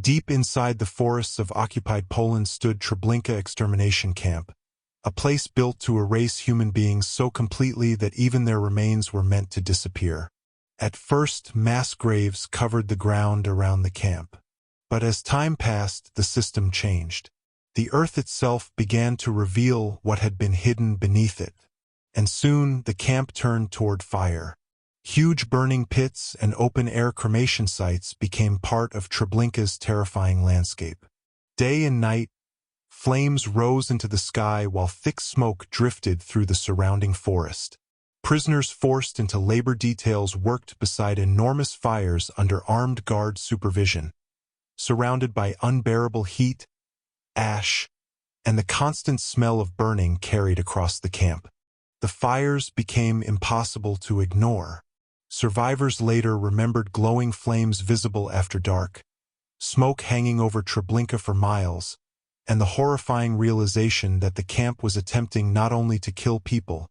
Deep inside the forests of occupied Poland stood Treblinka extermination camp, a place built to erase human beings so completely that even their remains were meant to disappear. At first, mass graves covered the ground around the camp. But as time passed, the system changed. The earth itself began to reveal what had been hidden beneath it. And soon, the camp turned toward fire. Huge burning pits and open-air cremation sites became part of Treblinka's terrifying landscape. Day and night, flames rose into the sky while thick smoke drifted through the surrounding forest. Prisoners forced into labor details worked beside enormous fires under armed guard supervision, surrounded by unbearable heat, ash, and the constant smell of burning carried across the camp. The fires became impossible to ignore. Survivors later remembered glowing flames visible after dark, smoke hanging over Treblinka for miles, and the horrifying realization that the camp was attempting not only to kill people,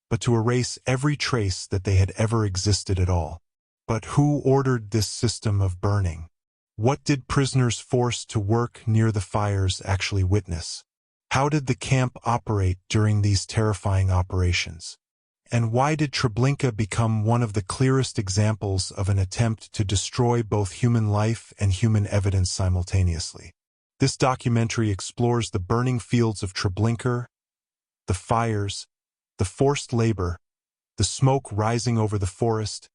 but to erase every trace that they had ever existed at all. But who ordered this system of burning? What did prisoners forced to work near the fires actually witness? How did the camp operate during these terrifying operations? And why did Treblinka become one of the clearest examples of an attempt to destroy both human life and human evidence simultaneously? This documentary explores the burning fields of Treblinka, the fires, the forced labor, the smoke rising over the forest,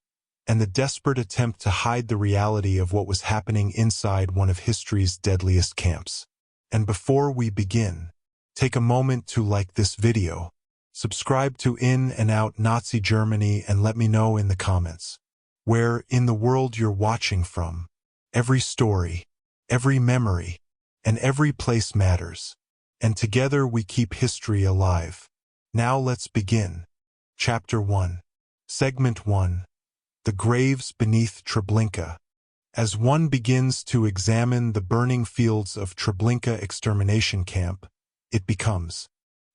and the desperate attempt to hide the reality of what was happening inside one of history's deadliest camps. And before we begin, take a moment to like this video, subscribe to In&Out Nazi Germany, and let me know in the comments where in the world you're watching from. Every story, every memory, and every place matters. And together we keep history alive. Now let's begin. Chapter 1. Segment 1. The Graves Beneath Treblinka. As one begins to examine the burning fields of Treblinka extermination camp, it becomes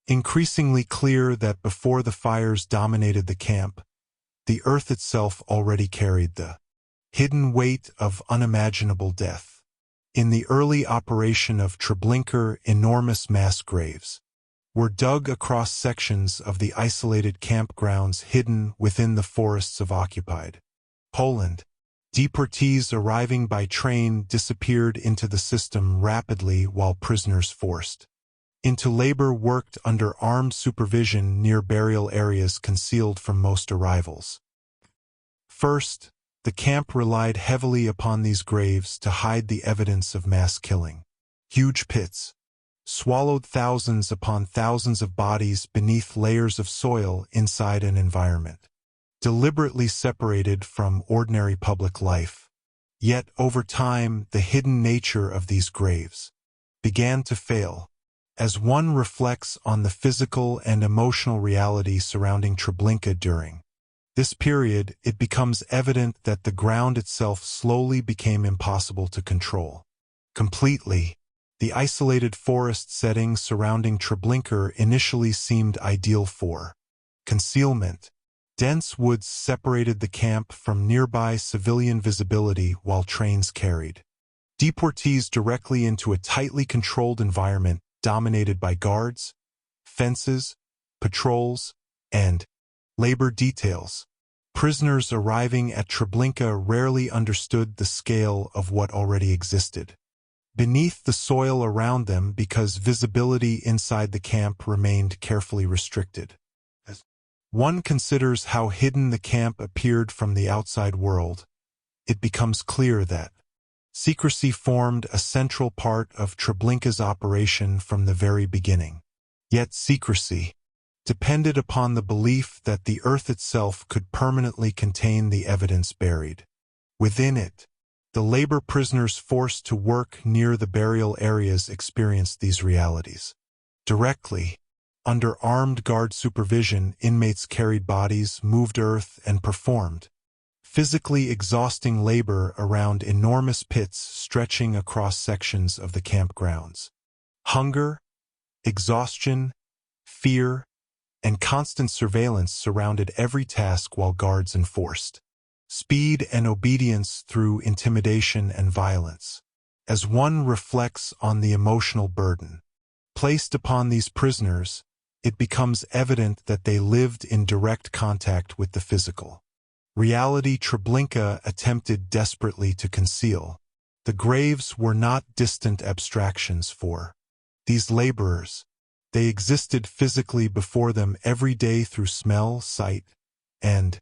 increasingly clear that before the fires dominated the camp, the earth itself already carried the hidden weight of unimaginable death. In the early operation of Treblinka, enormous mass graves were dug across sections of the isolated campgrounds hidden within the forests of occupied Poland. Deportees arriving by train disappeared into the system rapidly while prisoners forced into labor worked under armed supervision near burial areas concealed from most arrivals. First, the camp relied heavily upon these graves to hide the evidence of mass killing. Huge pits swallowed thousands upon thousands of bodies beneath layers of soil inside an environment deliberately separated from ordinary public life. Yet over time, the hidden nature of these graves began to fail. As one reflects on the physical and emotional reality surrounding Treblinka during this period, it becomes evident that the ground itself slowly became impossible to control. Completely, the isolated forest setting surrounding Treblinka initially seemed ideal for concealment. Dense woods separated the camp from nearby civilian visibility while trains carried deportees directly into a tightly controlled environment dominated by guards, fences, patrols, and labor details. Prisoners arriving at Treblinka rarely understood the scale of what already existed beneath the soil around them because visibility inside the camp remained carefully restricted. As one considers how hidden the camp appeared from the outside world, it becomes clear that secrecy formed a central part of Treblinka's operation from the very beginning. Yet secrecy depended upon the belief that the earth itself could permanently contain the evidence buried within it. The labor prisoners forced to work near the burial areas experienced these realities directly. Under armed guard supervision, inmates carried bodies, moved earth, and performed physically exhausting labor around enormous pits stretching across sections of the campgrounds. Hunger, exhaustion, fear, and constant surveillance surrounded every task while guards enforced speed and obedience through intimidation and violence. As one reflects on the emotional burden placed upon these prisoners, it becomes evident that they lived in direct contact with the physical reality Treblinka attempted desperately to conceal. The graves were not distant abstractions for these laborers. They existed physically before them every day through smell, sight, and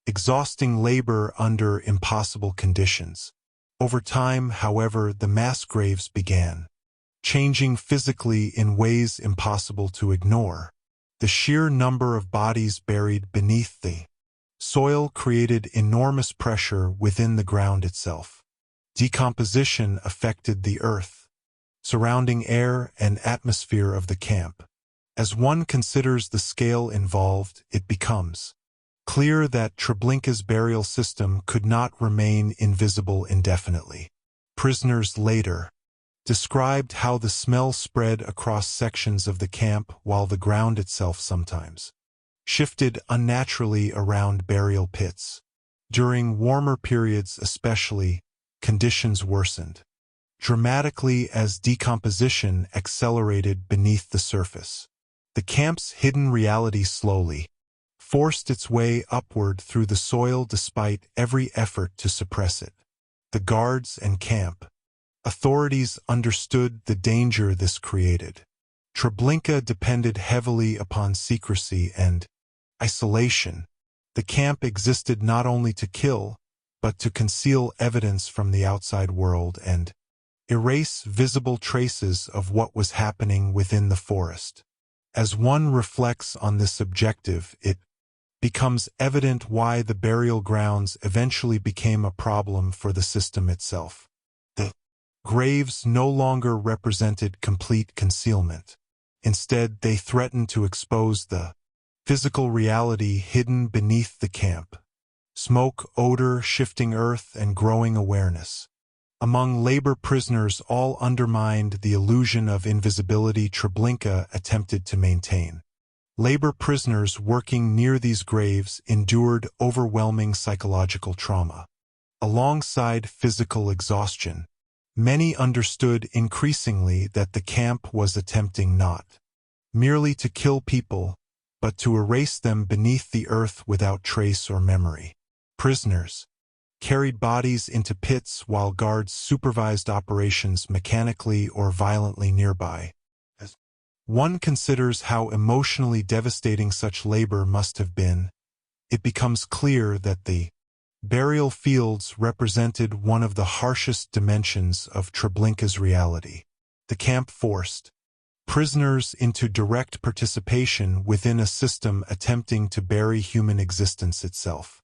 exhausting labor under impossible conditions. Over time, however, the mass graves began changing physically in ways impossible to ignore. The sheer number of bodies buried beneath the soil created enormous pressure within the ground itself. Decomposition affected the earth, surrounding air and atmosphere of the camp. As one considers the scale involved, it becomes clear that Treblinka's burial system could not remain invisible indefinitely. Prisoners later described how the smell spread across sections of the camp while the ground itself sometimes shifted unnaturally around burial pits. During warmer periods especially, conditions worsened dramatically as decomposition accelerated beneath the surface. The camp's hidden reality slowly forced its way upward through the soil despite every effort to suppress it. The guards and camp authorities understood the danger this created. Treblinka depended heavily upon secrecy and isolation. The camp existed not only to kill, but to conceal evidence from the outside world and erase visible traces of what was happening within the forest. As one reflects on this objective, it becomes evident why the burial grounds eventually became a problem for the system itself. The graves no longer represented complete concealment. Instead, they threatened to expose the physical reality hidden beneath the camp. Smoke, odor, shifting earth, and growing awareness among labor prisoners all undermined the illusion of invisibility Treblinka attempted to maintain. Labor prisoners working near these graves endured overwhelming psychological trauma. Alongside physical exhaustion, many understood increasingly that the camp was attempting not merely to kill people, but to erase them beneath the earth without trace or memory. Prisoners carried bodies into pits while guards supervised operations mechanically or violently nearby. As one considers how emotionally devastating such labor must have been, it becomes clear that the burial fields represented one of the harshest dimensions of Treblinka's reality. The camp forced prisoners into direct participation within a system attempting to bury human existence itself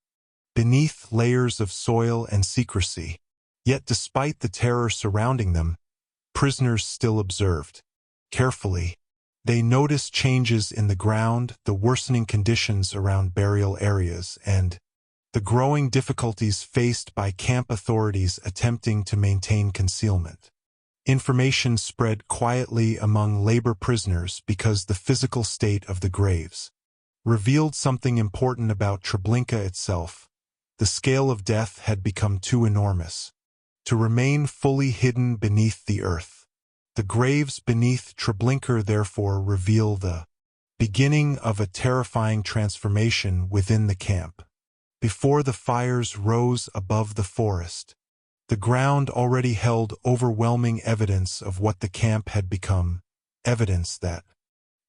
beneath layers of soil and secrecy. Yet despite the terror surrounding them, prisoners still observed carefully. They noticed changes in the ground, the worsening conditions around burial areas, and the growing difficulties faced by camp authorities attempting to maintain concealment. Information spread quietly among labor prisoners because the physical state of the graves revealed something important about Treblinka itself. The scale of death had become too enormous to remain fully hidden beneath the earth. The graves beneath Treblinka therefore reveal the beginning of a terrifying transformation within the camp. Before the fires rose above the forest, the ground already held overwhelming evidence of what the camp had become, evidence that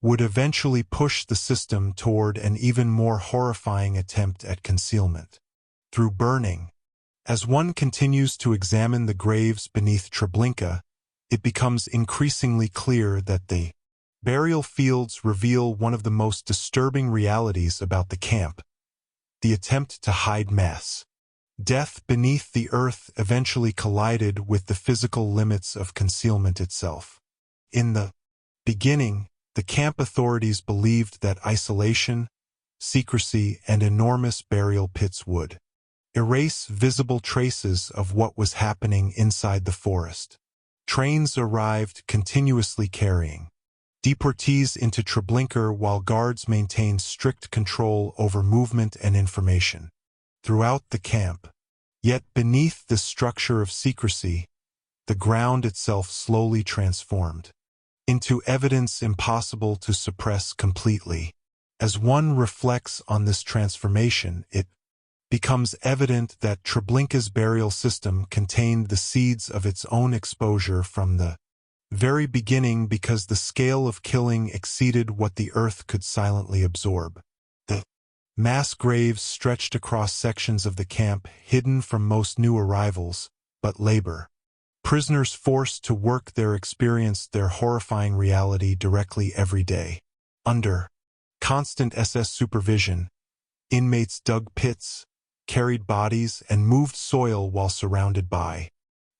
would eventually push the system toward an even more horrifying attempt at concealment. Through burning, as one continues to examine the graves beneath Treblinka, it becomes increasingly clear that the burial fields reveal one of the most disturbing realities about the camp: the attempt to hide mass death beneath the earth eventually collided with the physical limits of concealment itself. In the beginning, the camp authorities believed that isolation, secrecy, and enormous burial pits would erase visible traces of what was happening inside the forest. Trains arrived continuously carrying deportees into Treblinka while guards maintained strict control over movement and information throughout the camp. Yet beneath this structure of secrecy, the ground itself slowly transformed into evidence impossible to suppress completely. As one reflects on this transformation, it becomes evident that Treblinka's burial system contained the seeds of its own exposure from the very beginning, because the scale of killing exceeded what the earth could silently absorb. The mass graves stretched across sections of the camp, hidden from most new arrivals, but labor. Prisoners forced to work there experienced their horrifying reality directly every day. Under constant SS supervision, inmates dug pits, carried bodies, and moved soil while surrounded by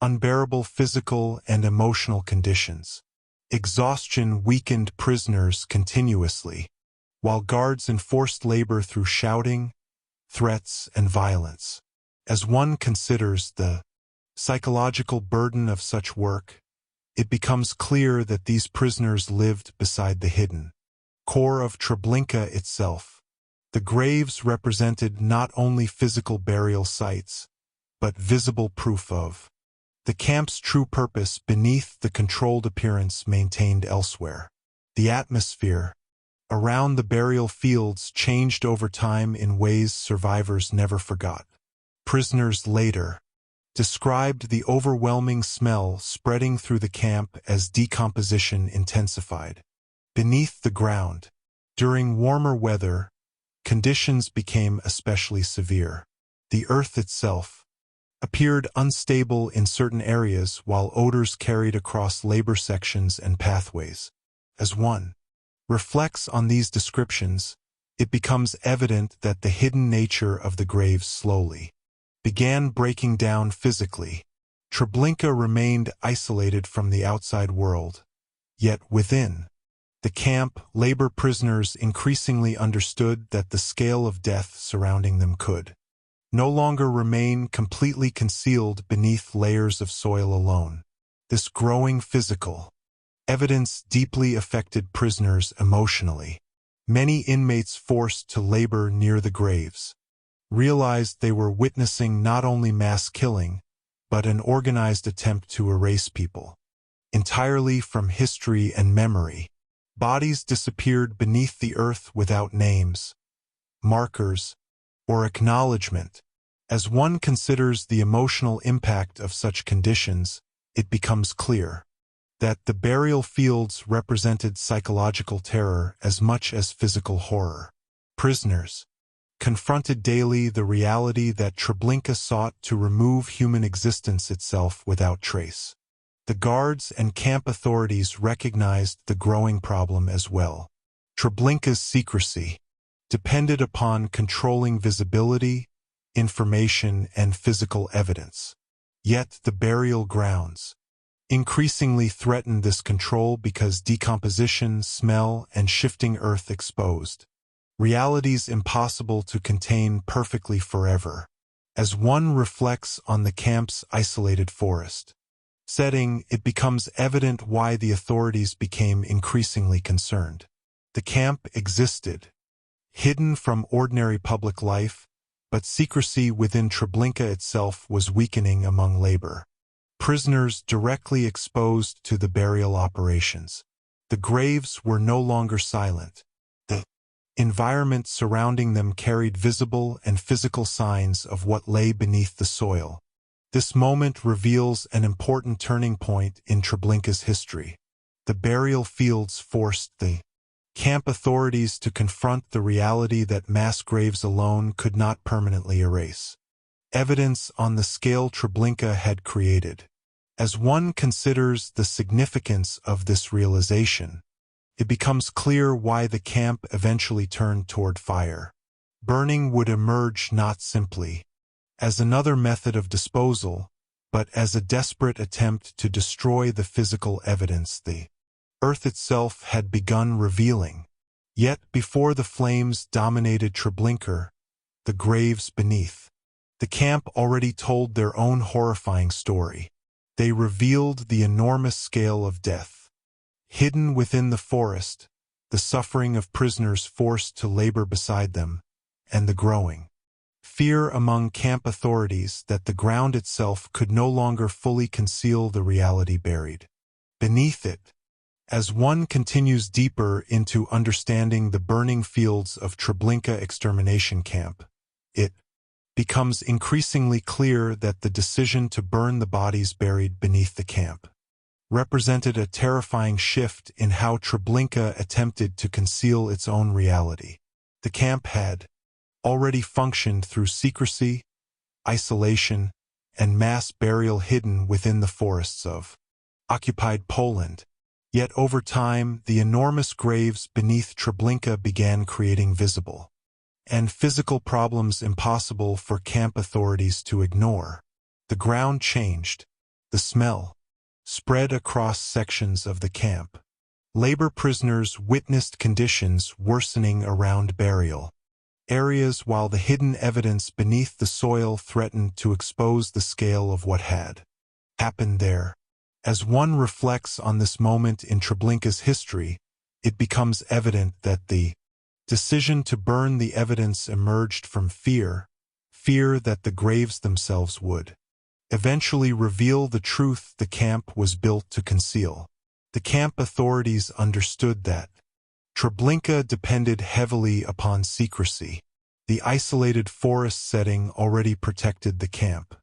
unbearable physical and emotional conditions. Exhaustion weakened prisoners continuously, while guards enforced labor through shouting, threats, and violence. As one considers the psychological burden of such work, it becomes clear that these prisoners lived beside the hidden core of Treblinka itself. The graves represented not only physical burial sites, but visible proof of the camp's true purpose beneath the controlled appearance maintained elsewhere. The atmosphere around the burial fields changed over time in ways survivors never forgot. Prisoners later described the overwhelming smell spreading through the camp as decomposition intensified. Beneath the ground, during warmer weather, conditions became especially severe. The earth itself appeared unstable in certain areas, while odors carried across labor sections and pathways. As one reflects on these descriptions, it becomes evident that the hidden nature of the graves slowly began breaking down physically. Treblinka remained isolated from the outside world, yet within the camp, labor prisoners increasingly understood that the scale of death surrounding them could no longer remain completely concealed beneath layers of soil alone. This growing physical evidence deeply affected prisoners emotionally. Many inmates forced to labor near the graves realized they were witnessing not only mass killing, but an organized attempt to erase people entirely from history and memory. Bodies disappeared beneath the earth without names, markers, or acknowledgement. As one considers the emotional impact of such conditions, it becomes clear that the burial fields represented psychological terror as much as physical horror. Prisoners confronted daily the reality that Treblinka sought to remove human existence itself without trace. The guards and camp authorities recognized the growing problem as well. Treblinka's secrecy depended upon controlling visibility, information, and physical evidence. Yet the burial grounds increasingly threatened this control because decomposition, smell, and shifting earth exposed realities impossible to contain perfectly forever. As one reflects on the camp's isolated forest setting, it becomes evident why the authorities became increasingly concerned. The camp existed, hidden from ordinary public life, but secrecy within Treblinka itself was weakening among labor prisoners directly exposed to the burial operations. The graves were no longer silent. The environment surrounding them carried visible and physical signs of what lay beneath the soil. This moment reveals an important turning point in Treblinka's history. The burial fields forced the camp authorities to confront the reality that mass graves alone could not permanently erase evidence on the scale Treblinka had created. As one considers the significance of this realization, it becomes clear why the camp eventually turned toward fire. Burning would emerge not simply as another method of disposal, but as a desperate attempt to destroy the physical evidence the earth itself had begun revealing. Yet before the flames dominated Treblinka, the graves beneath the camp already told their own horrifying story. They revealed the enormous scale of death hidden within the forest, the suffering of prisoners forced to labor beside them, and the growing Fear among camp authorities that the ground itself could no longer fully conceal the reality buried beneath it. As one continues deeper into understanding the burning fields of Treblinka extermination camp, it becomes increasingly clear that the decision to burn the bodies buried beneath the camp represented a terrifying shift in how Treblinka attempted to conceal its own reality. The camp had already functioned through secrecy, isolation, and mass burial hidden within the forests of occupied Poland. Yet over time, the enormous graves beneath Treblinka began creating visible and physical problems impossible for camp authorities to ignore. The ground changed. The smell spread across sections of the camp. Labor prisoners witnessed conditions worsening around burial areas, while the hidden evidence beneath the soil threatened to expose the scale of what had happened there. As one reflects on this moment in Treblinka's history, it becomes evident that the decision to burn the evidence emerged from fear that the graves themselves would eventually reveal the truth the camp was built to conceal. The camp authorities understood that Treblinka depended heavily upon secrecy. The isolated forest setting already protected the camp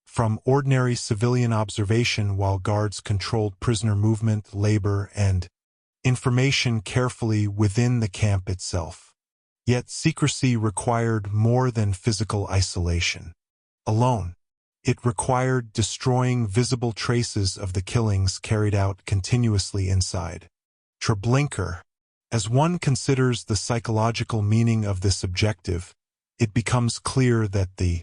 from ordinary civilian observation, while guards controlled prisoner movement, labor, and information carefully within the camp itself. Yet secrecy required more than physical isolation alone. It required destroying visible traces of the killings carried out continuously inside Treblinka. As one considers the psychological meaning of this objective, it becomes clear that the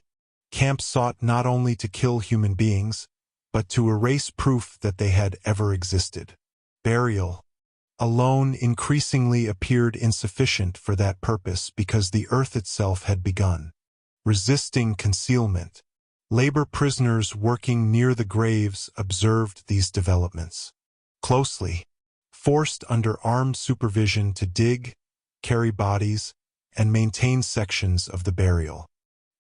camp sought not only to kill human beings, but to erase proof that they had ever existed. Burial alone increasingly appeared insufficient for that purpose because the earth itself had begun resisting concealment. Labor prisoners working near the graves observed these developments closely, forced under armed supervision to dig, carry bodies, and maintain sections of the burial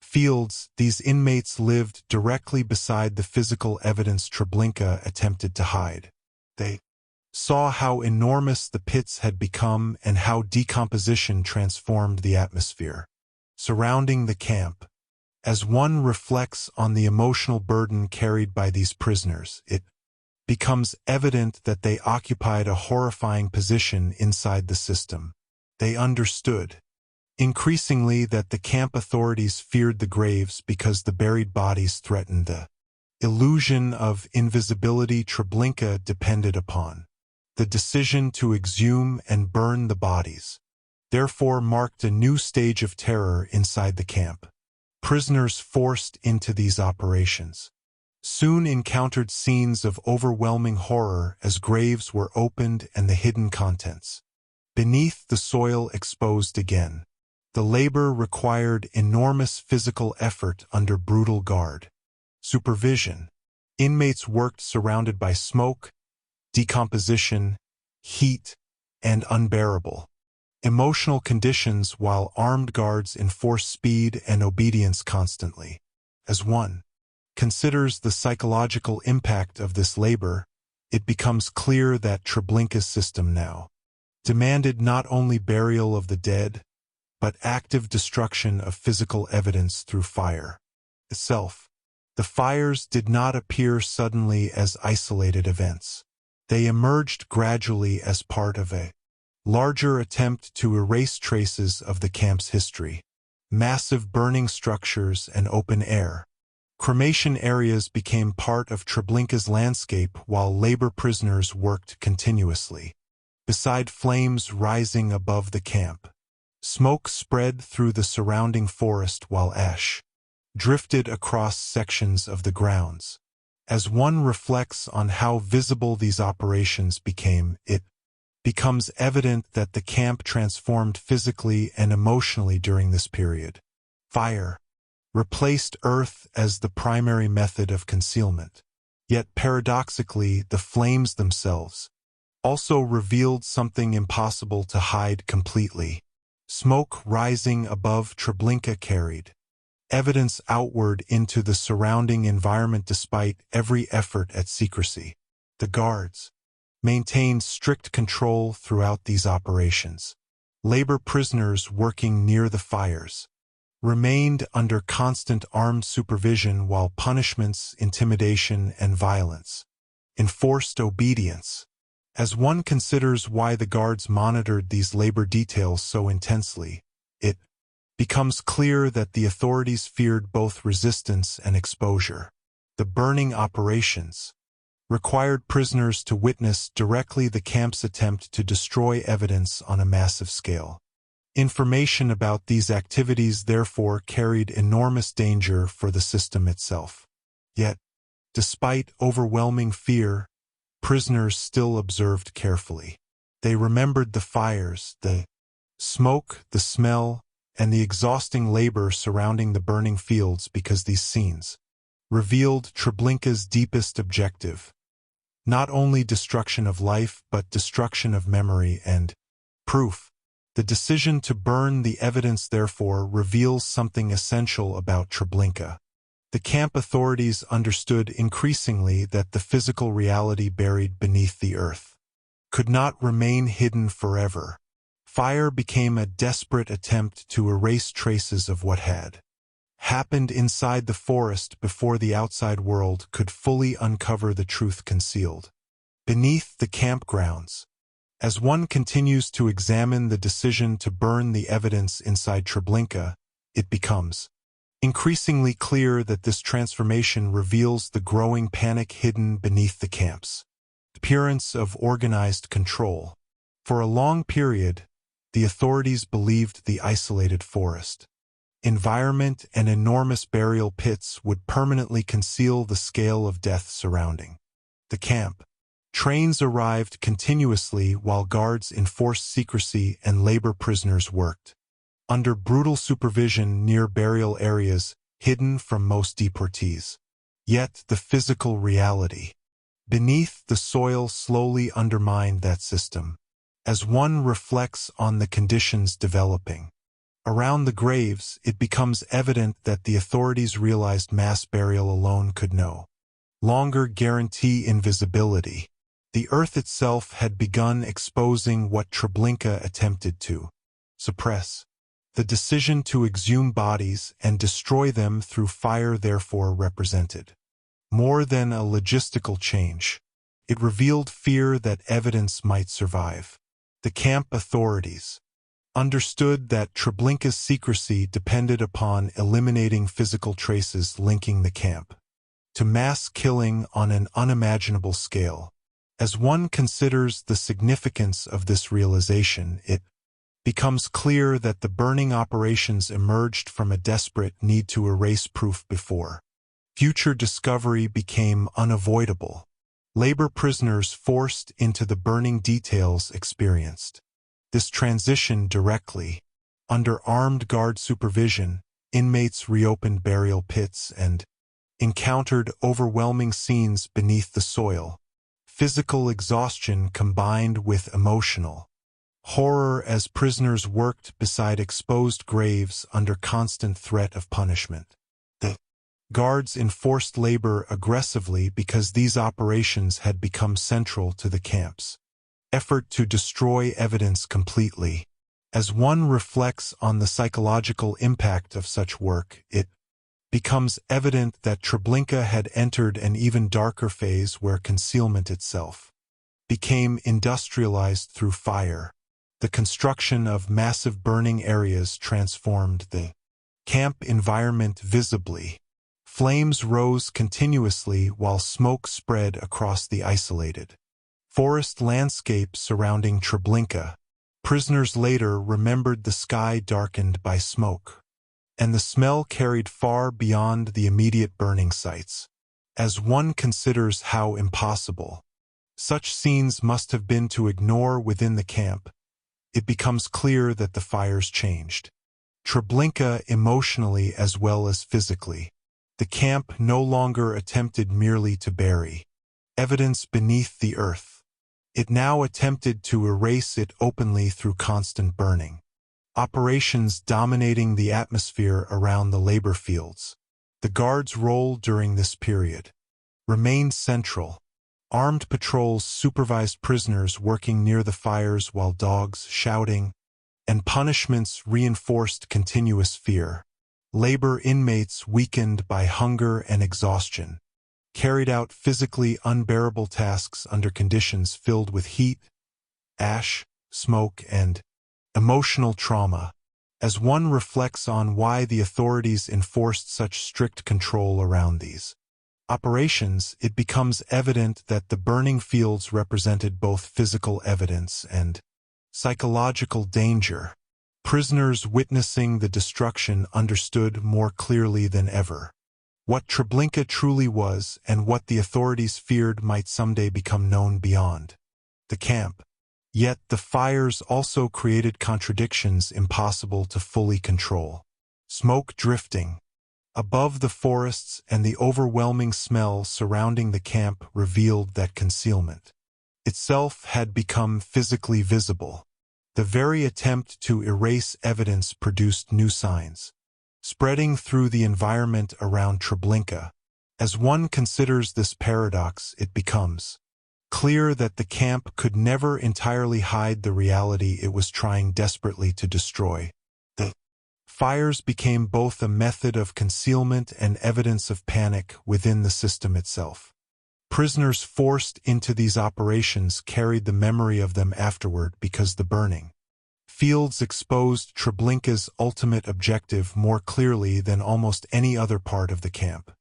fields. These inmates lived directly beside the physical evidence Treblinka attempted to hide. They saw how enormous the pits had become and how decomposition transformed the atmosphere surrounding the camp. As one reflects on the emotional burden carried by these prisoners, it becomes evident that they occupied a horrifying position inside the system. They understood increasingly that the camp authorities feared the graves because the buried bodies threatened the illusion of invisibility Treblinka depended upon. The decision to exhume and burn the bodies therefore marked a new stage of terror inside the camp. Prisoners forced into these operations soon encountered scenes of overwhelming horror as graves were opened and the hidden contents beneath the soil exposed again. The labor required enormous physical effort under brutal guard supervision. Inmates worked surrounded by smoke, decomposition, heat, and unbearable emotional conditions, while armed guards enforced speed and obedience constantly. As one considers the psychological impact of this labor, it becomes clear that Treblinka's system now demanded not only burial of the dead, but active destruction of physical evidence through fire itself. The fires did not appear suddenly as isolated events. They emerged gradually as part of a larger attempt to erase traces of the camp's history. Massive burning structures and open air cremation areas became part of Treblinka's landscape, while labor prisoners worked continuously beside flames rising above the camp. Smoke spread through the surrounding forest while ash drifted across sections of the grounds. As one reflects on how visible these operations became, it becomes evident that the camp transformed physically and emotionally during this period. Fire replaced earth as the primary method of concealment. Yet paradoxically, the flames themselves also revealed something impossible to hide completely. Smoke rising above Treblinka carried evidence outward into the surrounding environment despite every effort at secrecy. The guards maintained strict control throughout these operations. Labor prisoners working near the fires remained under constant armed supervision while punishments, intimidation, and violence enforced obedience. As one considers why the guards monitored these labor details so intensely, it becomes clear that the authorities feared both resistance and exposure. The burning operations required prisoners to witness directly the camp's attempt to destroy evidence on a massive scale. Information about these activities therefore carried enormous danger for the system itself. Yet, despite overwhelming fear, prisoners still observed carefully. They remembered the fires, the smoke, the smell, and the exhausting labor surrounding the burning fields because these scenes revealed Treblinka's deepest objective. Not only destruction of life, but destruction of memory and proof. The decision to burn the evidence therefore reveals something essential about Treblinka. The camp authorities understood increasingly that the physical reality buried beneath the earth could not remain hidden forever. Fire became a desperate attempt to erase traces of what had happened inside the forest before the outside world could fully uncover the truth concealed beneath the campgrounds. As one continues to examine the decision to burn the evidence inside Treblinka, it becomes increasingly clear that this transformation reveals the growing panic hidden beneath the camp's appearance of organized control. For a long period, the authorities believed the isolated forest environment and enormous burial pits would permanently conceal the scale of death surrounding the camp. Trains arrived continuously while guards enforced secrecy and labor prisoners worked under brutal supervision near burial areas hidden from most deportees. Yet the physical reality beneath the soil slowly undermined that system. As one reflects on the conditions developing around the graves, it becomes evident that the authorities realized mass burial alone could no longer guarantee invisibility. The earth itself had begun exposing what Treblinka attempted to suppress. The decision to exhume bodies and destroy them through fire therefore represented more than a logistical change. It revealed fear that evidence might survive. The camp authorities understood that Treblinka's secrecy depended upon eliminating physical traces linking the camp to mass killing on an unimaginable scale. As one considers the significance of this realization, it becomes clear that the burning operations emerged from a desperate need to erase proof before future discovery became unavoidable. Labor prisoners forced into the burning details experienced this transition directly. Under armed guard supervision, inmates reopened burial pits and encountered overwhelming scenes beneath the soil. Physical exhaustion combined with emotional horror as prisoners worked beside exposed graves under constant threat of punishment. The guards enforced labor aggressively because these operations had become central to the camp's effort to destroy evidence completely. As one reflects on the psychological impact of such work, it becomes evident that Treblinka had entered an even darker phase where concealment itself became industrialized through fire. The construction of massive burning areas transformed the camp environment visibly. Flames rose continuously while smoke spread across the isolated forest landscape surrounding Treblinka. Prisoners later remembered the sky darkened by smoke, and the smell carried far beyond the immediate burning sites. As one considers how impossible such scenes must have been to ignore within the camp, it becomes clear that the fires changed Treblinka emotionally as well as physically. The camp no longer attempted merely to bury evidence beneath the earth. It now attempted to erase it openly through constant burning. operations dominating the atmosphere around the labor fields. The guards' role during this period remained central. Armed patrols supervised prisoners working near the fires while dogs, shouting, and punishments reinforced continuous fear. Labor inmates, weakened by hunger and exhaustion, carried out physically unbearable tasks under conditions filled with heat, ash, smoke, and emotional trauma. As one reflects on why the authorities enforced such strict control around these operations, it becomes evident that the burning fields represented both physical evidence and psychological danger. Prisoners witnessing the destruction understood more clearly than ever what Treblinka truly was and what the authorities feared might someday become known beyond the camp. Yet the fires also created contradictions impossible to fully control. Smoke drifting above the forests and the overwhelming smell surrounding the camp revealed that concealment itself had become physically visible. The very attempt to erase evidence produced new signs, spreading through the environment around Treblinka. As one considers this paradox, it becomes clear that the camp could never entirely hide the reality it was trying desperately to destroy. The fires became both a method of concealment and evidence of panic within the system itself. Prisoners forced into these operations carried the memory of them afterward because the burning fields exposed Treblinka's ultimate objective more clearly than almost any other part of the camp.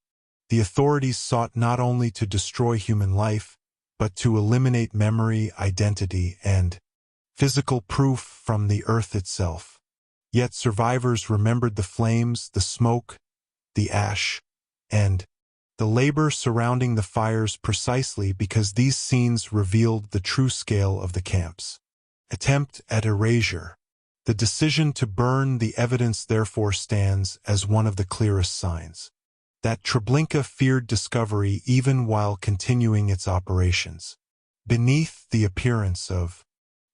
The authorities sought not only to destroy human life, but to eliminate memory, identity, and physical proof from the earth itself. Yet survivors remembered the flames, the smoke, the ash, and the labor surrounding the fires precisely because these scenes revealed the true scale of the camp's attempt at erasure. The decision to burn the evidence therefore stands as one of the clearest signs that Treblinka feared discovery even while continuing its operations. Beneath the appearance of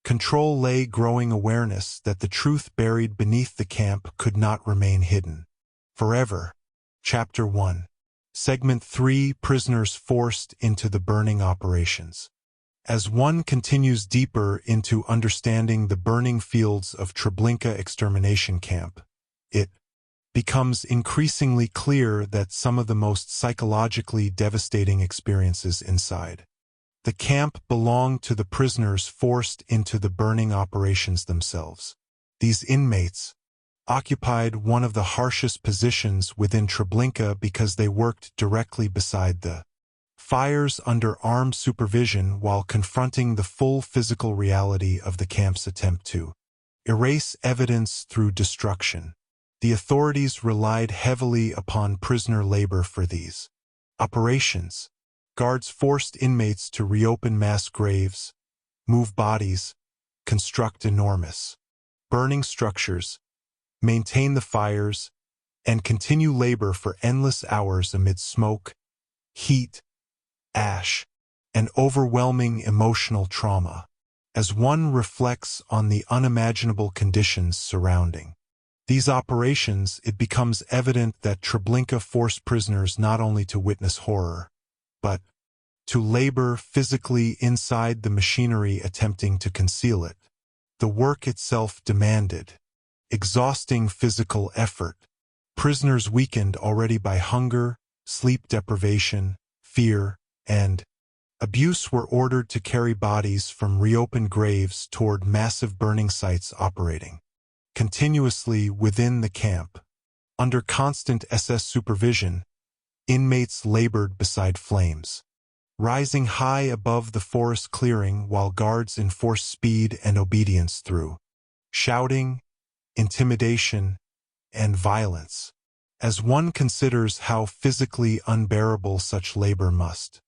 control lay growing awareness that the truth buried beneath the camp could not remain hidden forever. Chapter 1. Segment 3. Prisoners forced into the burning operations. As one continues deeper into understanding the burning fields of Treblinka extermination camp, it becomes increasingly clear that some of the most psychologically devastating experiences inside the camp belonged to the prisoners forced into the burning operations themselves. These inmates occupied one of the harshest positions within Treblinka because they worked directly beside the fires under armed supervision while confronting the full physical reality of the camp's attempt to erase evidence through destruction. The authorities relied heavily upon prisoner labor for these operations. Guards forced inmates to reopen mass graves, move bodies, construct enormous burning structures, maintain the fires, and continue labor for endless hours amid smoke, heat, ash, and overwhelming emotional trauma. As one reflects on the unimaginable conditions surrounding these operations, it becomes evident that Treblinka forced prisoners not only to witness horror, but to labor physically inside the machinery attempting to conceal it. The work itself demanded exhausting physical effort. Prisoners weakened already by hunger, sleep deprivation, fear, and abuse were ordered to carry bodies from reopened graves toward massive burning sites operating continuously within the camp. Under constant SS supervision, inmates labored beside flames, rising high above the forest clearing while guards enforced speed and obedience through shouting, intimidation, and violence. As one considers how physically unbearable such labor must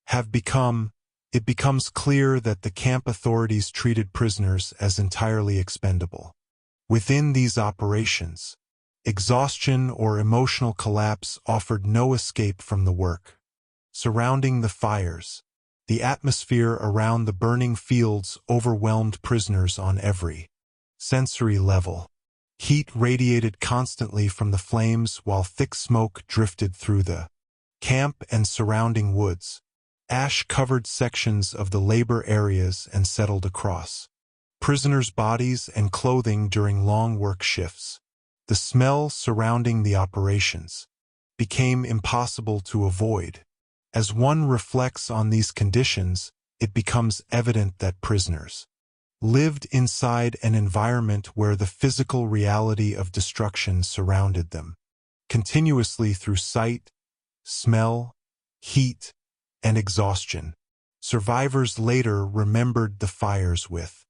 have become, it becomes clear that the camp authorities treated prisoners as entirely expendable. Within these operations, exhaustion or emotional collapse offered no escape from the work. Surrounding the fires, the atmosphere around the burning fields overwhelmed prisoners on every sensory level. Heat radiated constantly from the flames while thick smoke drifted through the camp and surrounding woods. Ash covered sections of the labor areas and settled across prisoners' bodies and clothing during long work shifts. The smell surrounding the operations became impossible to avoid. As one reflects on these conditions, it becomes evident that prisoners lived inside an environment where the physical reality of destruction surrounded them, continuously through sight, smell, heat, and exhaustion. Survivors later remembered the fires with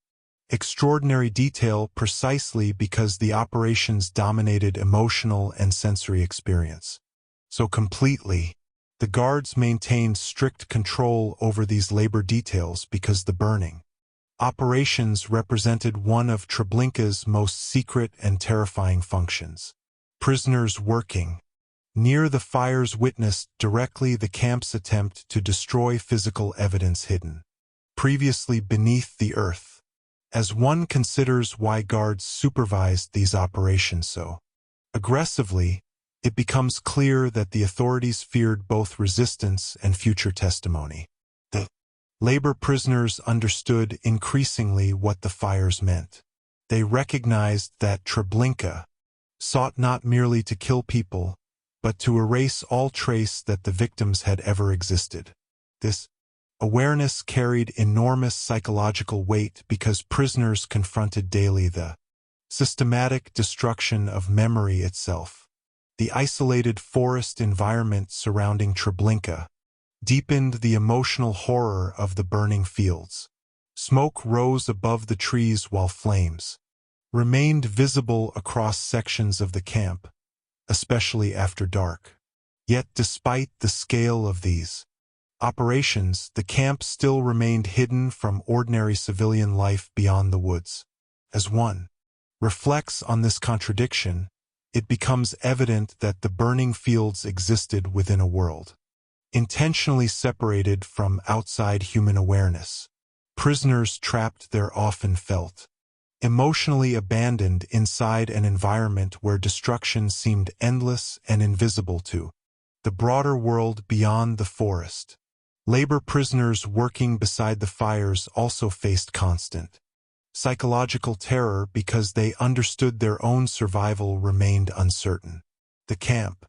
extraordinary detail precisely because the operations dominated emotional and sensory experience so completely. The guards maintained strict control over these labor details because the burning operations represented one of Treblinka's most secret and terrifying functions. Prisoners working near the fires witnessed directly the camp's attempt to destroy physical evidence hidden previously beneath the earth. As one considers why guards supervised these operations so aggressively, it becomes clear that the authorities feared both resistance and future testimony. The labor prisoners understood increasingly what the fires meant. They recognized that Treblinka sought not merely to kill people, but to erase all trace that the victims had ever existed. This awareness carried enormous psychological weight because prisoners confronted daily the systematic destruction of memory itself. The isolated forest environment surrounding Treblinka deepened the emotional horror of the burning fields. Smoke rose above the trees while flames remained visible across sections of the camp, especially after dark. Yet despite the scale of these operations, the camp still remained hidden from ordinary civilian life beyond the woods. As one reflects on this contradiction, it becomes evident that the burning fields existed within a world intentionally separated from outside human awareness. Prisoners trapped there often felt emotionally abandoned inside an environment where destruction seemed endless and invisible to the broader world beyond the forest. Labor prisoners working beside the fires also faced constant psychological terror because they understood their own survival remained uncertain. The camp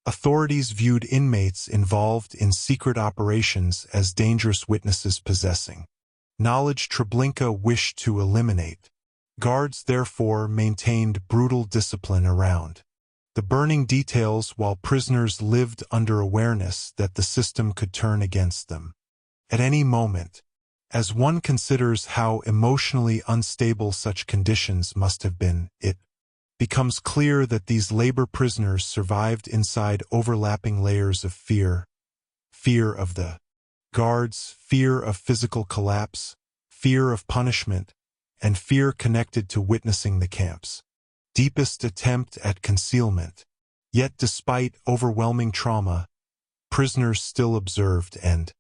authorities viewed inmates involved in secret operations as dangerous witnesses possessing knowledge Treblinka wished to eliminate. Guards therefore maintained brutal discipline around the burning details while prisoners lived under awareness that the system could turn against them at any moment. As one considers how emotionally unstable such conditions must have been, it becomes clear that these labor prisoners survived inside overlapping layers of fear. Fear of the guards, fear of physical collapse, fear of punishment, and fear connected to witnessing the camp's deepest attempt at concealment. Yet despite overwhelming trauma, prisoners still observed and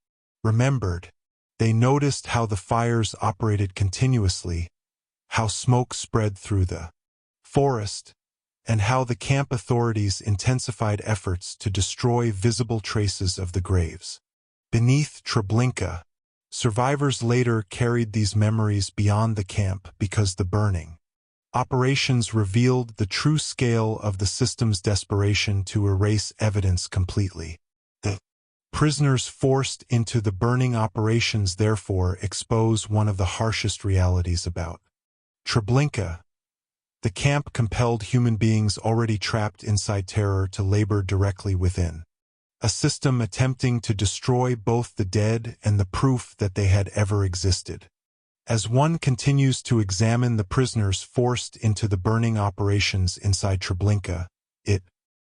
remembered. They noticed how the fires operated continuously, how smoke spread through the forest, and how the camp authorities intensified efforts to destroy visible traces of the graves beneath Treblinka. Survivors later carried these memories beyond the camp because the burning operations revealed the true scale of the system's desperation to erase evidence completely. The prisoners forced into the burning operations therefore expose one of the harshest realities about Treblinka. The camp compelled human beings already trapped inside terror to labor directly within a system attempting to destroy both the dead and the proof that they had ever existed. As one continues to examine the prisoners forced into the burning operations inside Treblinka, it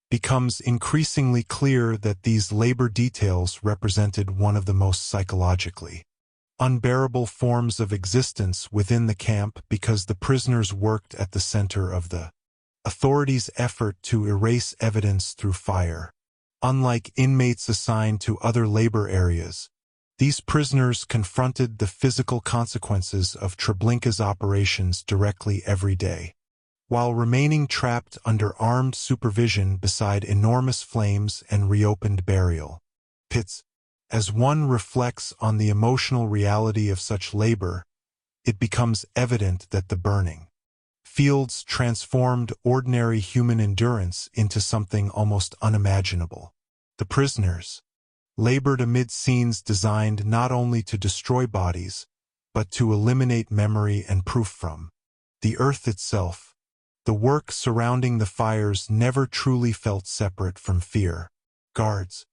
becomes increasingly clear that these labor details represented one of the most psychologically unbearable forms of existence within the camp because the prisoners worked at the center of the authorities' effort to erase evidence through fire. Unlike inmates assigned to other labor areas, these prisoners confronted the physical consequences of Treblinka's operations directly every day. while remaining trapped under armed supervision beside enormous flames and reopened burial pits. As one reflects on the emotional reality of such labor, it becomes evident that the burning fields transformed ordinary human endurance into something almost unimaginable. The prisoners labored amid scenes designed not only to destroy bodies, but to eliminate memory and proof from the earth itself. The work surrounding the fires never truly felt separate from fear. Guards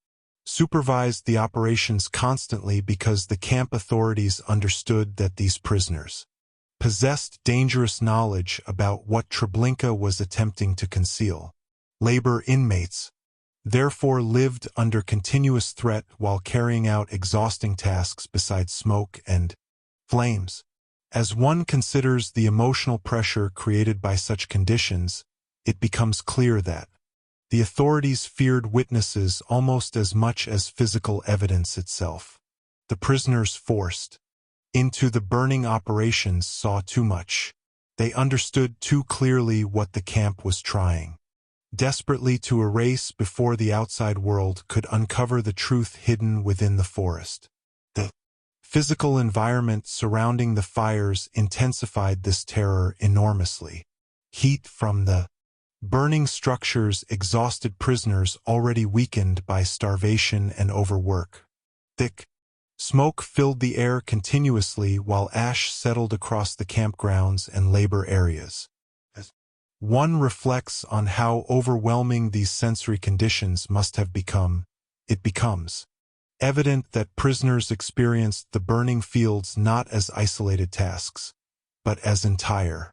supervised the operations constantly because the camp authorities understood that these prisoners possessed dangerous knowledge about what Treblinka was attempting to conceal. Labor inmates therefore lived under continuous threat while carrying out exhausting tasks beside smoke and flames. As one considers the emotional pressure created by such conditions, it becomes clear that the authorities feared witnesses almost as much as physical evidence itself. The prisoners forced into the burning operations saw too much. They understood too clearly what the camp was trying desperately to erase before the outside world could uncover the truth hidden within the forest. The physical environment surrounding the fires intensified this terror enormously. Heat from the burning structures exhausted prisoners already weakened by starvation and overwork. Thick smoke filled the air continuously while ash settled across the campgrounds and labor areas. As one reflects on how overwhelming these sensory conditions must have become, it becomes evident that prisoners experienced the burning fields not as isolated tasks, but as entire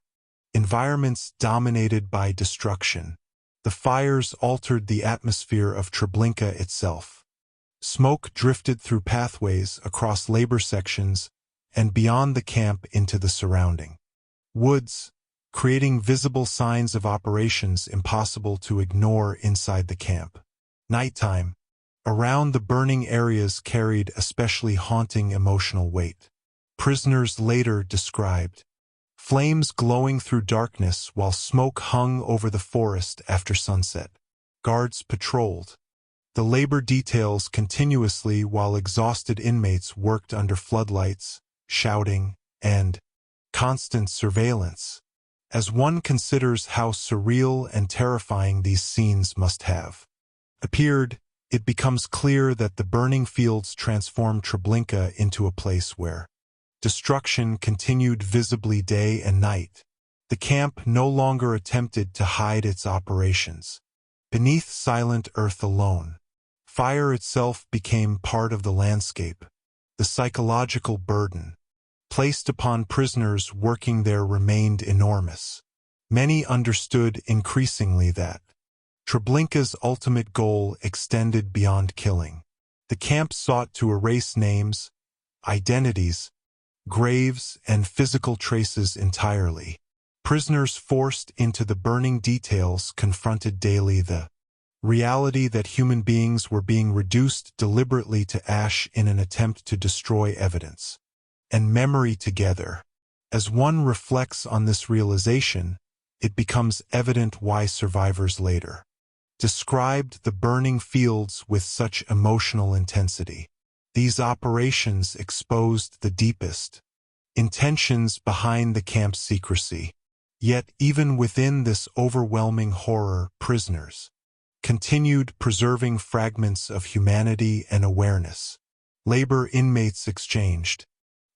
environments dominated by destruction. The fires altered the atmosphere of Treblinka itself. Smoke drifted through pathways across labor sections and beyond the camp into the surrounding woods, creating visible signs of operations impossible to ignore inside the camp. Nighttime, around the burning areas carried especially haunting emotional weight. Prisoners later described flames glowing through darkness while smoke hung over the forest after sunset. Guards patrolled the labor details continuously while exhausted inmates worked under floodlights, shouting, and constant surveillance. As one considers how surreal and terrifying these scenes must have appeared, it becomes clear that the burning fields transformed Treblinka into a place where destruction continued visibly day and night. The camp no longer attempted to hide its operations beneath silent earth alone. Fire itself became part of the landscape. The psychological burden placed upon prisoners working there remained enormous. Many understood increasingly that Treblinka's ultimate goal extended beyond killing. The camp sought to erase names, identities, graves, and physical traces entirely. Prisoners forced into the burning details confronted daily the reality that human beings were being reduced deliberately to ash in an attempt to destroy evidence and memory together. As one reflects on this realization, it becomes evident why survivors later described the burning fields with such emotional intensity. These operations exposed the deepest intentions behind the camp's secrecy. Yet even within this overwhelming horror, prisoners continued preserving fragments of humanity and awareness. Labor inmates exchanged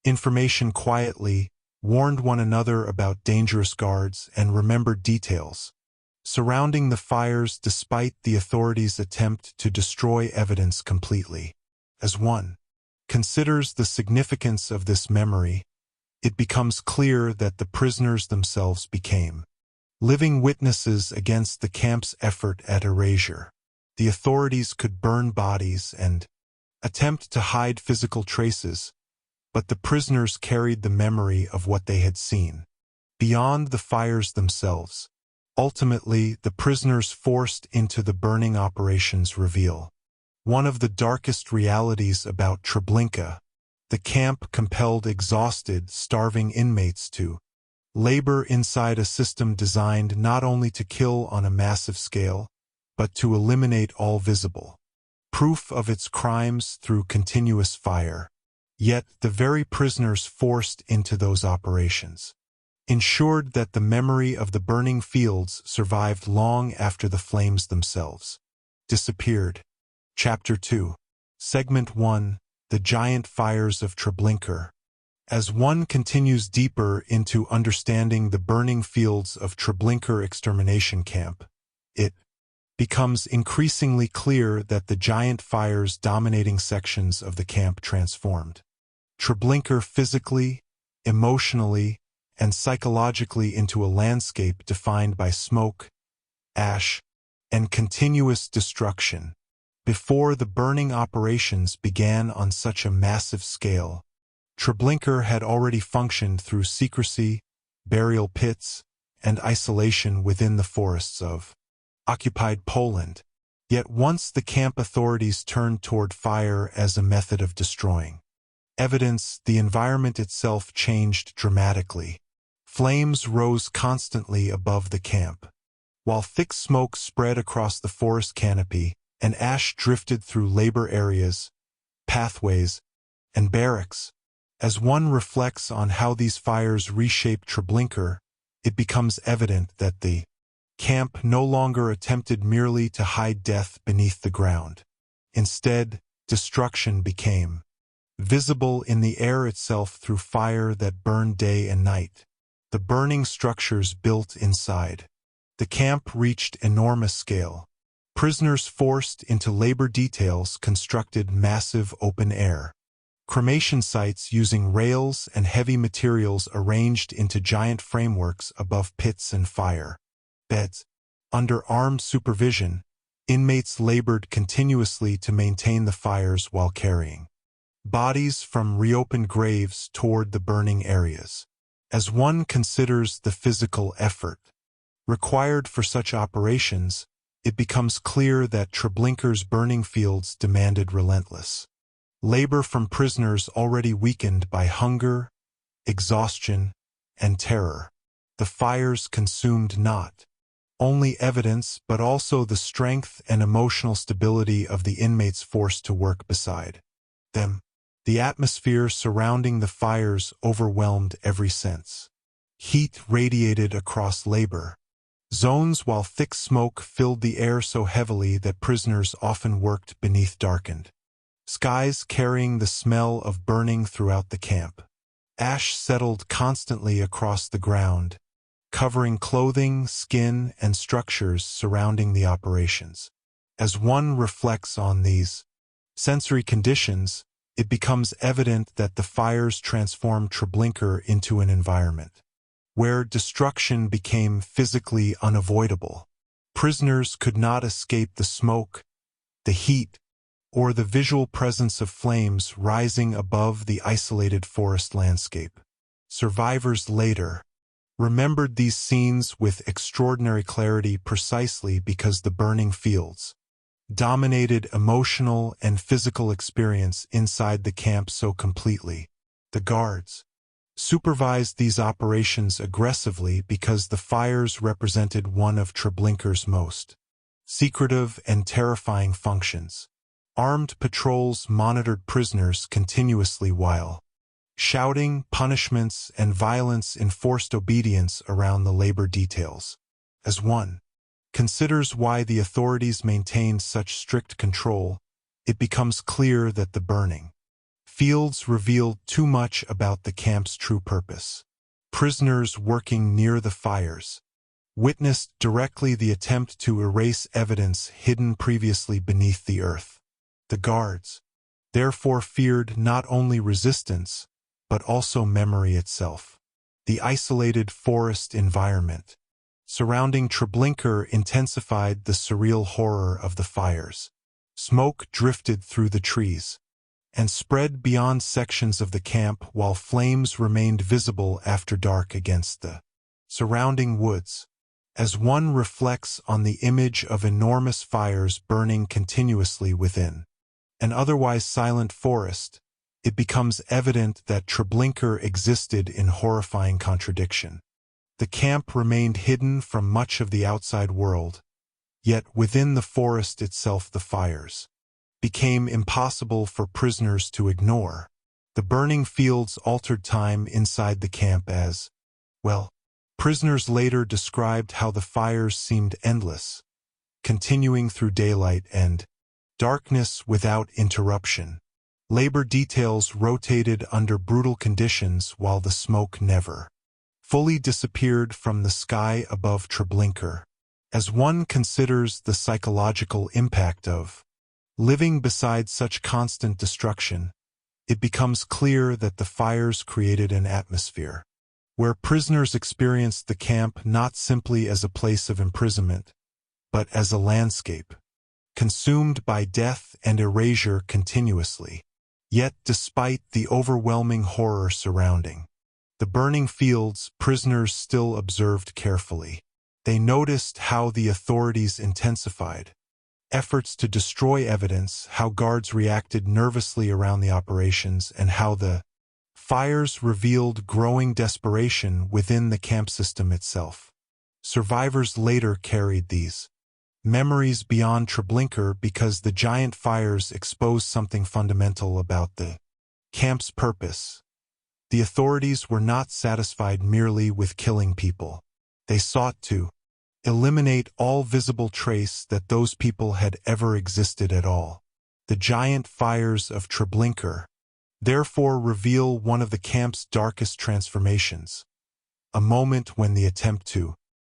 information quietly, warned one another about dangerous guards, and remembered details surrounding the fires despite the authorities' attempt to destroy evidence completely. As one considers the significance of this memory, it becomes clear that the prisoners themselves became living witnesses against the camp's effort at erasure. The authorities could burn bodies and attempt to hide physical traces, but the prisoners carried the memory of what they had seen beyond the fires themselves. Ultimately, the prisoners forced into the burning operations reveal one of the darkest realities about Treblinka. The camp compelled exhausted, starving inmates to Labor inside a system designed not only to kill on a massive scale, but to eliminate all visible proof of its crimes through continuous fire. Yet the very prisoners forced into those operations ensured that the memory of the burning fields survived long after the flames themselves disappeared. Chapter 2. Segment 1. The Giant Fires of Treblinka. As one continues deeper into understanding the burning fields of Treblinka extermination camp, it becomes increasingly clear that the giant fires dominating sections of the camp transformed Treblinka physically, emotionally, and psychologically into a landscape defined by smoke, ash, and continuous destruction. Before the burning operations began on such a massive scale, Treblinka had already functioned through secrecy, burial pits, and isolation within the forests of occupied Poland. Yet once the camp authorities turned toward fire as a method of destroying evidence, the environment itself changed dramatically. Flames rose constantly above the camp, while thick smoke spread across the forest canopy and ash drifted through labor areas, pathways, and barracks. As one reflects on how these fires reshaped Treblinka, it becomes evident that the camp no longer attempted merely to hide death beneath the ground. Instead, destruction became visible in the air itself through fire that burned day and night. The burning structures built inside the camp reached enormous scale. Prisoners forced into labor details constructed massive open-air cremation sites using rails and heavy materials arranged into giant frameworks above pits and fire beds. Under armed supervision, inmates labored continuously to maintain the fires while carrying bodies from reopened graves toward the burning areas. As one considers the physical effort required for such operations, it becomes clear that Treblinka's burning fields demanded relentless labor from prisoners already weakened by hunger, exhaustion, and terror. The fires consumed not only evidence but also the strength and emotional stability of the inmates forced to work beside them. The atmosphere surrounding the fires overwhelmed every sense. Heat radiated across labor zones while thick smoke filled the air so heavily that prisoners often worked beneath darkened skies carrying the smell of burning throughout the camp. Ash settled constantly across the ground, covering clothing, skin, and structures surrounding the operations. As one reflects on these sensory conditions, it becomes evident that the fires transformed Treblinka into an environment where destruction became physically unavoidable. Prisoners could not escape the smoke, the heat, or the visual presence of flames rising above the isolated forest landscape. Survivors later remembered these scenes with extraordinary clarity precisely because the burning fields dominated emotional and physical experience inside the camp so completely. The guards supervised these operations aggressively because the fires represented one of Treblinka's most secretive and terrifying functions. Armed patrols monitored prisoners continuously while shouting, punishments, and violence enforced obedience around the labor details. As one considers why the authorities maintained such strict control, it becomes clear that the burning fields revealed too much about the camp's true purpose. Prisoners working near the fires witnessed directly the attempt to erase evidence hidden previously beneath the earth. The guards therefore feared not only resistance, but also memory itself. The isolated forest environment surrounding Treblinka intensified the surreal horror of the fires. Smoke drifted through the trees and spread beyond sections of the camp while flames remained visible after dark against the surrounding woods. As one reflects on the image of enormous fires burning continuously within an otherwise silent forest, it becomes evident that Treblinka existed in horrifying contradiction. The camp remained hidden from much of the outside world, yet within the forest itself the fires became impossible for prisoners to ignore. The burning fields altered time inside the camp as, well, prisoners later described how the fires seemed endless, continuing through daylight and darkness without interruption. Labor details rotated under brutal conditions while the smoke never fully disappeared from the sky above Treblinka. As one considers the psychological impact of living beside such constant destruction, it becomes clear that the fires created an atmosphere where prisoners experienced the camp not simply as a place of imprisonment, but as a landscape, consumed by death and erasure continuously. Yet despite the overwhelming horror surrounding the burning fields, prisoners still observed carefully. They noticed how the authorities intensified efforts to destroy evidence, how guards reacted nervously around the operations, and how the fires revealed growing desperation within the camp system itself. Survivors later carried these memories beyond Treblinka because the giant fires exposed something fundamental about the camp's purpose. The authorities were not satisfied merely with killing people. They sought to eliminate all visible trace that those people had ever existed at all. The giant fires of Treblinka therefore reveal one of the camp's darkest transformations, a moment when the attempt to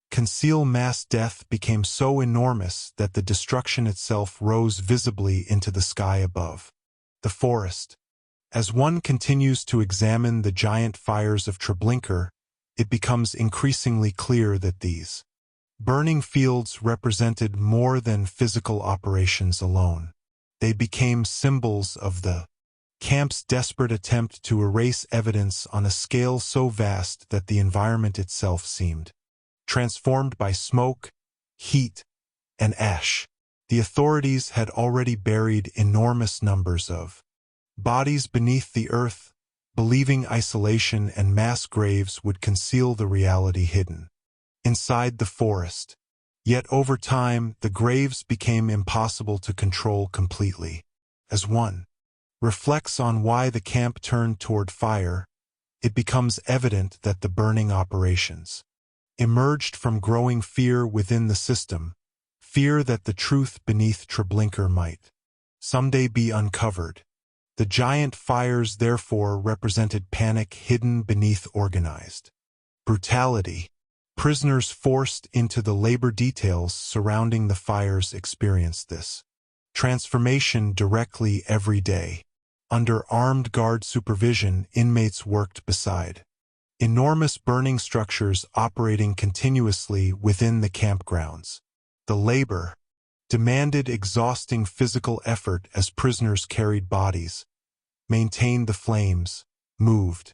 conceal mass death became so enormous that the destruction itself rose visibly into the sky above the forest. As one continues to examine the giant fires of Treblinka, it becomes increasingly clear that these burning fields represented more than physical operations alone. They became symbols of the camp's desperate attempt to erase evidence on a scale so vast that the environment itself seemed transformed by smoke, heat, and ash. The authorities had already buried enormous numbers of bodies beneath the earth, believing isolation and mass graves would conceal the reality hidden inside the forest. Yet over time, the graves became impossible to control completely. As one reflects on why the camp turned toward fire, it becomes evident that the burning operations emerged from growing fear within the system, fear that the truth beneath Treblinka might someday be uncovered. The giant fires therefore represented panic hidden beneath organized brutality. Prisoners forced into the labor details surrounding the fires experienced this transformation directly every day. Under armed guard supervision, inmates worked beside enormous burning structures operating continuously within the campgrounds. The labor demanded exhausting physical effort as prisoners carried bodies, maintained the flames, moved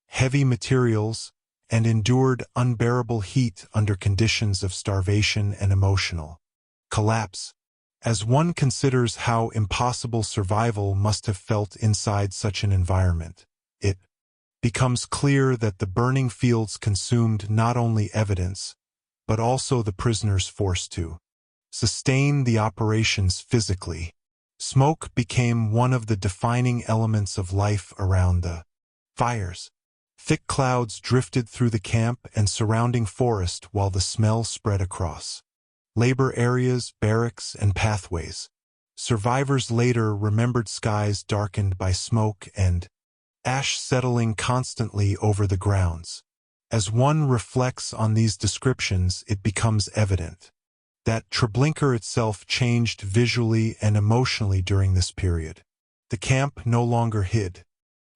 heavy materials, and endured unbearable heat under conditions of starvation and emotional collapse. As one considers how impossible survival must have felt inside such an environment, it becomes clear that the burning fields consumed not only evidence, but also the prisoners forced to sustain the operations physically. Smoke became one of the defining elements of life around the fires. Thick clouds drifted through the camp and surrounding forest while the smell spread across labor areas, barracks, and pathways. Survivors later remembered skies darkened by smoke and ash settling constantly over the grounds. As one reflects on these descriptions, it becomes evident that Treblinka itself changed visually and emotionally during this period. The camp no longer hid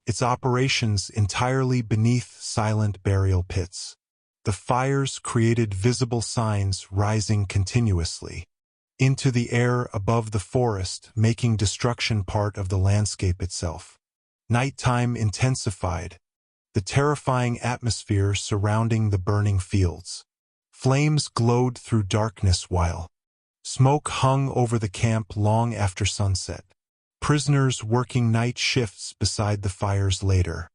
its operations entirely beneath silent burial pits. The fires created visible signs rising continuously into the air above the forest, making destruction part of the landscape itself. Nighttime intensified the terrifying atmosphere surrounding the burning fields. Flames glowed through darkness while smoke hung over the camp long after sunset. Prisoners working night shifts beside the fires later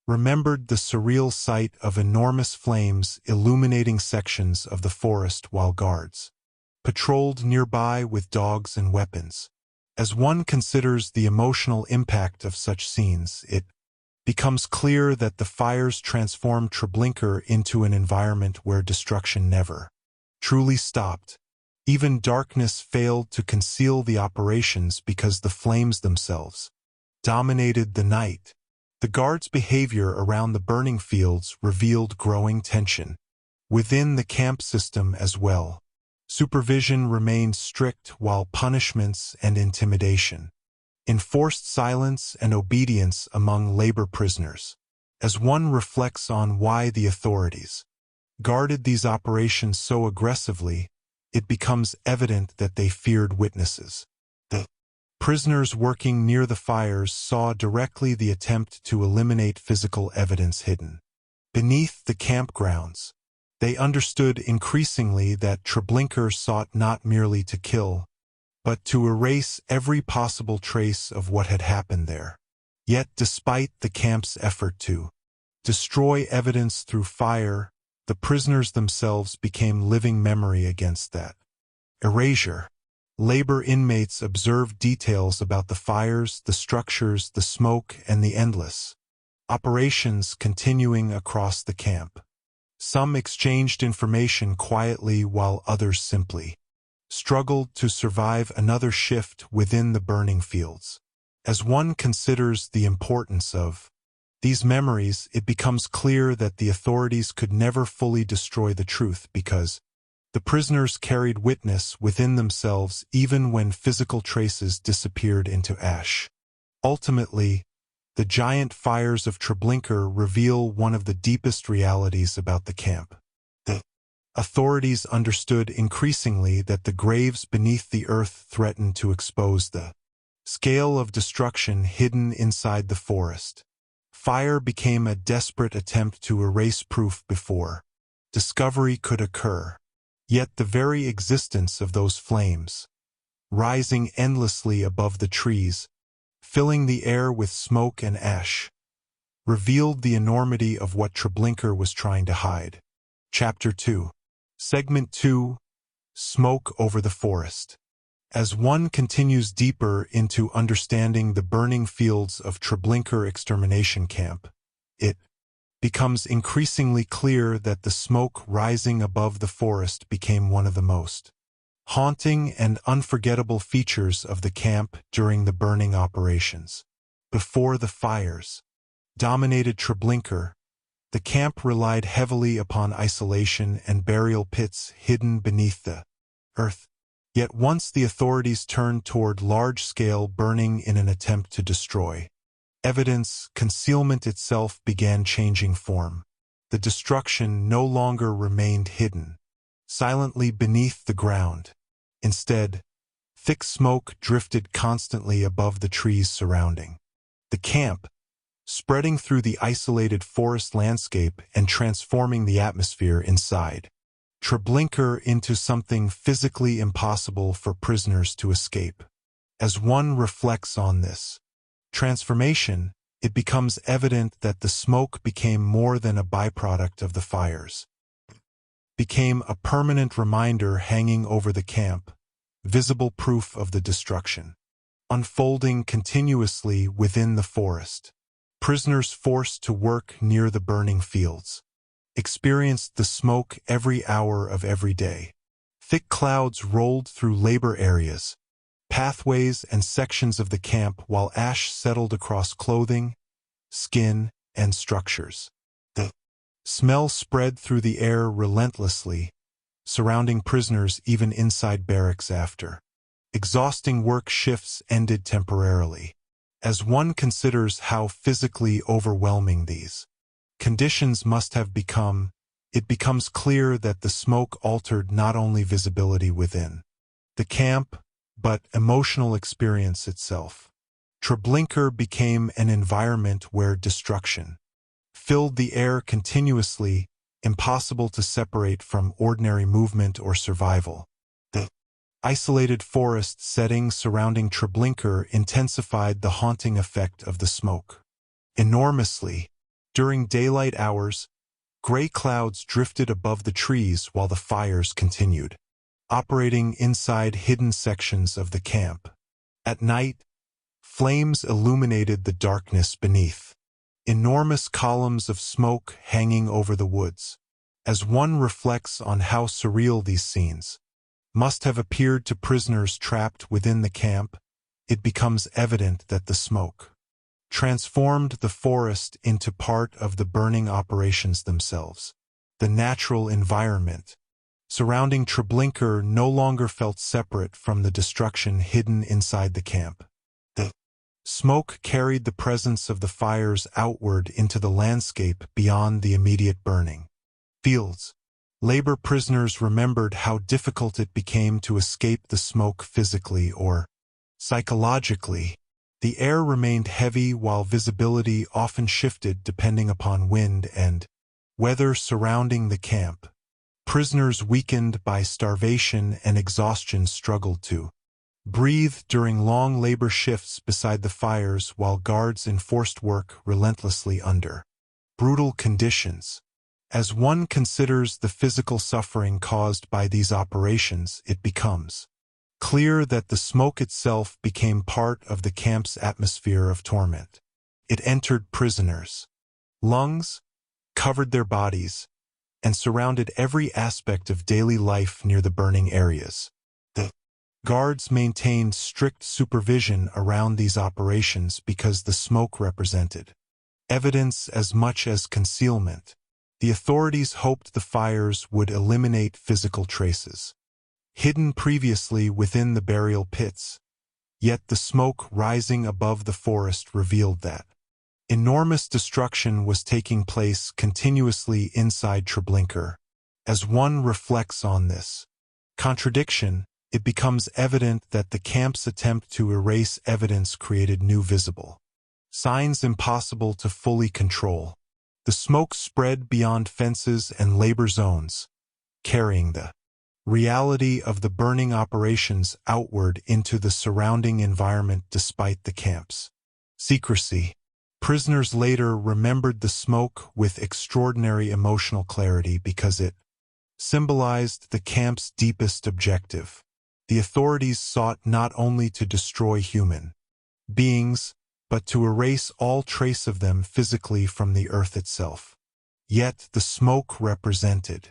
remembered the surreal sight of enormous flames illuminating sections of the forest while guards patrolled nearby with dogs and weapons. As one considers the emotional impact of such scenes, it becomes clear that the fires transformed Treblinka into an environment where destruction never truly stopped. Even darkness failed to conceal the operations because the flames themselves dominated the night. The guards' behavior around the burning fields revealed growing tension within the camp system as well. Supervision remained strict while punishments and intimidation enforced silence and obedience among labor prisoners. As one reflects on why the authorities guarded these operations so aggressively, it becomes evident that they feared witnesses. The prisoners working near the fires saw directly the attempt to eliminate physical evidence hidden beneath the campgrounds. They understood increasingly that Treblinka sought not merely to kill, but to erase every possible trace of what had happened there. Yet despite the camp's effort to destroy evidence through fire, the prisoners themselves became living memory against that erasure. Labor inmates observed details about the fires, the structures, the smoke, and the endless operations continuing across the camp. Some exchanged information quietly while others simply struggled to survive another shift within the burning fields. As one considers the importance of these memories, it becomes clear that the authorities could never fully destroy the truth because the prisoners carried witness within themselves even when physical traces disappeared into ash. Ultimately, the giant fires of Treblinka reveal one of the deepest realities about the camp. The authorities understood increasingly that the graves beneath the earth threatened to expose the scale of destruction hidden inside the forest. Fire became a desperate attempt to erase proof before discovery could occur. Yet the very existence of those flames, rising endlessly above the trees, filling the air with smoke and ash, revealed the enormity of what Treblinka was trying to hide. Chapter 2. Segment 2. Smoke over the forest. As one continues deeper into understanding the burning fields of Treblinka extermination camp, it becomes increasingly clear that the smoke rising above the forest became one of the most haunting and unforgettable features of the camp during the burning operations. Before the fires dominated Treblinka, the camp relied heavily upon isolation and burial pits hidden beneath the earth. Yet once the authorities turned toward large-scale burning in an attempt to destroy evidence, concealment itself began changing form. The destruction no longer remained hidden silently beneath the ground. Instead, thick smoke drifted constantly above the trees surrounding the camp, spreading through the isolated forest landscape and transforming the atmosphere inside Treblinka into something physically impossible for prisoners to escape. As one reflects on this transformation, it becomes evident that the smoke became more than a byproduct of the fires. Became a permanent reminder hanging over the camp, visible proof of the destruction unfolding continuously within the forest. Prisoners forced to work near the burning fields experienced the smoke every hour of every day. Thick clouds rolled through labor areas, pathways, and sections of the camp while ash settled across clothing, skin, and structures. The smell spread through the air relentlessly, surrounding prisoners even inside barracks after exhausting work shifts ended temporarily. As one considers how physically overwhelming these conditions must have become, it becomes clear that the smoke altered not only visibility within the camp, but emotional experience itself. Treblinka became an environment where destruction filled the air continuously, impossible to separate from ordinary movement or survival. The isolated forest setting surrounding Treblinka intensified the haunting effect of the smoke enormously. During daylight hours, gray clouds drifted above the trees while the fires continued, operating inside hidden sections of the camp. At night, flames illuminated the darkness beneath, enormous columns of smoke hanging over the woods. As one reflects on how surreal these scenes must have appeared to prisoners trapped within the camp, it becomes evident that the smoke transformed the forest into part of the burning operations themselves. The natural environment surrounding Treblinka no longer felt separate from the destruction hidden inside the camp. The smoke carried the presence of the fires outward into the landscape beyond the immediate burning fields. Labor prisoners remembered how difficult it became to escape the smoke physically or psychologically. The air remained heavy while visibility often shifted depending upon wind and weather surrounding the camp. Prisoners weakened by starvation and exhaustion struggled to breathe during long labor shifts beside the fires while guards enforced work relentlessly under brutal conditions. As one considers the physical suffering caused by these operations, it becomes clear that the smoke itself became part of the camp's atmosphere of torment. It entered prisoners' lungs, covered their bodies, and surrounded every aspect of daily life near the burning areas. The guards maintained strict supervision around these operations because the smoke represented evidence as much as concealment. The authorities hoped the fires would eliminate physical traces hidden previously within the burial pits, yet the smoke rising above the forest revealed that enormous destruction was taking place continuously inside Treblinka. As one reflects on this contradiction, it becomes evident that the camp's attempt to erase evidence created new visible signs impossible to fully control. The smoke spread beyond fences and labor zones, carrying the reality of the burning operations outward into the surrounding environment despite the camp's secrecy. Prisoners later remembered the smoke with extraordinary emotional clarity because it symbolized the camp's deepest objective. The authorities sought not only to destroy human beings, but to erase all trace of them physically from the earth itself. Yet the smoke represented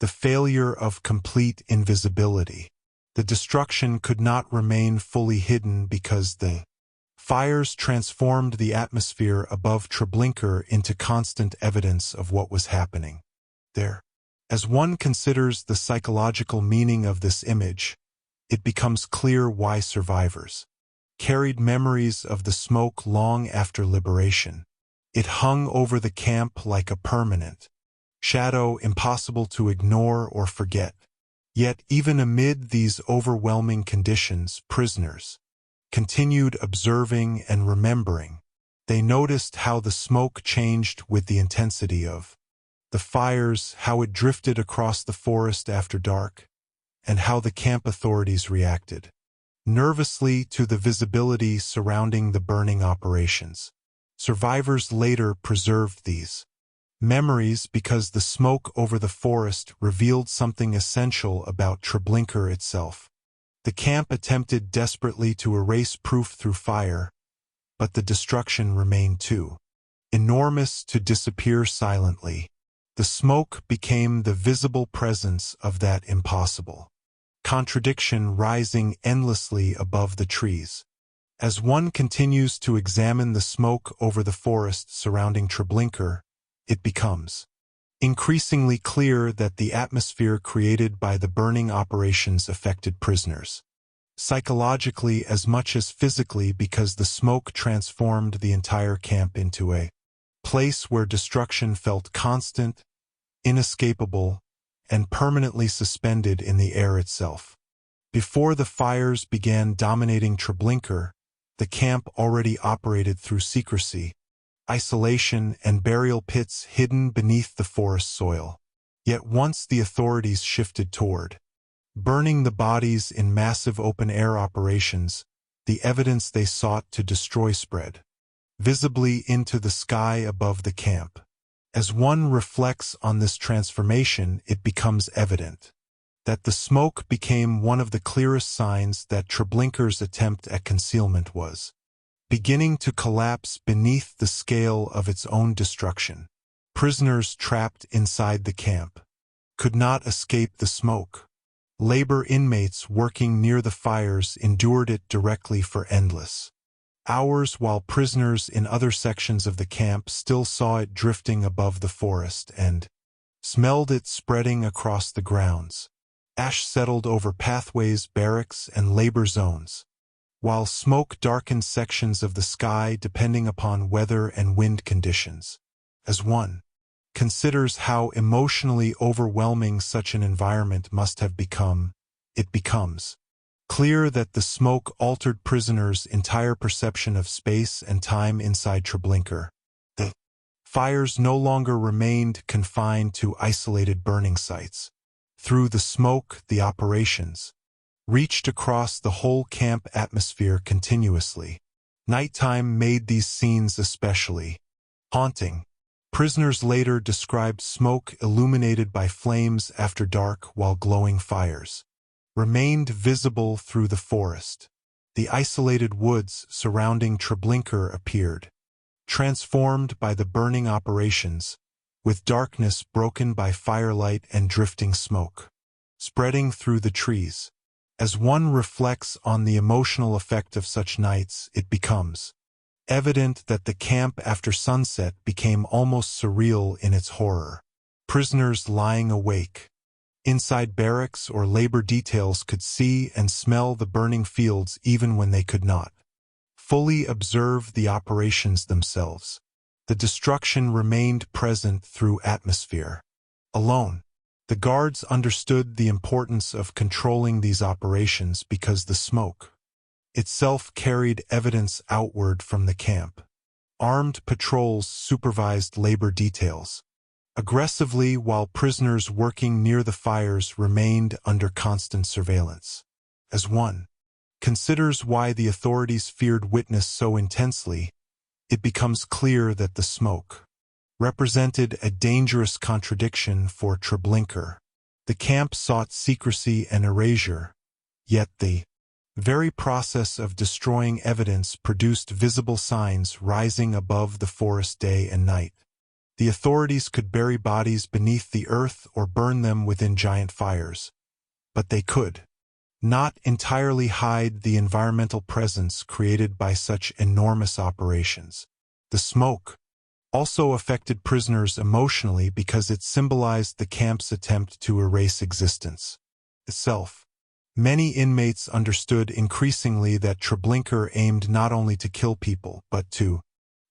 the failure of complete invisibility. The destruction could not remain fully hidden because the fires transformed the atmosphere above Treblinka into constant evidence of what was happening there. As one considers the psychological meaning of this image, it becomes clear why survivors carried memories of the smoke long after liberation. It hung over the camp like a permanent shadow impossible to ignore or forget. Yet even amid these overwhelming conditions, prisoners continued observing and remembering. They noticed how the smoke changed with the intensity of the fires, how it drifted across the forest after dark, and how the camp authorities reacted nervously to the visibility surrounding the burning operations. Survivors later preserved these memories because the smoke over the forest revealed something essential about Treblinka itself. The camp attempted desperately to erase proof through fire, but the destruction remained too enormous to disappear silently. The smoke became the visible presence of that impossible contradiction rising endlessly above the trees. As one continues to examine the smoke over the forest surrounding Treblinka, it becomes increasingly clear that the atmosphere created by the burning operations affected prisoners psychologically as much as physically because the smoke transformed the entire camp into a place where destruction felt constant, inescapable, and permanently suspended in the air itself. Before the fires began dominating Treblinka, the camp already operated through secrecy, isolation, and burial pits hidden beneath the forest soil. Yet once the authorities shifted toward burning the bodies in massive open-air operations, the evidence they sought to destroy spread visibly into the sky above the camp. As one reflects on this transformation, it becomes evident that the smoke became one of the clearest signs that Treblinka's attempt at concealment was beginning to collapse beneath the scale of its own destruction. Prisoners trapped inside the camp could not escape the smoke. Labor inmates working near the fires endured it directly for endless hours, while prisoners in other sections of the camp still saw it drifting above the forest and smelled it spreading across the grounds. Ash settled over pathways, barracks, and labor zones, while smoke darkened sections of the sky depending upon weather and wind conditions. As one considers how emotionally overwhelming such an environment must have become, it becomes clear that the smoke altered prisoners' entire perception of space and time inside Treblinka. The fires no longer remained confined to isolated burning sites. Through the smoke, the operations reached across the whole camp atmosphere continuously. Nighttime made these scenes especially haunting. Prisoners later described smoke illuminated by flames after dark, while glowing fires remained visible through the forest. The isolated woods surrounding Treblinka appeared transformed by the burning operations, with darkness broken by firelight and drifting smoke spreading through the trees. As one reflects on the emotional effect of such nights, it becomes evident that the camp after sunset became almost surreal in its horror. Prisoners lying awake inside barracks or labor details could see and smell the burning fields even when they could not fully observe the operations themselves. The destruction remained present through atmosphere alone. The guards understood the importance of controlling these operations because the smoke itself carried evidence outward from the camp. Armed patrols supervised labor details aggressively, while prisoners working near the fires remained under constant surveillance. As one considers why the authorities feared witness so intensely, it becomes clear that the smoke represented a dangerous contradiction for Treblinka. The camp sought secrecy and erasure, yet the very process of destroying evidence produced visible signs rising above the forest day and night. The authorities could bury bodies beneath the earth or burn them within giant fires, but they could not entirely hide the environmental presence created by such enormous operations. The smoke also affected prisoners emotionally because it symbolized the camp's attempt to erase existence itself. Many inmates understood increasingly that Treblinka aimed not only to kill people but to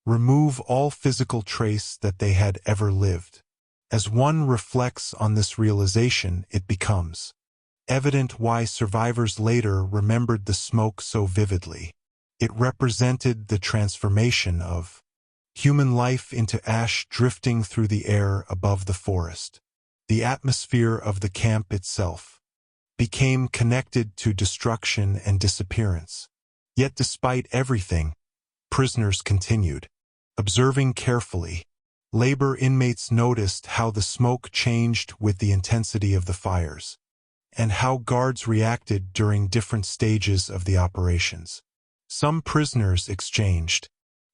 remove all physical trace that they had ever lived. As one reflects on this realization, it becomes evident why survivors later remembered the smoke so vividly. It represented the transformation of human life into ash drifting through the air above the forest. The atmosphere of the camp itself became connected to destruction and disappearance. Yet despite everything, prisoners continued observing carefully. Labor inmates noticed how the smoke changed with the intensity of the fires, and how guards reacted during different stages of the operations. Some prisoners exchanged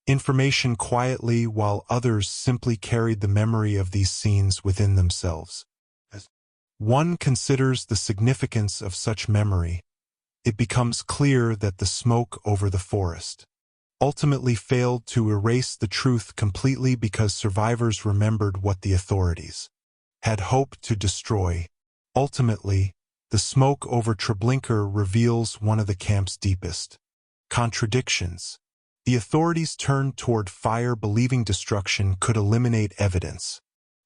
information quietly, while others simply carried the memory of these scenes within themselves. As one considers the significance of such memory, it becomes clear that the smoke over the forest ultimately failed to erase the truth completely because survivors remembered what the authorities had hoped to destroy. Ultimately, the smoke over Treblinka reveals one of the camp's deepest contradictions. The authorities turned toward fire believing destruction could eliminate evidence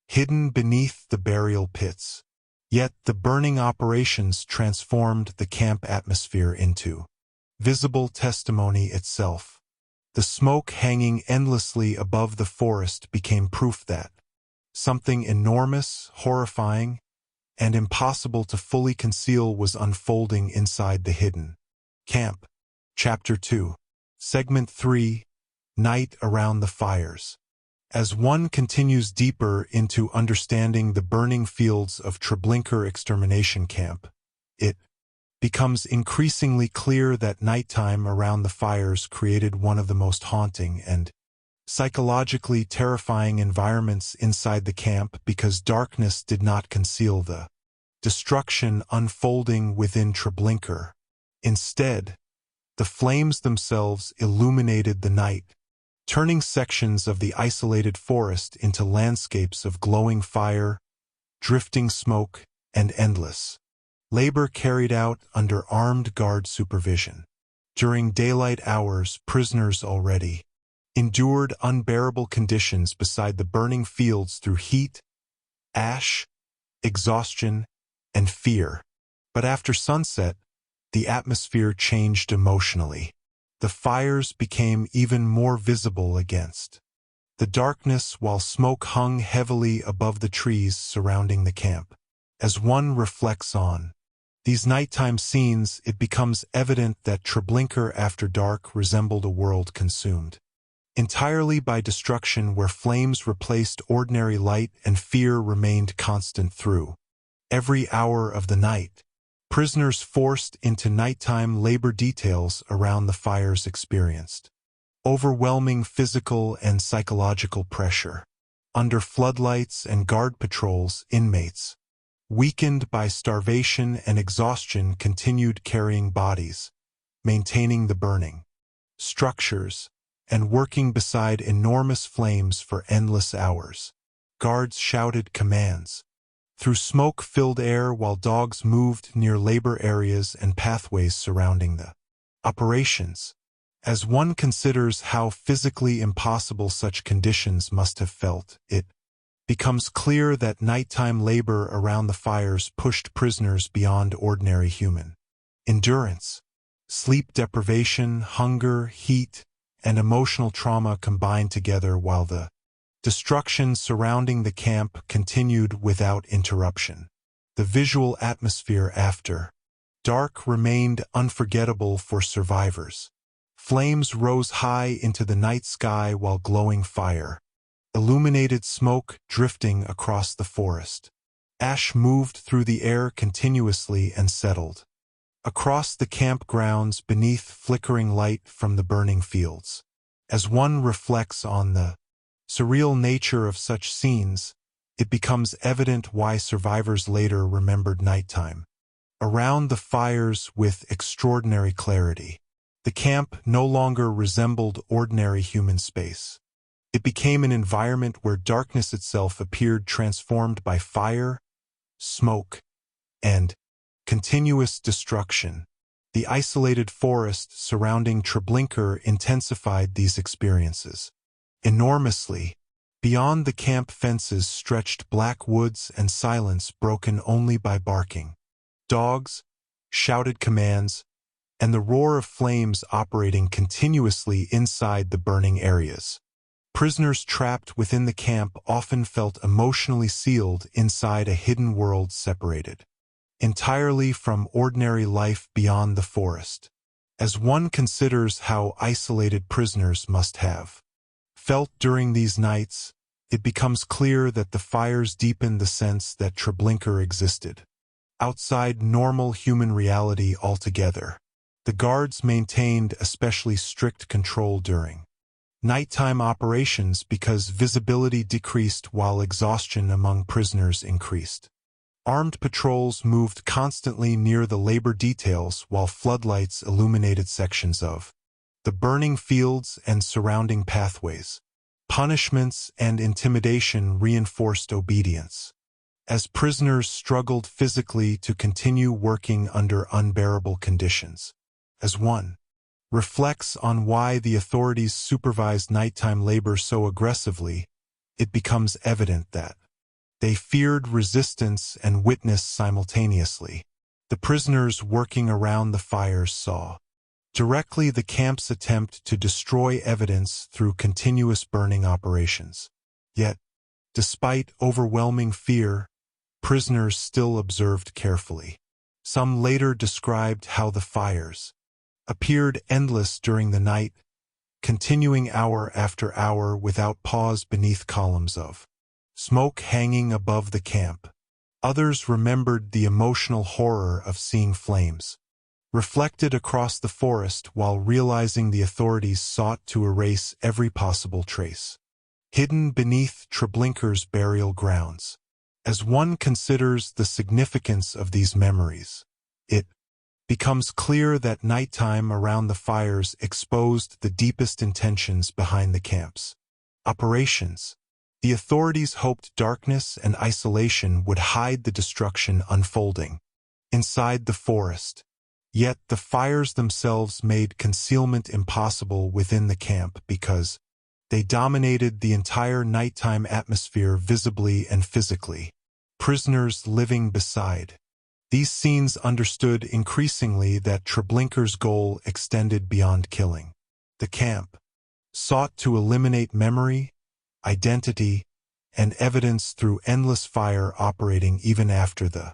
hidden beneath the burial pits. Yet the burning operations transformed the camp atmosphere into visible testimony itself. The smoke hanging endlessly above the forest became proof that something enormous, horrifying, and impossible to fully conceal was unfolding inside the hidden camp. Chapter 2. Segment 3. Night around the fires. As one continues deeper into understanding the burning fields of Treblinka extermination camp, it becomes increasingly clear that nighttime around the fires created one of the most haunting and psychologically terrifying environments inside the camp because darkness did not conceal the destruction unfolding within Treblinka. Instead, the flames themselves illuminated the night, turning sections of the isolated forest into landscapes of glowing fire, drifting smoke, and endless labor carried out under armed guard supervision. During daylight hours, prisoners already endured unbearable conditions beside the burning fields through heat, ash, exhaustion, and fear. But after sunset, the atmosphere changed emotionally. The fires became even more visible against the darkness while smoke hung heavily above the trees surrounding the camp. As one reflects on these nighttime scenes, it becomes evident that Treblinka after dark resembled a world consumed entirely by destruction where flames replaced ordinary light and fear remained constant through every hour of the night. Prisoners forced into nighttime labor details around the fires experienced overwhelming physical and psychological pressure. Under floodlights and guard patrols, inmates, weakened by starvation and exhaustion, continued carrying bodies, maintaining the burning structures, and working beside enormous flames for endless hours. Guards shouted commands through smoke-filled air while dogs moved near labor areas and pathways surrounding the operations. As one considers how physically impossible such conditions must have felt, it becomes clear that nighttime labor around the fires pushed prisoners beyond ordinary human endurance. Sleep deprivation, hunger, heat, and emotional trauma combined together while the destruction surrounding the camp continued without interruption. The visual atmosphere after dark remained unforgettable for survivors. Flames rose high into the night sky while glowing fire illuminated smoke drifting across the forest. Ash moved through the air continuously and settled across the campgrounds beneath flickering light from the burning fields. As one reflects on the surreal nature of such scenes, it becomes evident why survivors later remembered nighttime around the fires with extraordinary clarity. The camp no longer resembled ordinary human space. It became an environment where darkness itself appeared transformed by fire, smoke, and continuous destruction. The isolated forest surrounding Treblinka intensified these experiences enormously. Beyond the camp fences stretched black woods and silence broken only by barking dogs, shouted commands, and the roar of flames operating continuously inside the burning areas. Prisoners trapped within the camp often felt emotionally sealed inside a hidden world separated entirely from ordinary life beyond the forest. As one considers how isolated prisoners must have felt during these nights, it becomes clear that the fires deepened the sense that Treblinka existed outside normal human reality altogether. The guards maintained especially strict control during nighttime operations because visibility decreased while exhaustion among prisoners increased. Armed patrols moved constantly near the labor details while floodlights illuminated sections of the burning fields and surrounding pathways. Punishments and intimidation reinforced obedience, as prisoners struggled physically to continue working under unbearable conditions. As one reflects on why the authorities supervised nighttime labor so aggressively, it becomes evident that they feared resistance and witness simultaneously. The prisoners working around the fires saw directly the camp's attempt to destroy evidence through continuous burning operations. Yet, despite overwhelming fear, prisoners still observed carefully. Some later described how the fires appeared endless during the night, continuing hour after hour without pause beneath columns of smoke hanging above the camp. Others remembered the emotional horror of seeing flames reflected across the forest while realizing the authorities sought to erase every possible trace. Hidden beneath Treblinka's burial grounds. As one considers the significance of these memories, it becomes clear that nighttime around the fires exposed the deepest intentions behind the camp's operations. The authorities hoped darkness and isolation would hide the destruction unfolding inside the forest. Yet the fires themselves made concealment impossible within the camp because they dominated the entire nighttime atmosphere visibly and physically. Prisoners living beside these scenes understood increasingly that Treblinka's goal extended beyond killing. The camp sought to eliminate memory, identity, and evidence through endless fire operating even after the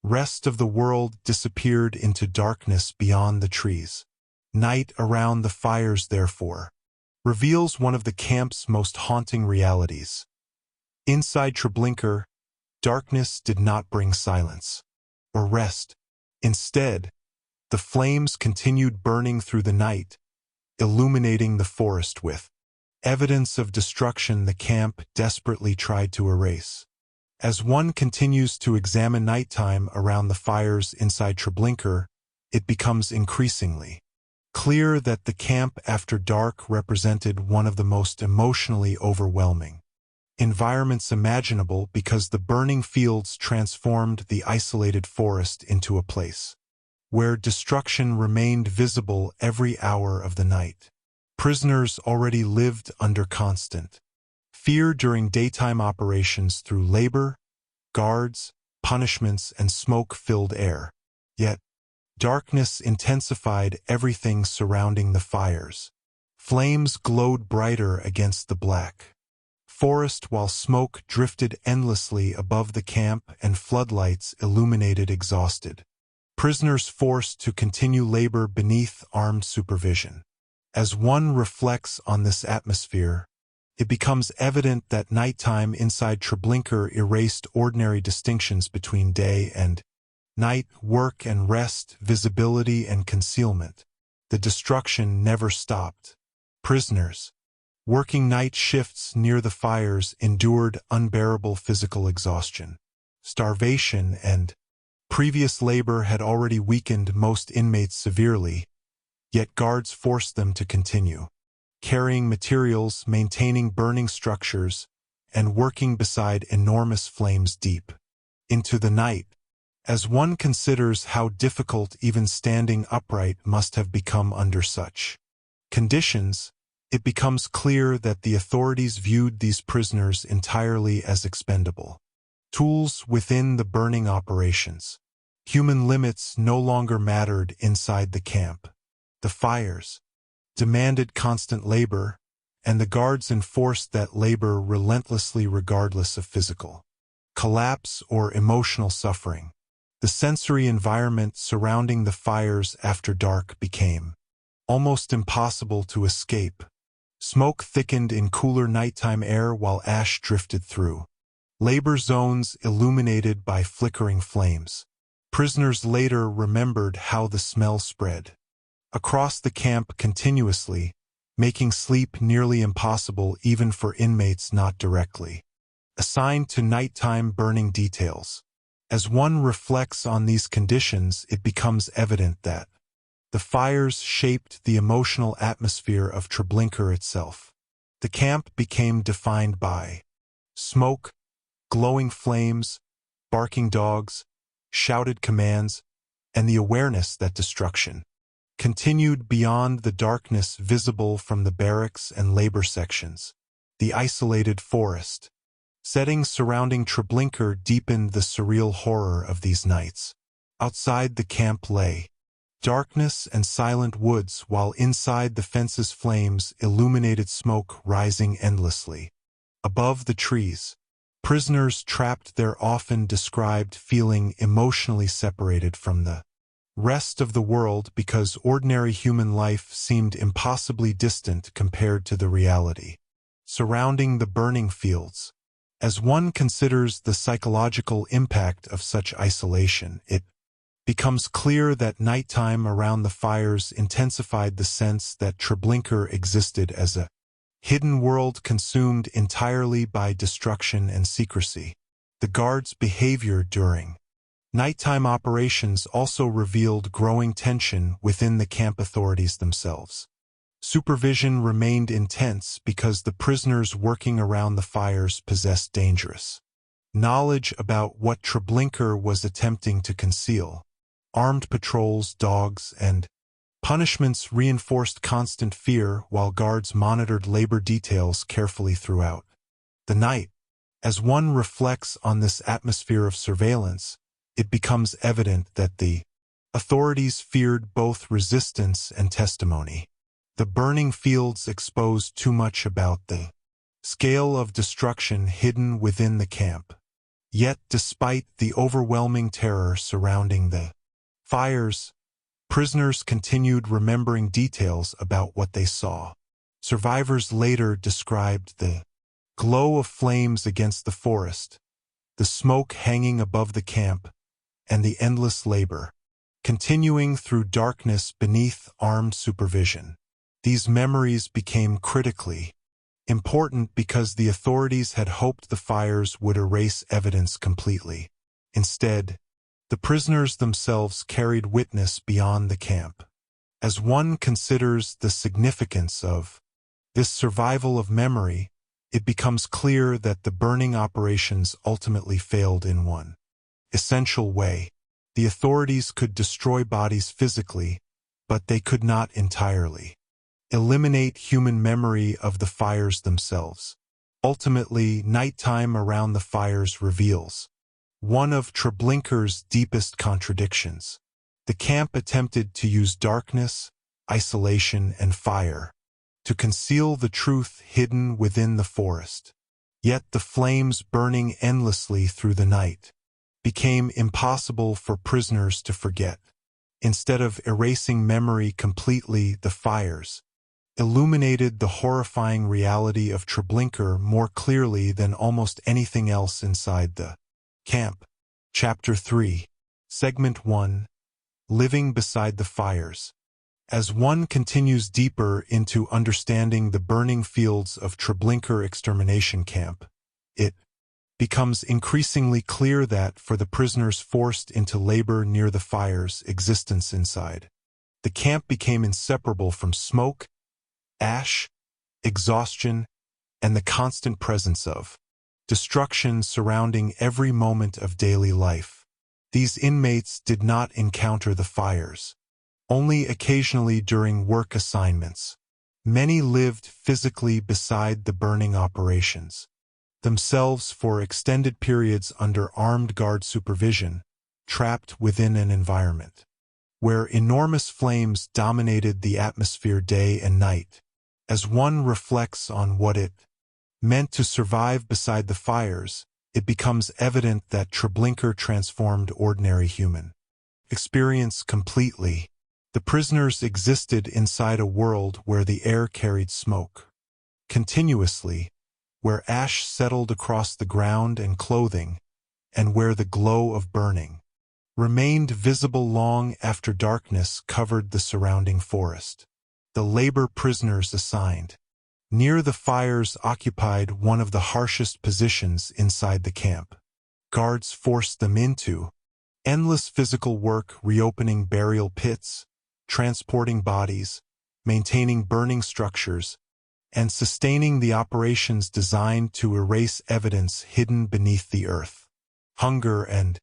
rest of the world disappeared into darkness beyond the trees. Night around the fires, therefore, reveals one of the camp's most haunting realities. Inside Treblinka, darkness did not bring silence or rest. Instead, the flames continued burning through the night, illuminating the forest with evidence of destruction the camp desperately tried to erase. As one continues to examine nighttime around the fires inside Treblinka, it becomes increasingly clear that the camp after dark represented one of the most emotionally overwhelming environments imaginable because the burning fields transformed the isolated forest into a place where destruction remained visible every hour of the night. Prisoners already lived under constant fear during daytime operations through labor, guards, punishments, and smoke-filled air. Yet, darkness intensified everything surrounding the fires. Flames glowed brighter against the black forest while smoke drifted endlessly above the camp and floodlights illuminated exhausted prisoners forced to continue labor beneath armed supervision. As one reflects on this atmosphere, it becomes evident that nighttime inside Treblinka erased ordinary distinctions between day and night, work and rest, visibility and concealment. The destruction never stopped. Prisoners, working night shifts near the fires, endured unbearable physical exhaustion. Starvation and previous labor had already weakened most inmates severely, yet guards forced them to continue carrying materials, maintaining burning structures, and working beside enormous flames deep into the night. As one considers how difficult even standing upright must have become under such conditions, it becomes clear that the authorities viewed these prisoners entirely as expendable tools within the burning operations. Human limits no longer mattered inside the camp. The fires demanded constant labor, and the guards enforced that labor relentlessly regardless of physical collapse or emotional suffering. The sensory environment surrounding the fires after dark became almost impossible to escape. Smoke thickened in cooler nighttime air while ash drifted through labor zones illuminated by flickering flames. Prisoners later remembered how the smell spread across the camp continuously, making sleep nearly impossible even for inmates not directly assigned to nighttime burning details. As one reflects on these conditions, it becomes evident that the fires shaped the emotional atmosphere of Treblinka itself. The camp became defined by smoke, glowing flames, barking dogs, shouted commands, and the awareness that destruction continued beyond the darkness visible from the barracks and labor sections. The isolated forest settings surrounding Treblinka deepened the surreal horror of these nights. Outside the camp lay darkness and silent woods, while inside the fences flames illuminated smoke rising endlessly. Above the trees, prisoners trapped there often described feeling emotionally separated from the rest of the world because ordinary human life seemed impossibly distant compared to the reality surrounding the burning fields. As one considers the psychological impact of such isolation, it becomes clear that nighttime around the fires intensified the sense that Treblinka existed as a hidden world consumed entirely by destruction and secrecy. The guards' behavior during nighttime operations also revealed growing tension within the camp authorities themselves. Supervision remained intense because the prisoners working around the fires possessed dangerous knowledge about what Treblinka was attempting to conceal. Armed patrols, dogs, and punishments reinforced constant fear while guards monitored labor details carefully throughout the night. As one reflects on this atmosphere of surveillance, it becomes evident that the authorities feared both resistance and testimony. The burning fields exposed too much about the scale of destruction hidden within the camp. Yet, despite the overwhelming terror surrounding the fires, prisoners continued remembering details about what they saw. Survivors later described the glow of flames against the forest, the smoke hanging above the camp, and the endless labor continuing through darkness beneath armed supervision. These memories became critically important because the authorities had hoped the fires would erase evidence completely. Instead, the prisoners themselves carried witness beyond the camp. As one considers the significance of this survival of memory, it becomes clear that the burning operations ultimately failed in one essential way. The authorities could destroy bodies physically, but they could not entirely eliminate human memory of the fires themselves. Ultimately, nighttime around the fires reveals one of Treblinka's deepest contradictions. The camp attempted to use darkness, isolation, and fire to conceal the truth hidden within the forest. Yet the flames burning endlessly through the night became impossible for prisoners to forget. Instead of erasing memory completely, the fires illuminated the horrifying reality of Treblinka more clearly than almost anything else inside the camp. Chapter 3. Segment 1. Living Beside the Fires. As one continues deeper into understanding the burning fields of Treblinka extermination camp, it becomes increasingly clear that, for the prisoners forced into labor near the fires' existence inside, the camp became inseparable from smoke, ash, exhaustion, and the constant presence of destruction surrounding every moment of daily life. These inmates did not encounter the fires only occasionally during work assignments. Many lived physically beside the burning operations themselves for extended periods under armed guard supervision, trapped within an environment where enormous flames dominated the atmosphere day and night. As one reflects on what it meant to survive beside the fires, it becomes evident that Treblinka transformed ordinary human experience completely. The prisoners existed inside a world where the air carried smoke continuously, where ash settled across the ground and clothing, and where the glow of burning remained visible long after darkness covered the surrounding forest. The labor prisoners assigned near the fires occupied one of the harshest positions inside the camp. Guards forced them into endless physical work, reopening burial pits, transporting bodies, maintaining burning structures, and sustaining the operations designed to erase evidence hidden beneath the earth. Hunger and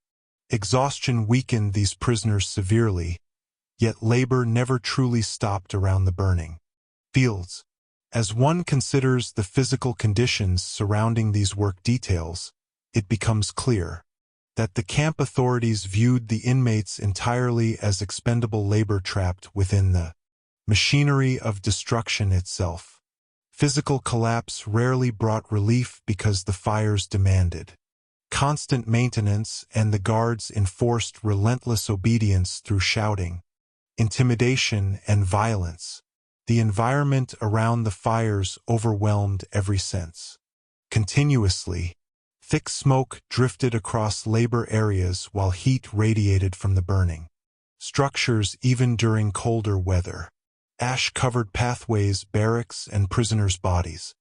exhaustion weakened these prisoners severely, yet labor never truly stopped around the burning fields. As one considers the physical conditions surrounding these work details, it becomes clear that the camp authorities viewed the inmates entirely as expendable labor trapped within the machinery of destruction itself. Physical collapse rarely brought relief because the fires demanded constant maintenance, and the guards enforced relentless obedience through shouting, intimidation, and violence. The environment around the fires overwhelmed every sense. Continuously, thick smoke drifted across labor areas while heat radiated from the burning structures even during colder weather. Ash-covered pathways, barracks, and prisoners' bodies,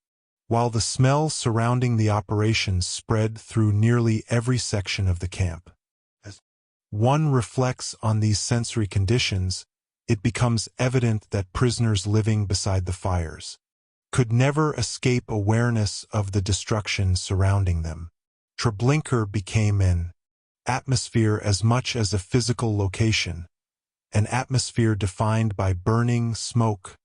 while the smell surrounding the operations spread through nearly every section of the camp. As one reflects on these sensory conditions, it becomes evident that prisoners living beside the fires could never escape awareness of the destruction surrounding them. Treblinka became an atmosphere as much as a physical location, an atmosphere defined by burning, smoke,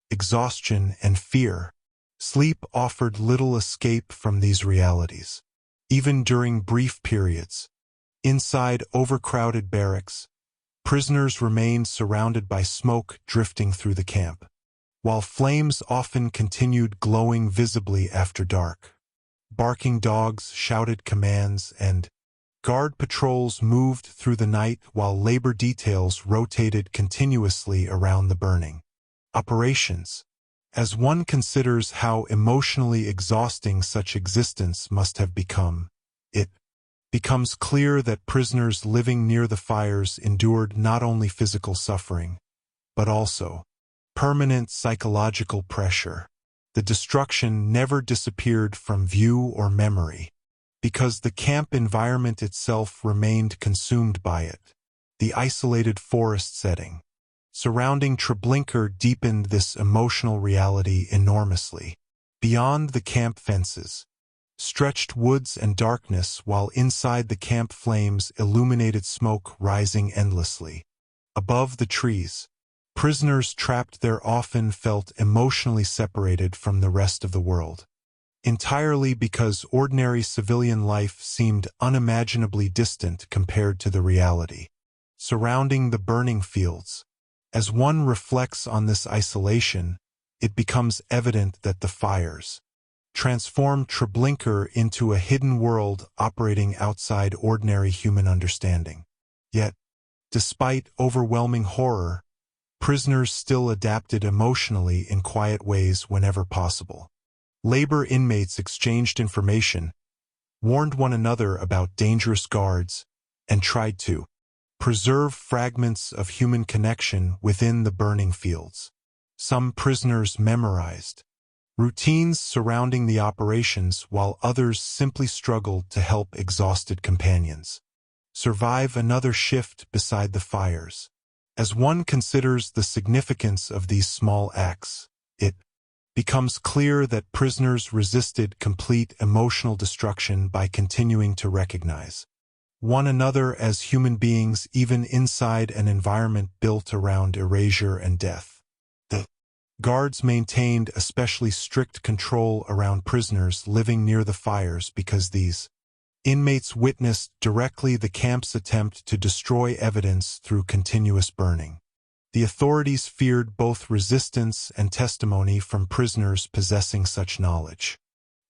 exhaustion, and fear. Sleep offered little escape from these realities. Even during brief periods, inside overcrowded barracks, prisoners remained surrounded by smoke drifting through the camp, while flames often continued glowing visibly after dark. Barking dogs shouted commands, and guard patrols moved through the night while labor details rotated continuously around the burning operations. As one considers how emotionally exhausting such existence must have become, it becomes clear that prisoners living near the fires endured not only physical suffering, but also permanent psychological pressure. The destruction never disappeared from view or memory, because the camp environment itself remained consumed by it. The isolated forest setting surrounding Treblinka deepened this emotional reality enormously. Beyond the camp fences stretched woods and darkness, while inside the camp flames illuminated smoke rising endlessly. Above the trees, prisoners trapped there often felt emotionally separated from the rest of the world, entirely because ordinary civilian life seemed unimaginably distant compared to the reality surrounding the burning fields. As one reflects on this isolation, it becomes evident that the fires transformed Treblinka into a hidden world operating outside ordinary human understanding. Yet, despite overwhelming horror, prisoners still adapted emotionally in quiet ways whenever possible. Labor inmates exchanged information, warned one another about dangerous guards, and tried to preserve fragments of human connection within the burning fields. Some prisoners memorized routines surrounding the operations, while others simply struggled to help exhausted companions survive another shift beside the fires. As one considers the significance of these small acts, it becomes clear that prisoners resisted complete emotional destruction by continuing to recognize one another as human beings even inside an environment built around erasure and death. The guards maintained especially strict control around prisoners living near the fires because these inmates witnessed directly the camp's attempt to destroy evidence through continuous burning. The authorities feared both resistance and testimony from prisoners possessing such knowledge.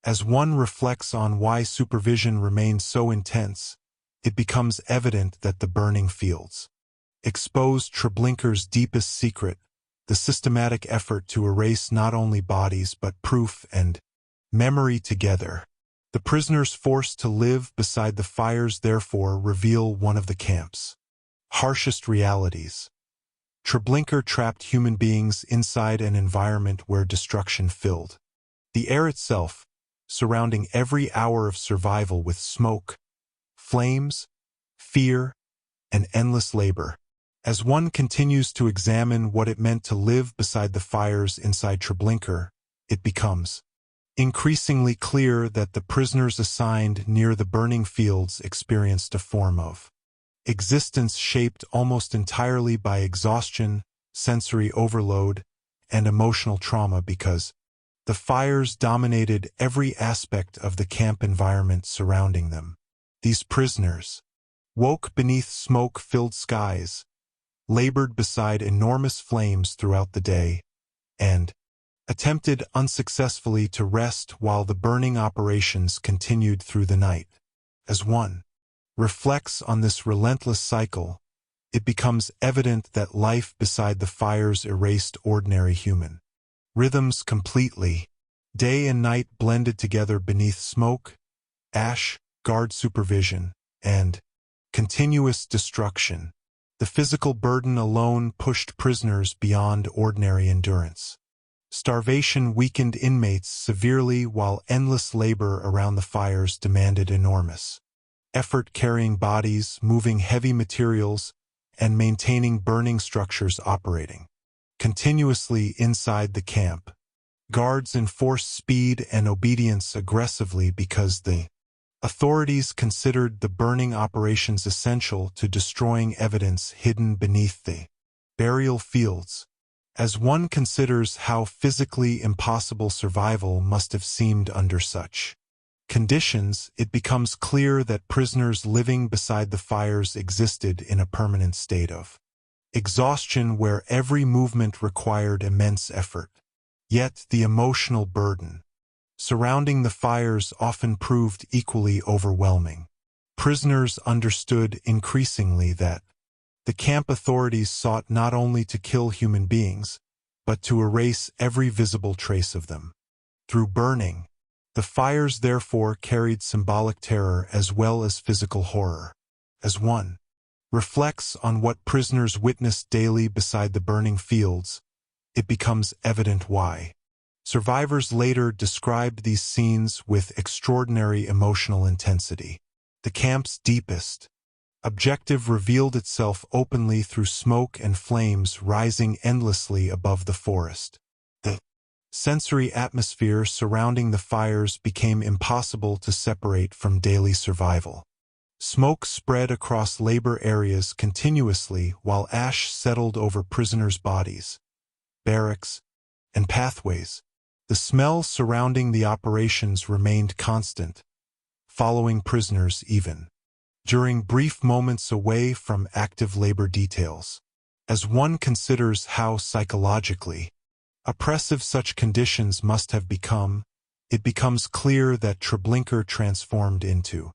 As one reflects on why supervision remained so intense, it becomes evident that the burning fields exposed Treblinka's deepest secret, the systematic effort to erase not only bodies but proof and memory together. The prisoners forced to live beside the fires therefore reveal one of the camp's harshest realities. Treblinka trapped human beings inside an environment where destruction filled the air itself, surrounding every hour of survival with smoke, flames, fear, and endless labor. As one continues to examine what it meant to live beside the fires inside Treblinka, it becomes increasingly clear that the prisoners assigned near the burning fields experienced a form of existence shaped almost entirely by exhaustion, sensory overload, and emotional trauma because the fires dominated every aspect of the camp environment surrounding them. These prisoners woke beneath smoke-filled skies, labored beside enormous flames throughout the day, and attempted unsuccessfully to rest while the burning operations continued through the night. As one reflects on this relentless cycle, it becomes evident that life beside the fires erased ordinary human rhythms completely. Day and night blended together beneath smoke, ash, guard supervision, and continuous destruction. The physical burden alone pushed prisoners beyond ordinary endurance. Starvation weakened inmates severely, while endless labor around the fires demanded enormous effort carrying bodies, moving heavy materials, and maintaining burning structures operating continuously inside the camp. Guards enforced speed and obedience aggressively because the authorities considered the burning operations essential to destroying evidence hidden beneath the burial fields. As one considers how physically impossible survival must have seemed under such conditions, it becomes clear that prisoners living beside the fires existed in a permanent state of exhaustion where every movement required immense effort. Yet the emotional burden surrounding the fires often proved equally overwhelming. Prisoners understood increasingly that the camp authorities sought not only to kill human beings, but to erase every visible trace of them. Through burning, the fires therefore carried symbolic terror as well as physical horror. As one reflects on what prisoners witnessed daily beside the burning fields, it becomes evident why survivors later described these scenes with extraordinary emotional intensity. The camp's deepest objective revealed itself openly through smoke and flames rising endlessly above the forest. The sensory atmosphere surrounding the fires became impossible to separate from daily survival. Smoke spread across labor areas continuously while ash settled over prisoners' bodies, barracks, and pathways. The smell surrounding the operations remained constant, following prisoners even during brief moments away from active labor details. As one considers how psychologically oppressive such conditions must have become, it becomes clear that Treblinka transformed into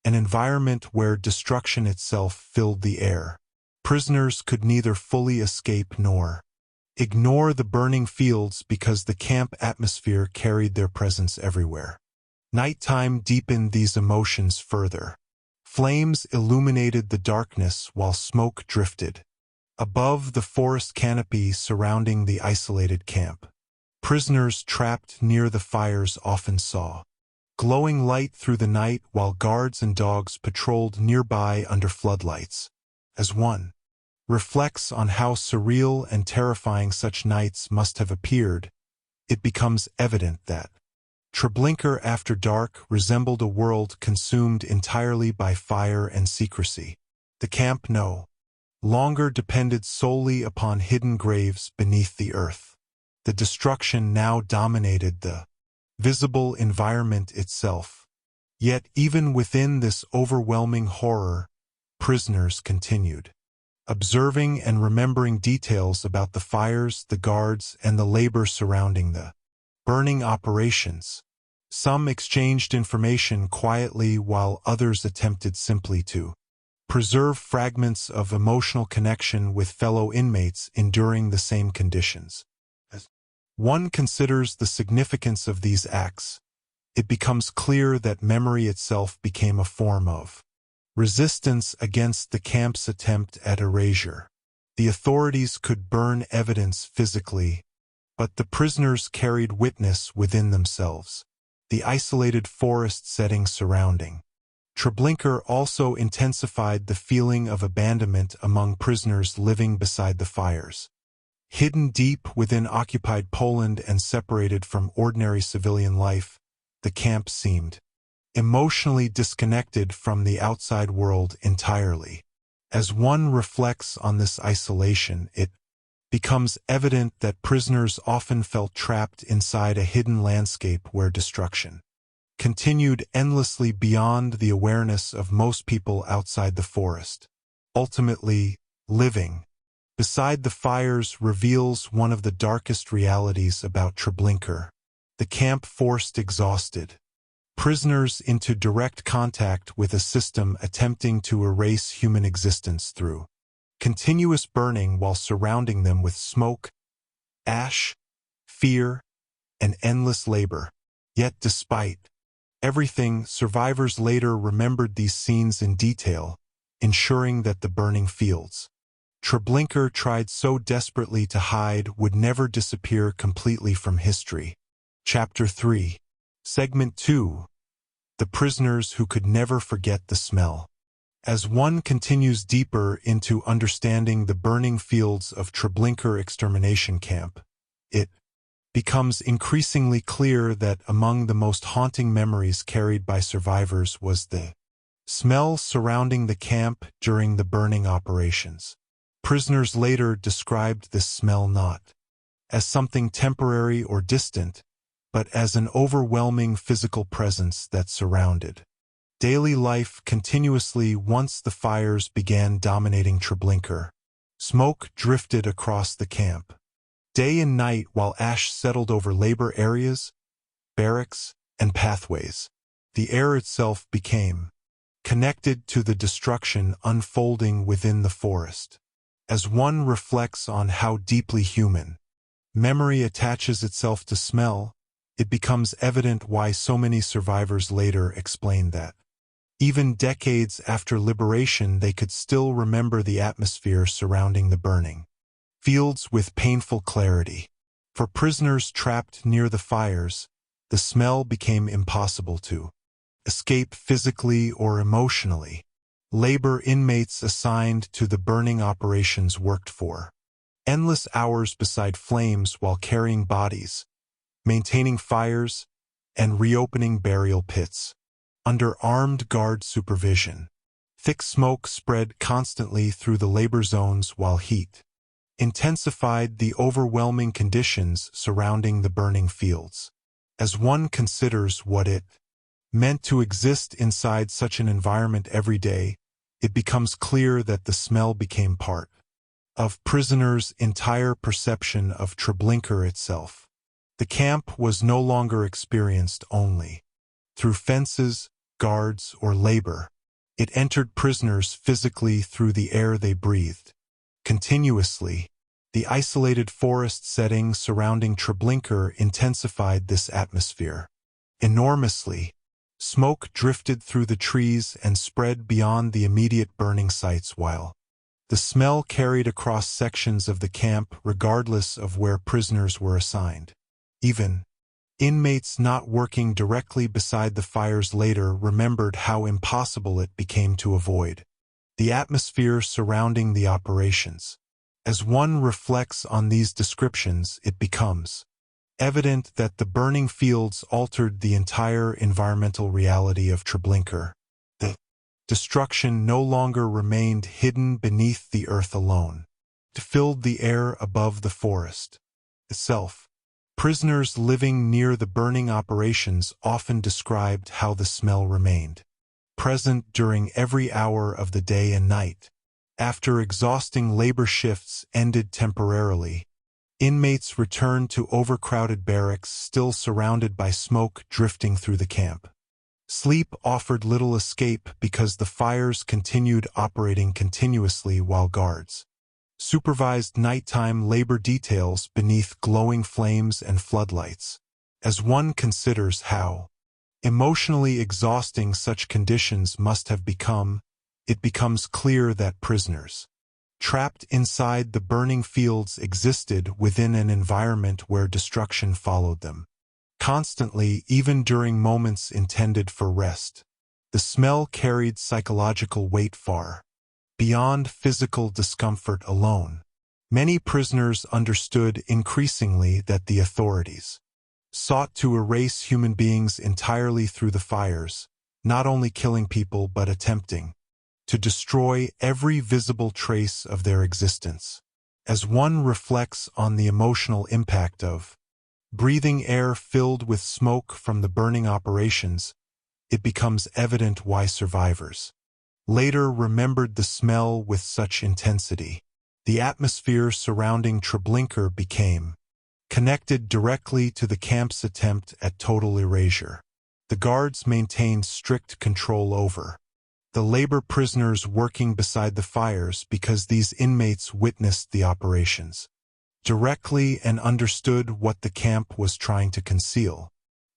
an environment where destruction itself filled the air. Prisoners could neither fully escape nor ignore the burning fields because the camp atmosphere carried their presence everywhere. Nighttime deepened these emotions further. Flames illuminated the darkness while smoke drifted above the forest canopy surrounding the isolated camp. Prisoners trapped near the fires often saw glowing light through the night while guards and dogs patrolled nearby under floodlights. As one reflects on how surreal and terrifying such nights must have appeared, it becomes evident that Treblinka after dark resembled a world consumed entirely by fire and secrecy. The camp no longer depended solely upon hidden graves beneath the earth. The destruction now dominated the visible environment itself. Yet even within this overwhelming horror, prisoners continued observing and remembering details about the fires, the guards, and the labor surrounding the burning operations. Some exchanged information quietly while others attempted simply to preserve fragments of emotional connection with fellow inmates enduring the same conditions. As one considers the significance of these acts, it becomes clear that memory itself became a form of resistance against the camp's attempt at erasure. The authorities could burn evidence physically, but the prisoners carried witness within themselves. The isolated forest setting surrounding Treblinka also intensified the feeling of abandonment among prisoners living beside the fires. Hidden deep within occupied Poland and separated from ordinary civilian life, the camp seemed emotionally disconnected from the outside world entirely. As one reflects on this isolation, it becomes evident that prisoners often felt trapped inside a hidden landscape where destruction continued endlessly beyond the awareness of most people outside the forest. Ultimately, living beside the fires reveals one of the darkest realities about Treblinka. The camp forced exhausted prisoners into direct contact with a system attempting to erase human existence through continuous burning while surrounding them with smoke, ash, fear, and endless labor. Yet despite everything, survivors later remembered these scenes in detail, ensuring that the burning fields Treblinka tried so desperately to hide would never disappear completely from history. Chapter 3. Segment 2. The prisoners who could never forget the smell. As one continues deeper into understanding the burning fields of Treblinka extermination camp, it becomes increasingly clear that among the most haunting memories carried by survivors was the smell surrounding the camp during the burning operations. Prisoners later described this smell not as something temporary or distant, but as an overwhelming physical presence that surrounded daily life continuously. Once the fires began dominating Treblinka, smoke drifted across the camp day and night while ash settled over labor areas, barracks, and pathways. The air itself became connected to the destruction unfolding within the forest. As one reflects on how deeply human memory attaches itself to smell, it becomes evident why so many survivors later explained that even decades after liberation they could still remember the atmosphere surrounding the burning fields with painful clarity. For prisoners trapped near the fires, the smell became impossible to escape physically or emotionally. Labor inmates assigned to the burning operations worked for endless hours beside flames while carrying bodies, maintaining fires, and reopening burial pits. Under armed guard supervision, thick smoke spread constantly through the labor zones while heat intensified the overwhelming conditions surrounding the burning fields. As one considers what it meant to exist inside such an environment every day, it becomes clear that the smell became part of prisoners' entire perception of Treblinka itself. The camp was no longer experienced only through fences, guards, or labor. It entered prisoners physically through the air they breathed. Continuously, the isolated forest setting surrounding Treblinka intensified this atmosphere enormously. Smoke drifted through the trees and spread beyond the immediate burning sites while the smell carried across sections of the camp regardless of where prisoners were assigned. Even inmates not working directly beside the fires later remembered how impossible it became to avoid the atmosphere surrounding the operations. As one reflects on these descriptions, it becomes evident that the burning fields altered the entire environmental reality of Treblinka. The destruction no longer remained hidden beneath the earth alone. It filled the air above the forest itself. Prisoners living near the burning operations often described how the smell remained present during every hour of the day and night. After exhausting labor shifts ended temporarily, inmates returned to overcrowded barracks still surrounded by smoke drifting through the camp. Sleep offered little escape because the fires continued operating continuously while guards supervised nighttime labor details beneath glowing flames and floodlights. As one considers how emotionally exhausting such conditions must have become, it becomes clear that prisoners trapped inside the burning fields existed within an environment where destruction followed them constantly, even during moments intended for rest. The smell carried psychological weight far beyond physical discomfort alone. Many prisoners understood increasingly that the authorities sought to erase human beings entirely through the fires, not only killing people but attempting to destroy every visible trace of their existence. As one reflects on the emotional impact of breathing air filled with smoke from the burning operations, it becomes evident why survivors later remembered the smell with such intensity. The atmosphere surrounding Treblinka became connected directly to the camp's attempt at total erasure. the guards maintained strict control over the labor prisoners working beside the fires because these inmates witnessed the operations directly and understood what the camp was trying to conceal.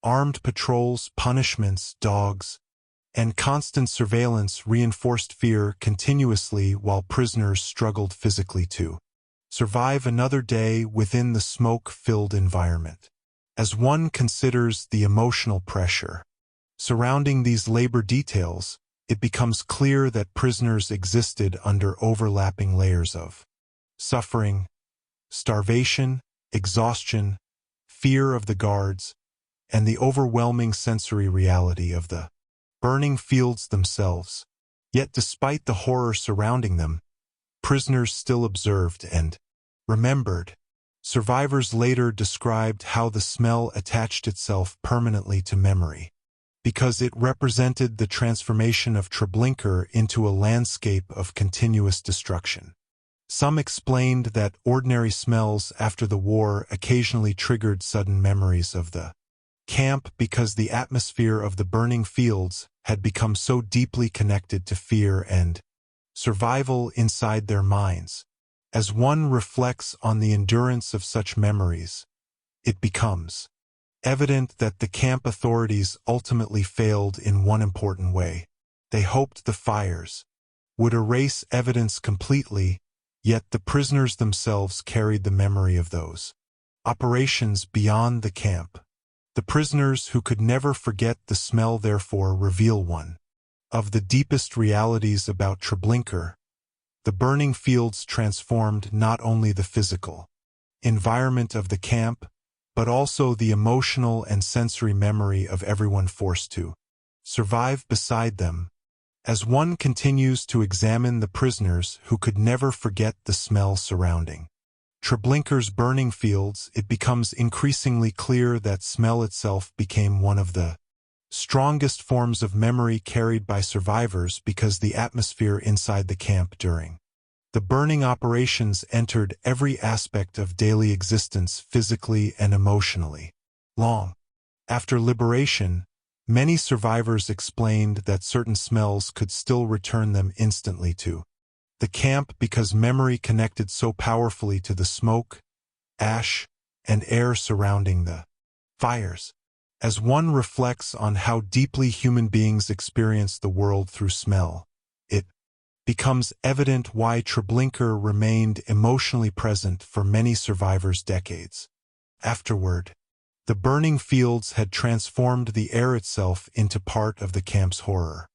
Armed patrols, punishments, dogs, and constant surveillance reinforced fear continuously while prisoners struggled physically to survive another day within the smoke-filled environment. As one considers the emotional pressure surrounding these labor details, it becomes clear that prisoners existed under overlapping layers of suffering, starvation, exhaustion, fear of the guards, and the overwhelming sensory reality of the burning fields themselves. Yet despite the horror surrounding them, prisoners still observed and remembered. Survivors later described how the smell attached itself permanently to memory, because it represented the transformation of Treblinka into a landscape of continuous destruction. Some explained that ordinary smells after the war occasionally triggered sudden memories of the camp because the atmosphere of the burning fields had become so deeply connected to fear and survival inside their minds. As one reflects on the endurance of such memories, it becomes evident that the camp authorities ultimately failed in one important way. They hoped the fires would erase evidence completely, yet the prisoners themselves carried the memory of those operations beyond the camp. The prisoners who could never forget the smell therefore reveal one of the deepest realities about Treblinka. The burning fields transformed not only the physical environment of the camp, but also the emotional and sensory memory of everyone forced to survive beside them. As one continues to examine the prisoners who could never forget the smell surrounding Treblinka's burning fields, it becomes increasingly clear that smell itself became one of the strongest forms of memory carried by survivors because the atmosphere inside the camp during the burning operations entered every aspect of daily existence physically and emotionally. Long after liberation, many survivors explained that certain smells could still return them instantly to the camp because memory connected so powerfully to the smoke, ash, and air surrounding the fires. As one reflects on how deeply human beings experience the world through smell, it becomes evident why Treblinka remained emotionally present for many survivors decades afterward. The burning fields had transformed the air itself into part of the camp's horror.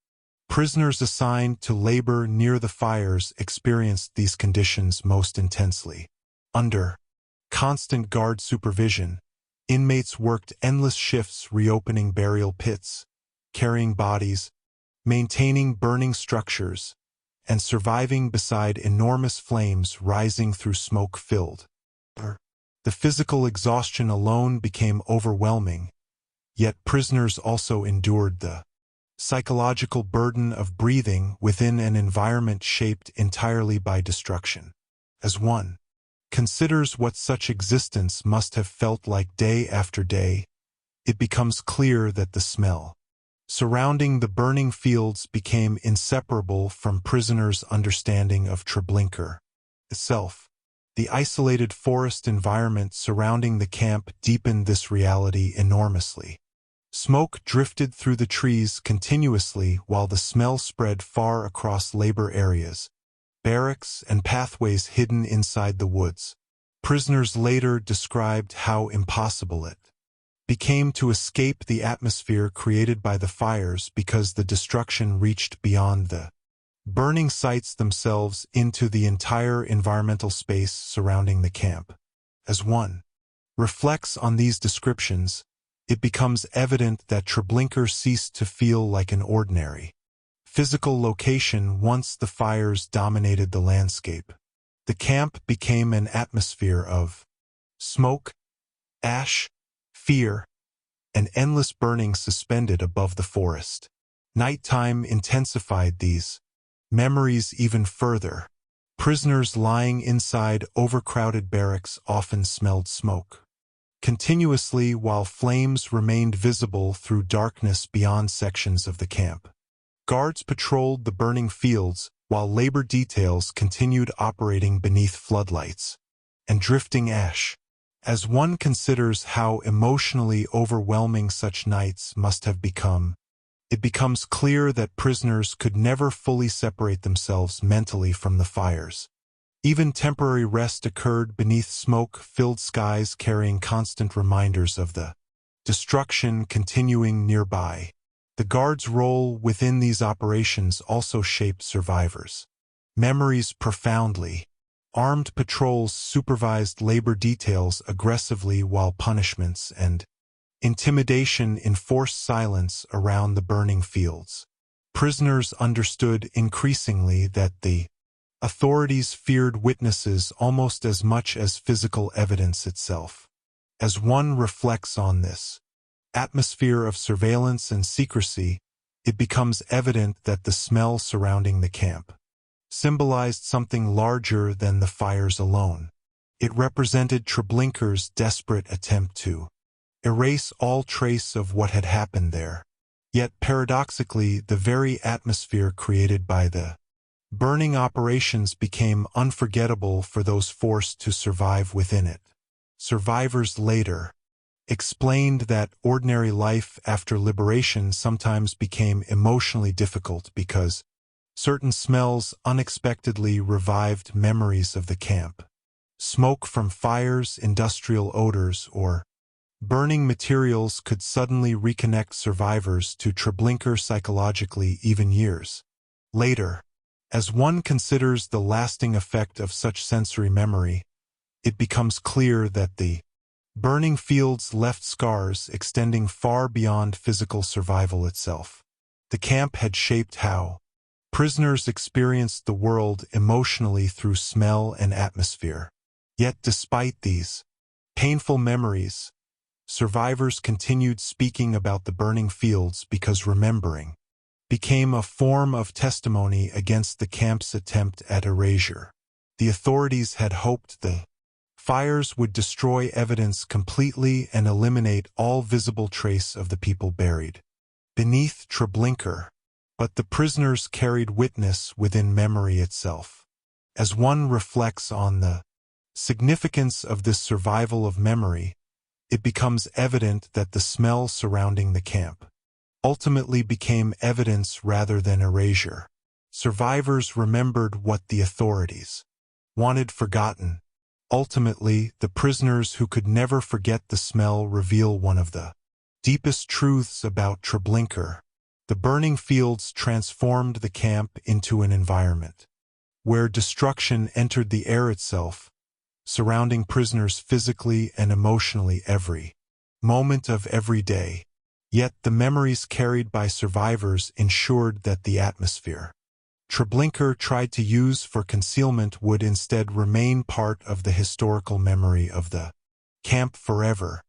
Prisoners assigned to labor near the fires experienced these conditions most intensely. Under constant guard supervision, inmates worked endless shifts reopening burial pits, carrying bodies, maintaining burning structures, and surviving beside enormous flames rising through smoke-filled. The physical exhaustion alone became overwhelming, yet prisoners also endured the psychological burden of breathing within an environment shaped entirely by destruction. As one considers what such existence must have felt like day after day, it becomes clear that the smell surrounding the burning fields became inseparable from prisoners' understanding of Treblinka itself. The isolated forest environment surrounding the camp deepened this reality enormously. Smoke drifted through the trees continuously while the smell spread far across labor areas, barracks, and pathways hidden inside the woods. Prisoners later described how impossible it became to escape the atmosphere created by the fires because the destruction reached beyond the burning sites themselves into the entire environmental space surrounding the camp. As one reflects on these descriptions, it becomes evident that Treblinka ceased to feel like an ordinary physical location once the fires dominated the landscape. The camp became an atmosphere of smoke, ash, fear, and endless burning suspended above the forest. Nighttime intensified these memories even further. Prisoners lying inside overcrowded barracks often smelled smoke, continuously while flames remained visible through darkness beyond sections of the camp. Guards patrolled the burning fields while labor details continued operating beneath floodlights and drifting ash. As one considers how emotionally overwhelming such nights must have become, it becomes clear that prisoners could never fully separate themselves mentally from the fires. Even temporary rest occurred beneath smoke-filled skies carrying constant reminders of the destruction continuing nearby. The guards' role within these operations also shaped survivors' memories profoundly. Armed patrols supervised labor details aggressively while punishments and intimidation enforced silence around the burning fields. Prisoners understood increasingly that the authorities feared witnesses almost as much as physical evidence itself. As one reflects on this atmosphere of surveillance and secrecy, it becomes evident that the smell surrounding the camp symbolized something larger than the fires alone. It represented Treblinka's desperate attempt to erase all trace of what had happened there. Yet paradoxically, the very atmosphere created by the burning operations became unforgettable for those forced to survive within it. Survivors later explained that ordinary life after liberation sometimes became emotionally difficult because certain smells unexpectedly revived memories of the camp. Smoke from fires, industrial odors, or burning materials could suddenly reconnect survivors to Treblinka psychologically even years later. As one considers the lasting effect of such sensory memory, it becomes clear that the burning fields left scars extending far beyond physical survival itself. The camp had shaped how prisoners experienced the world emotionally through smell and atmosphere. Yet despite these painful memories, survivors continued speaking about the burning fields because remembering became a form of testimony against the camp's attempt at erasure. The authorities had hoped the fires would destroy evidence completely and eliminate all visible trace of the people buried beneath Treblinka, but the prisoners carried witness within memory itself. As one reflects on the significance of this survival of memory, it becomes evident that the smell surrounding the camp ultimately became evidence rather than erasure. Survivors remembered what the authorities wanted forgotten. Ultimately, the prisoners who could never forget the smell reveal one of the deepest truths about Treblinka. The burning fields transformed the camp into an environment where destruction entered the air itself, surrounding prisoners physically and emotionally every moment of every day. Yet the memories carried by survivors ensured that the atmosphere Treblinka tried to use for concealment would instead remain part of the historical memory of the camp forever.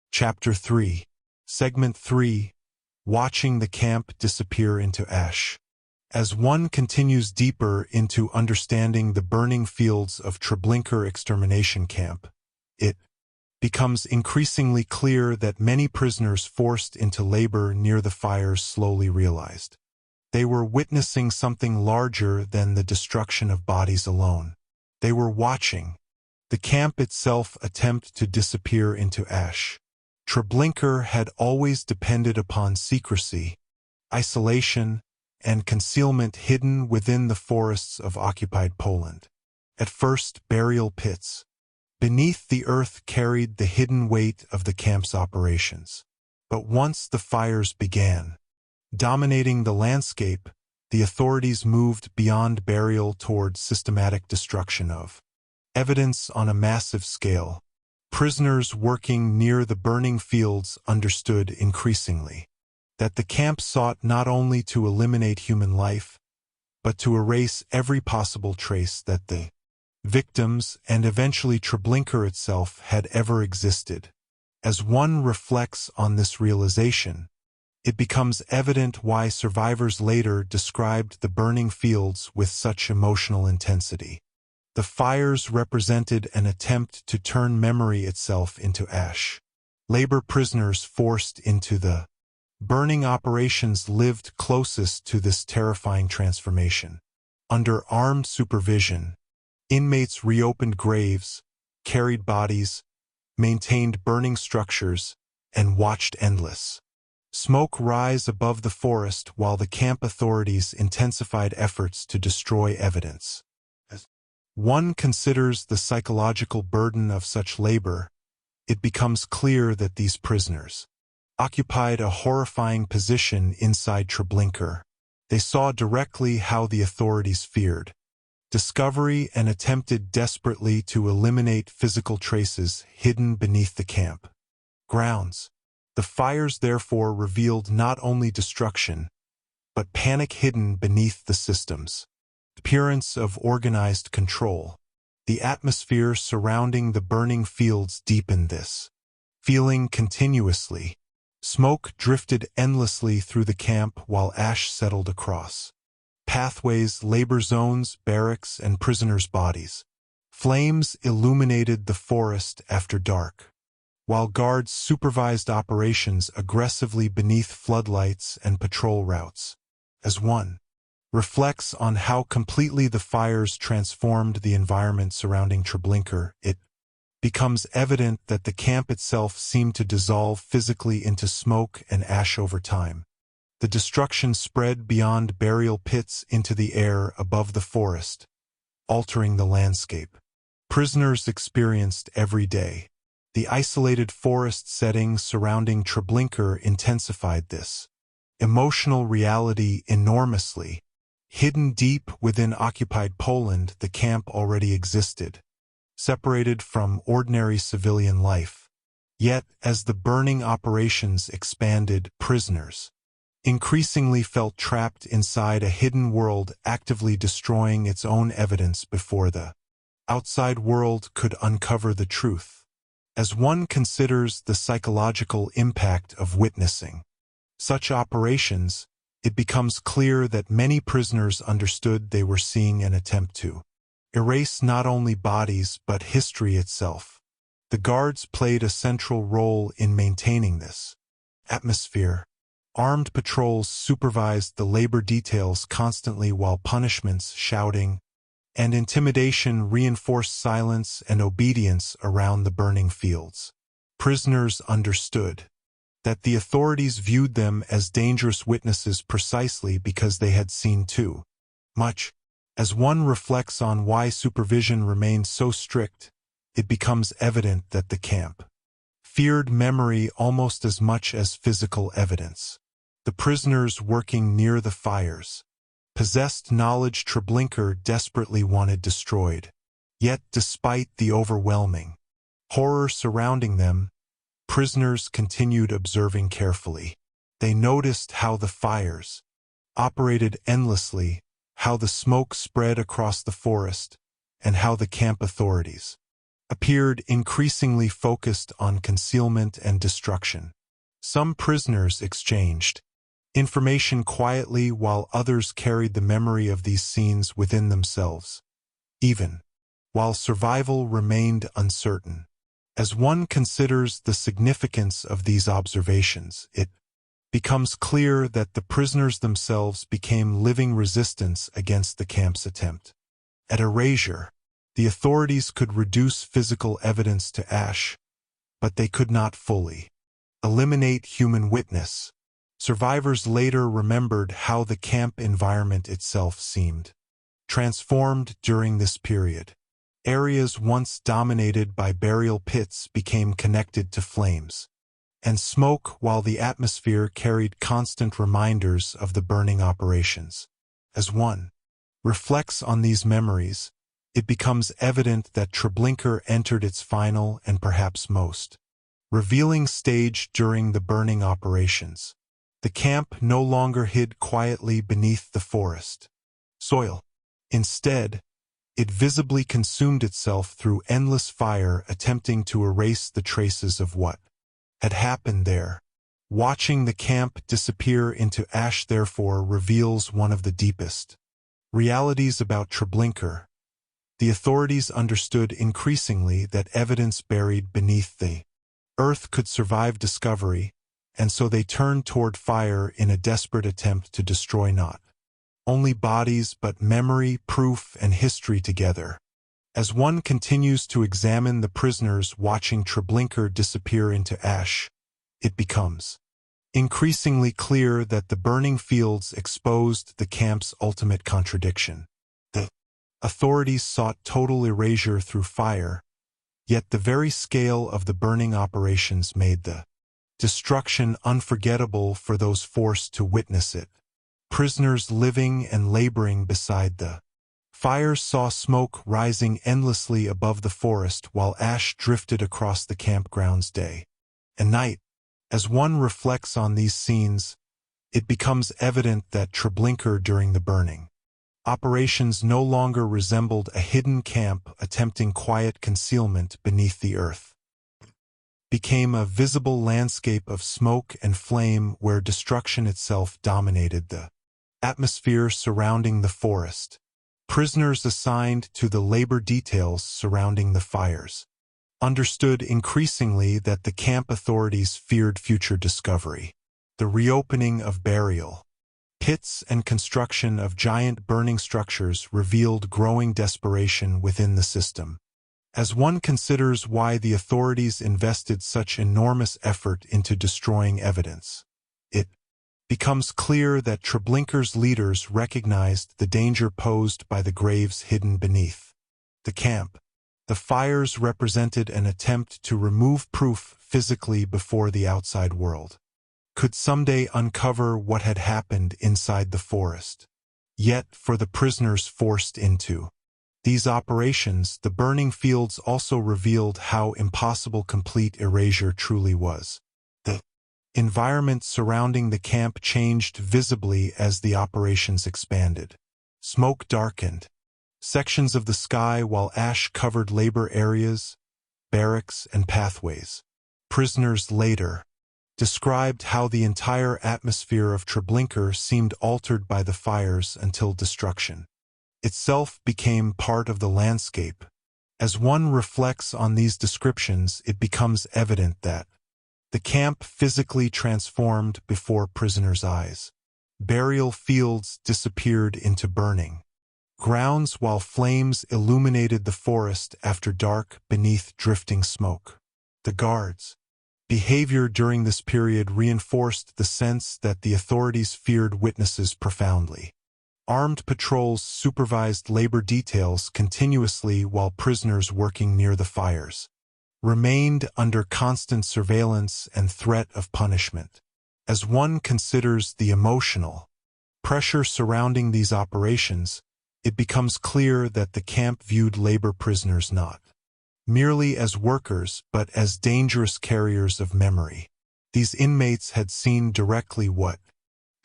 Chapter 3. Segment 3. Watching the camp disappear into ash. As one continues deeper into understanding the burning fields of Treblinka extermination camp, it becomes increasingly clear that many prisoners forced into labor near the fires slowly realized they were witnessing something larger than the destruction of bodies alone. They were watching the camp itself attempt to disappear into ash. Treblinka had always depended upon secrecy, isolation, and concealment hidden within the forests of occupied Poland. At first, burial pits beneath the earth carried the hidden weight of the camp's operations. But once the fires began dominating the landscape, the authorities moved beyond burial toward systematic destruction of evidence on a massive scale. Prisoners working near the burning fields understood increasingly that the camp sought not only to eliminate human life, but to erase every possible trace that the victims and eventually Treblinka itself had ever existed. As one reflects on this realization, it becomes evident why survivors later described the burning fields with such emotional intensity. The fires represented an attempt to turn memory itself into ash. Labor prisoners forced into the burning operations lived closest to this terrifying transformation. Under armed supervision, inmates reopened graves, carried bodies, maintained burning structures, and watched endless smoke rise above the forest while the camp authorities intensified efforts to destroy evidence. As one considers the psychological burden of such labor, it becomes clear that these prisoners occupied a horrifying position inside Treblinka. They saw directly how the authorities feared discovery and attempted desperately to eliminate physical traces hidden beneath the camp grounds. The fires therefore revealed not only destruction, but panic hidden beneath the systems. Appearance of organized control. The atmosphere surrounding the burning fields deepened this feeling continuously. Smoke drifted endlessly through the camp while ash settled across pathways, labor zones, barracks, and prisoners' bodies. Flames illuminated the forest after dark, while guards supervised operations aggressively beneath floodlights and patrol routes. As one reflects on how completely the fires transformed the environment surrounding Treblinka, it becomes evident that the camp itself seemed to dissolve physically into smoke and ash over time. The destruction spread beyond burial pits into the air above the forest, altering the landscape. Prisoners experienced every day. The isolated forest setting surrounding Treblinka intensified this emotional reality enormously. Hidden deep within occupied Poland, the camp already existed, separated from ordinary civilian life. Yet, as the burning operations expanded, prisoners increasingly felt trapped inside a hidden world actively destroying its own evidence before the outside world could uncover the truth. As one considers the psychological impact of witnessing such operations, it becomes clear that many prisoners understood they were seeing an attempt to erase not only bodies but history itself. The guards played a central role in maintaining this atmosphere. Armed patrols supervised the labor details constantly while punishments, shouting, and intimidation reinforced silence and obedience around the burning fields. Prisoners understood that the authorities viewed them as dangerous witnesses precisely because they had seen too much. As one reflects on why supervision remained so strict, it becomes evident that the camp feared memory almost as much as physical evidence. The prisoners working near the fires possessed knowledge Treblinka desperately wanted destroyed. Yet, despite the overwhelming horror surrounding them, prisoners continued observing carefully. They noticed how the fires operated endlessly, how the smoke spread across the forest, and how the camp authorities appeared increasingly focused on concealment and destruction. Some prisoners exchanged information quietly while others carried the memory of these scenes within themselves, even while survival remained uncertain. As one considers the significance of these observations, it becomes clear that the prisoners themselves became living resistance against the camp's attempt at erasure. The authorities could reduce physical evidence to ash, but they could not fully eliminate human witness. Survivors later remembered how the camp environment itself seemed transformed during this period. Areas once dominated by burial pits became connected to flames and smoke, while the atmosphere carried constant reminders of the burning operations. As one reflects on these memories, it becomes evident that Treblinka entered its final and perhaps most revealing stage during the burning operations. The camp no longer hid quietly beneath the forest soil. Instead, it visibly consumed itself through endless fire, attempting to erase the traces of what had happened there. Watching the camp disappear into ash therefore reveals one of the deepest realities about Treblinka. The authorities understood increasingly that evidence buried beneath the Earth could survive discovery, and so they turned toward fire in a desperate attempt to destroy not only bodies but memory, proof, and history together. As one continues to examine the prisoners watching Treblinka disappear into ash, it becomes increasingly clear that the burning fields exposed the camp's ultimate contradiction. The authorities sought total erasure through fire, yet the very scale of the burning operations made the destruction unforgettable for those forced to witness it. Prisoners living and laboring beside the fires saw smoke rising endlessly above the forest while ash drifted across the campgrounds day and night. As one reflects on these scenes, it becomes evident that Treblinka during the burning operations no longer resembled a hidden camp attempting quiet concealment beneath the earth. Became a visible landscape of smoke and flame where destruction itself dominated the atmosphere surrounding the forest. Prisoners assigned to the labor details surrounding the fires understood increasingly that the camp authorities feared future discovery. The reopening of burial pits and construction of giant burning structures revealed growing desperation within the system. As one considers why the authorities invested such enormous effort into destroying evidence, it becomes clear that Treblinka's leaders recognized the danger posed by the graves hidden beneath the camp. The fires represented an attempt to remove proof physically before the outside world could someday uncover what had happened inside the forest. Yet, for the prisoners forced into these operations, the burning fields also revealed how impossible complete erasure truly was. The environment surrounding the camp changed visibly as the operations expanded. Smoke darkened sections of the sky while ash covered labor areas, barracks, and pathways. Prisoners later described how the entire atmosphere of Treblinka seemed altered by the fires until destruction itself became part of the landscape. As one reflects on these descriptions, it becomes evident that the camp physically transformed before prisoners' eyes. Burial fields disappeared into burning grounds while flames illuminated the forest after dark beneath drifting smoke. The guards' behavior during this period reinforced the sense that the authorities feared witnesses profoundly. Armed patrols supervised labor details continuously while prisoners working near the fires remained under constant surveillance and threat of punishment. As one considers the emotional pressure surrounding these operations, it becomes clear that the camp viewed labor prisoners not merely as workers but as dangerous carriers of memory. These inmates had seen directly what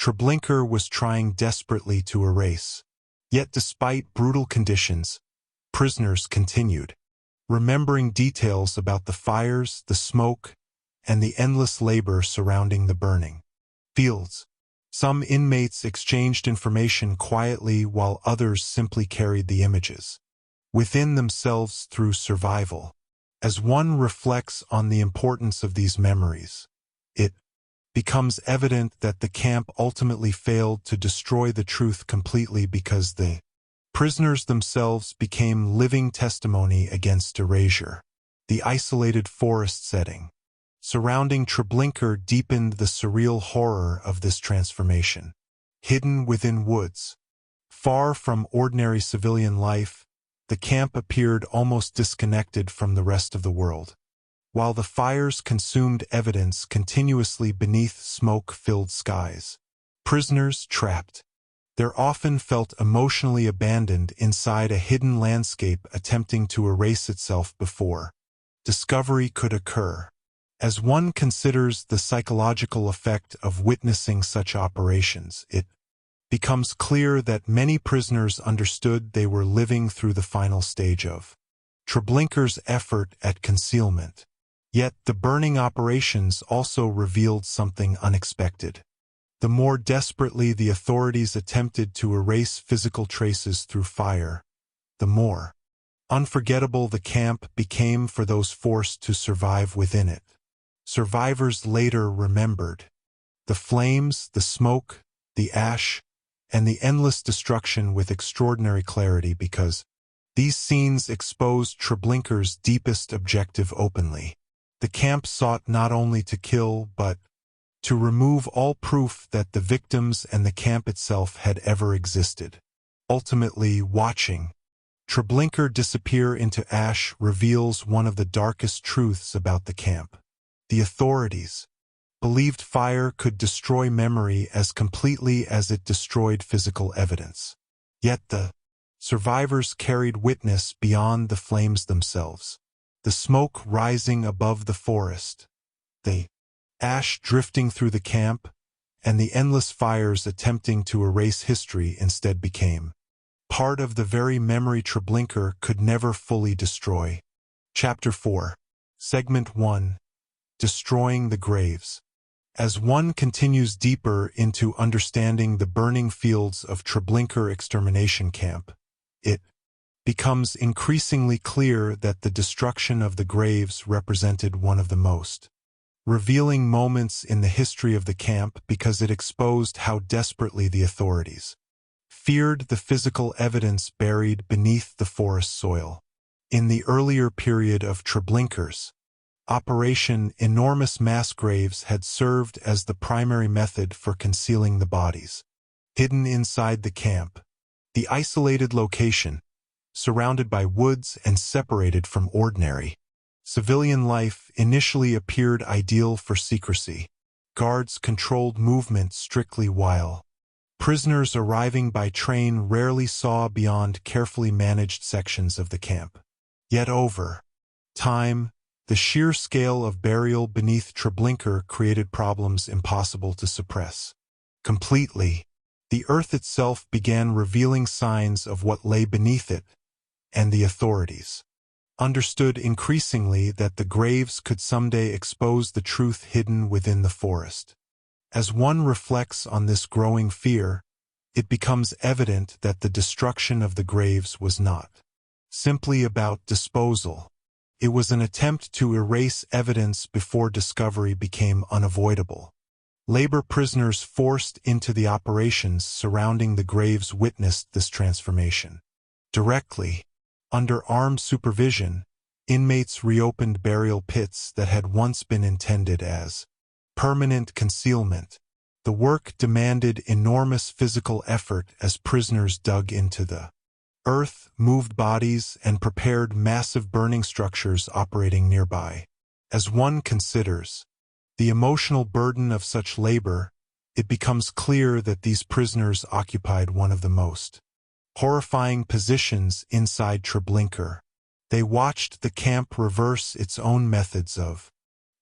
Treblinka was trying desperately to erase. Yet despite brutal conditions, prisoners continued remembering details about the fires, the smoke, and the endless labor surrounding the burning fields. Some inmates exchanged information quietly while others simply carried the images within themselves through survival. As one reflects on the importance of these memories, it becomes evident that the camp ultimately failed to destroy the truth completely because the prisoners themselves became living testimony against erasure. The isolated forest setting surrounding Treblinka deepened the surreal horror of this transformation. Hidden within woods, far from ordinary civilian life, the camp appeared almost disconnected from the rest of the world. While the fires consumed evidence continuously beneath smoke-filled skies, prisoners trapped there often felt emotionally abandoned inside a hidden landscape attempting to erase itself before discovery could occur. As one considers the psychological effect of witnessing such operations, it becomes clear that many prisoners understood they were living through the final stage of Treblinka's effort at concealment. Yet the burning operations also revealed something unexpected. The more desperately the authorities attempted to erase physical traces through fire, the more unforgettable the camp became for those forced to survive within it. survivors later remembered. The flames, the smoke, the ash, and the endless destruction with extraordinary clarity because these scenes exposed Treblinka's deepest objective openly. The camp sought not only to kill, but to remove all proof that the victims and the camp itself had ever existed. Ultimately, watching Treblinka disappear into ash reveals one of the darkest truths about the camp. The authorities believed fire could destroy memory as completely as it destroyed physical evidence. Yet the survivors carried witness beyond the flames themselves. The smoke rising above the forest, the ash drifting through the camp, and the endless fires attempting to erase history instead became part of the very memory Treblinka could never fully destroy. Chapter 4. Segment 1. Destroying the Graves. As one continues deeper into understanding the burning fields of Treblinka extermination camp, it becomes increasingly clear that the destruction of the graves represented one of the most revealing moments in the history of the camp because it exposed how desperately the authorities feared the physical evidence buried beneath the forest soil. In the earlier period of Treblinka's operation, enormous mass graves had served as the primary method for concealing the bodies. Hidden inside the camp, the isolated location, surrounded by woods and separated from ordinary civilian life, initially appeared ideal for secrecy. Guards controlled movement strictly while prisoners arriving by train rarely saw beyond carefully managed sections of the camp. Yet over time, the sheer scale of burial beneath Treblinka created problems impossible to suppress. Completely, the earth itself began revealing signs of what lay beneath it, and the authorities understood increasingly that the graves could someday expose the truth hidden within the forest. As one reflects on this growing fear, it becomes evident that the destruction of the graves was not simply about disposal. It was an attempt to erase evidence before discovery became unavoidable. Labor prisoners forced into the operations surrounding the graves witnessed this transformation. Directly, under armed supervision, inmates reopened burial pits that had once been intended as permanent concealment. The work demanded enormous physical effort as prisoners dug into the earth, moved bodies, and prepared massive burning structures operating nearby. As one considers the emotional burden of such labor, it becomes clear that these prisoners occupied one of the most horrifying positions inside Treblinka. They watched the camp reverse its own methods of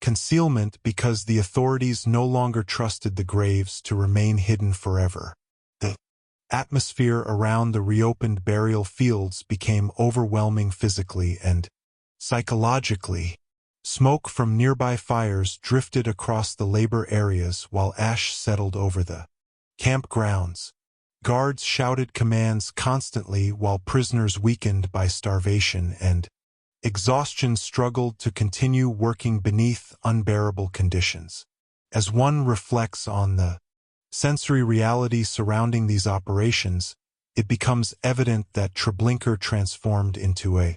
concealment because the authorities no longer trusted the graves to remain hidden forever. The atmosphere around the reopened burial fields became overwhelming physically and psychologically. Smoke from nearby fires drifted across the labor areas while ash settled over the campgrounds. Guards shouted commands constantly while prisoners weakened by starvation and exhaustion struggled to continue working beneath unbearable conditions. As one reflects on the sensory reality surrounding these operations, it becomes evident that Treblinka transformed into a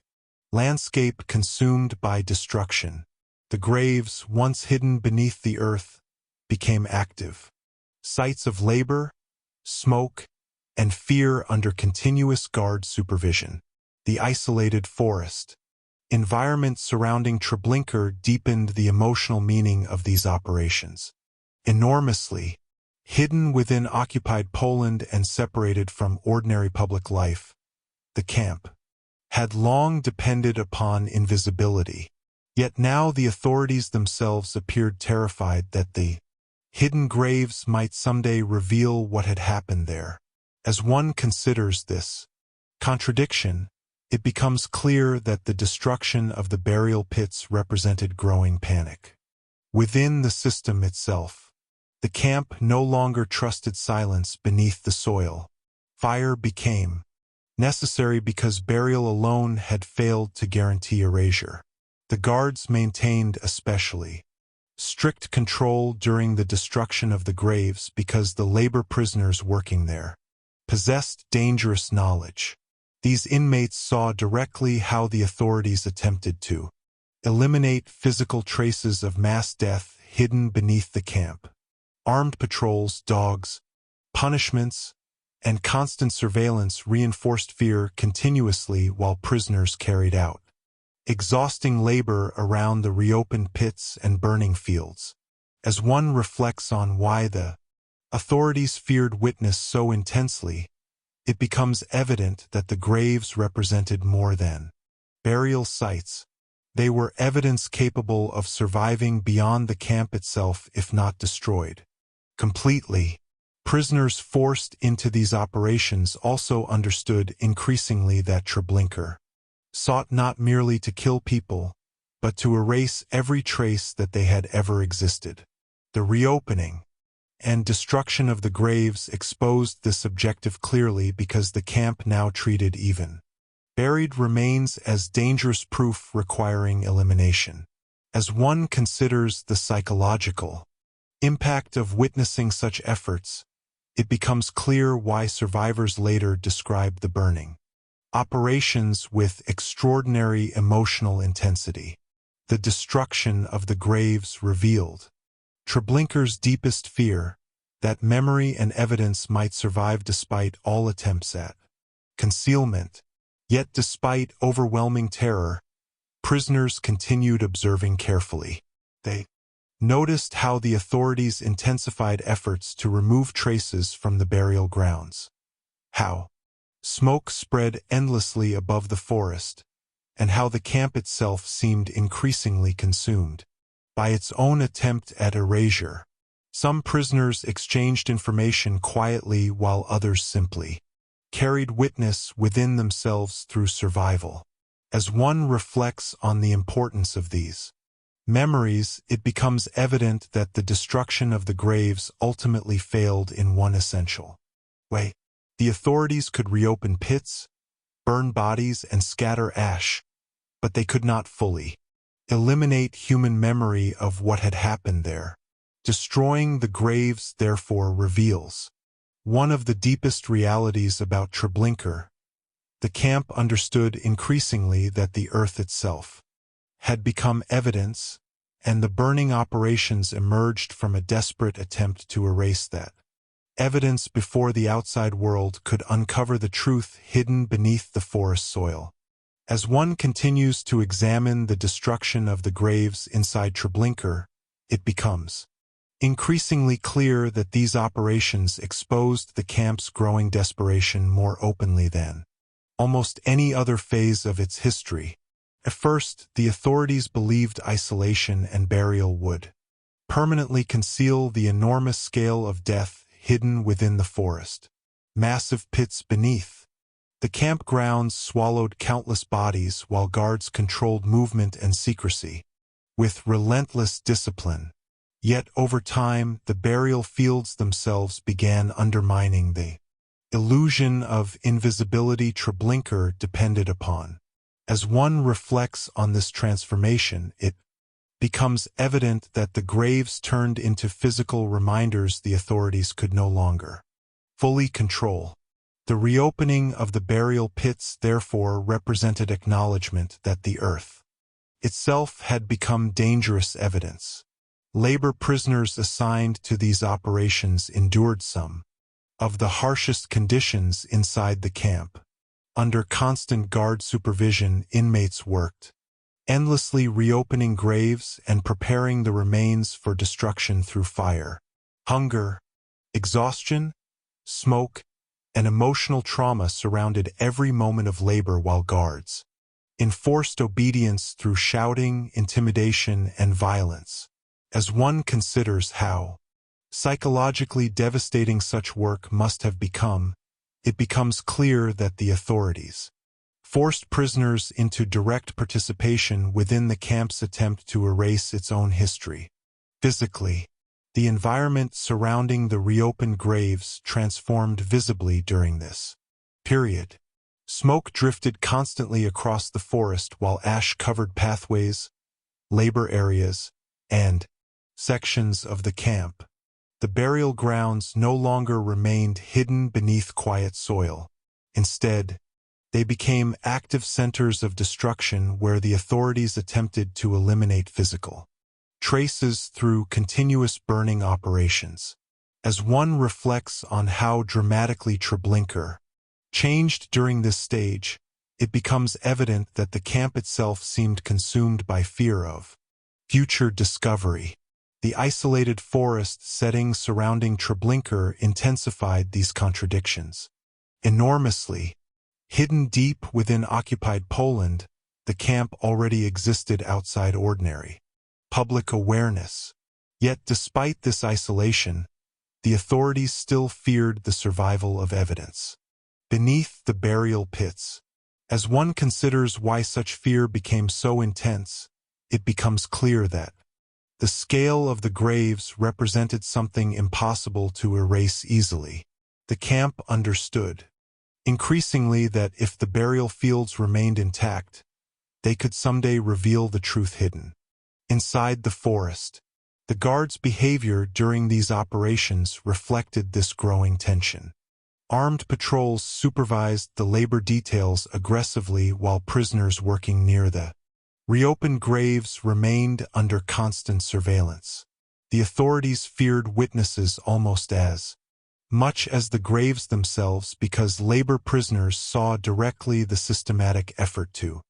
landscape consumed by destruction. The graves, once hidden beneath the earth, became active sites of labor, smoke, and fear under continuous guard supervision. The isolated forest environment surrounding Treblinka deepened the emotional meaning of these operations. Enormously, hidden within occupied Poland and separated from ordinary public life, the camp had long depended upon invisibility. Yet now the authorities themselves appeared terrified that the hidden graves might someday reveal what had happened there. As one considers this contradiction, it becomes clear that the destruction of the burial pits represented growing panic within the system itself. The camp no longer trusted silence beneath the soil. Fire became necessary because burial alone had failed to guarantee erasure. The guards maintained especially strict control during the destruction of the graves because the labor prisoners working there possessed dangerous knowledge. These inmates saw directly how the authorities attempted to eliminate physical traces of mass death hidden beneath the camp. Armed patrols, dogs, punishments, and constant surveillance reinforced fear continuously while prisoners carried out exhausting labor around the reopened pits and burning fields. As one reflects on why the authorities feared witness so intensely, it becomes evident that the graves represented more than burial sites. They were evidence capable of surviving beyond the camp itself if not destroyed completely. Prisoners forced into these operations also understood increasingly that Treblinka sought not merely to kill people, but to erase every trace that they had ever existed. The reopening and destruction of the graves exposed this objective clearly because the camp now treated even buried remains as dangerous proof requiring elimination. As one considers the psychological impact of witnessing such efforts, it becomes clear why survivors later described the burning operations with extraordinary emotional intensity. The destruction of the graves revealed Treblinka's deepest fear, that memory and evidence might survive despite all attempts at concealment. Yet despite overwhelming terror, prisoners continued observing carefully. They noticed how the authorities intensified efforts to remove traces from the burial grounds, how smoke spread endlessly above the forest, and how the camp itself seemed increasingly consumed by its own attempt at erasure. Some prisoners exchanged information quietly while others simply carried witness within themselves through survival. As one reflects on the importance of these memories, it becomes evident that the destruction of the graves ultimately failed in one essential way. The authorities could reopen pits, burn bodies, and scatter ash, but they could not fully eliminate human memory of what had happened there. Destroying the graves therefore reveals one of the deepest realities about Treblinka. The camp understood increasingly that the earth itself had become evidence, and the burning operations emerged from a desperate attempt to erase that evidence before the outside world could uncover the truth hidden beneath the forest soil. As one continues to examine the destruction of the graves inside Treblinka, it becomes increasingly clear that these operations exposed the camp's growing desperation more openly than almost any other phase of its history. At first, the authorities believed isolation and burial would permanently conceal the enormous scale of death hidden within the forest. Massive pits beneath the campgrounds swallowed countless bodies while guards controlled movement and secrecy with relentless discipline. Yet over time, the burial fields themselves began undermining the illusion of invisibility Treblinka depended upon. As one reflects on this transformation, it becomes evident that the graves turned into physical reminders the authorities could no longer fully control. The reopening of the burial pits therefore represented acknowledgement that the earth itself had become dangerous evidence. Labor prisoners assigned to these operations endured some of the harshest conditions inside the camp. Under constant guard supervision, inmates worked endlessly reopening graves and preparing the remains for destruction through fire. Hunger, exhaustion, smoke, and emotional trauma surrounded every moment of labor while guards enforced obedience through shouting, intimidation, and violence. As one considers how psychologically devastating such work must have become, it becomes clear that the authorities forced prisoners into direct participation within the camp's attempt to erase its own history. Physically, the environment surrounding the reopened graves transformed visibly during this period. Smoke drifted constantly across the forest while ash covered pathways, labor areas, and sections of the camp. The burial grounds no longer remained hidden beneath quiet soil. Instead, they became active centers of destruction where the authorities attempted to eliminate physical traces through continuous burning operations. As one reflects on how dramatically Treblinka changed during this stage, it becomes evident that the camp itself seemed consumed by fear of future discovery. The isolated forest setting surrounding Treblinka intensified these contradictions. Enormously, hidden deep within occupied Poland, the camp already existed outside ordinary public awareness. Yet despite this isolation, the authorities still feared the survival of evidence beneath the burial pits. As one considers why such fear became so intense, it becomes clear that the scale of the graves represented something impossible to erase easily. The camp understood increasingly that if the burial fields remained intact, they could someday reveal the truth hidden inside the forest. The guards' behavior during these operations reflected this growing tension. Armed patrols supervised the labor details aggressively while prisoners working near the reopened graves remained under constant surveillance. The authorities feared witnesses almost as much as the graves themselves because labor prisoners saw directly the systematic effort to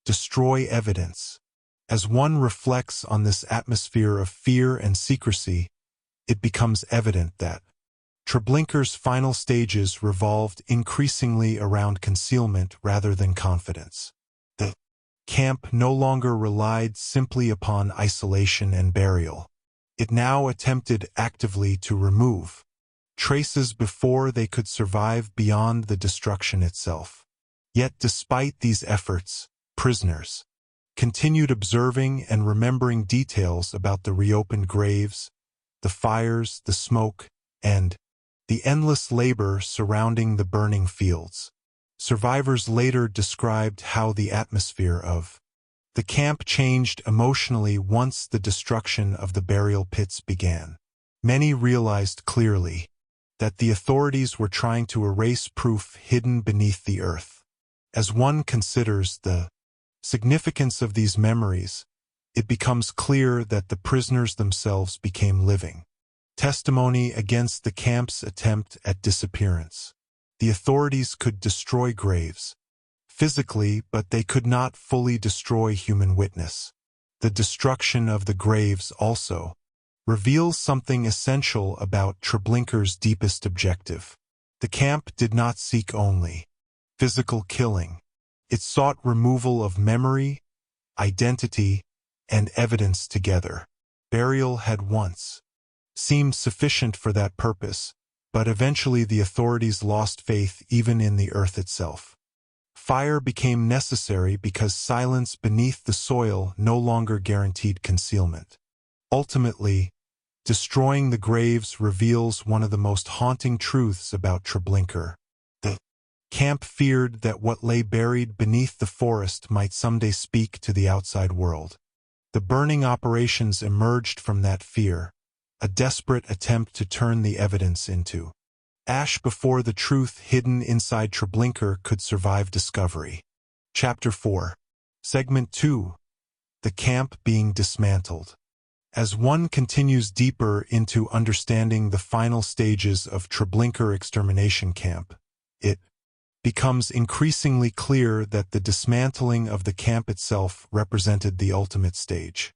destroy evidence. As one reflects on this atmosphere of fear and secrecy, it becomes evident that Treblinka's final stages revolved increasingly around concealment rather than confidence. The camp no longer relied simply upon isolation and burial. It now attempted actively to remove traces before they could survive beyond the destruction itself. Yet despite these efforts, prisoners continued observing and remembering details about the reopened graves, the fires, the smoke, and the endless labor surrounding the burning fields. Survivors later described how the atmosphere of the camp changed emotionally once the destruction of the burial pits began. Many realized clearly that the authorities were trying to erase proof hidden beneath the earth. As one considers the significance of these memories, it becomes clear that the prisoners themselves became living testimony against the camp's attempt at disappearance. The authorities could destroy graves physically, but they could not fully destroy human witness. The destruction of the graves also reveals something essential about Treblinka's deepest objective. The camp did not seek only physical killing. It sought removal of memory, identity, and evidence together. Burial had once seemed sufficient for that purpose, but eventually the authorities lost faith even in the earth itself. Fire became necessary because silence beneath the soil no longer guaranteed concealment. Ultimately, destroying the graves reveals one of the most haunting truths about Treblinka. The camp feared that what lay buried beneath the forest might someday speak to the outside world. The burning operations emerged from that fear, a desperate attempt to turn the evidence into ash before the truth hidden inside Treblinka could survive discovery. Chapter 4. Segment 2. The camp being dismantled. As one continues deeper into understanding the final stages of Treblinka extermination camp, it becomes increasingly clear that the dismantling of the camp itself represented the ultimate stage.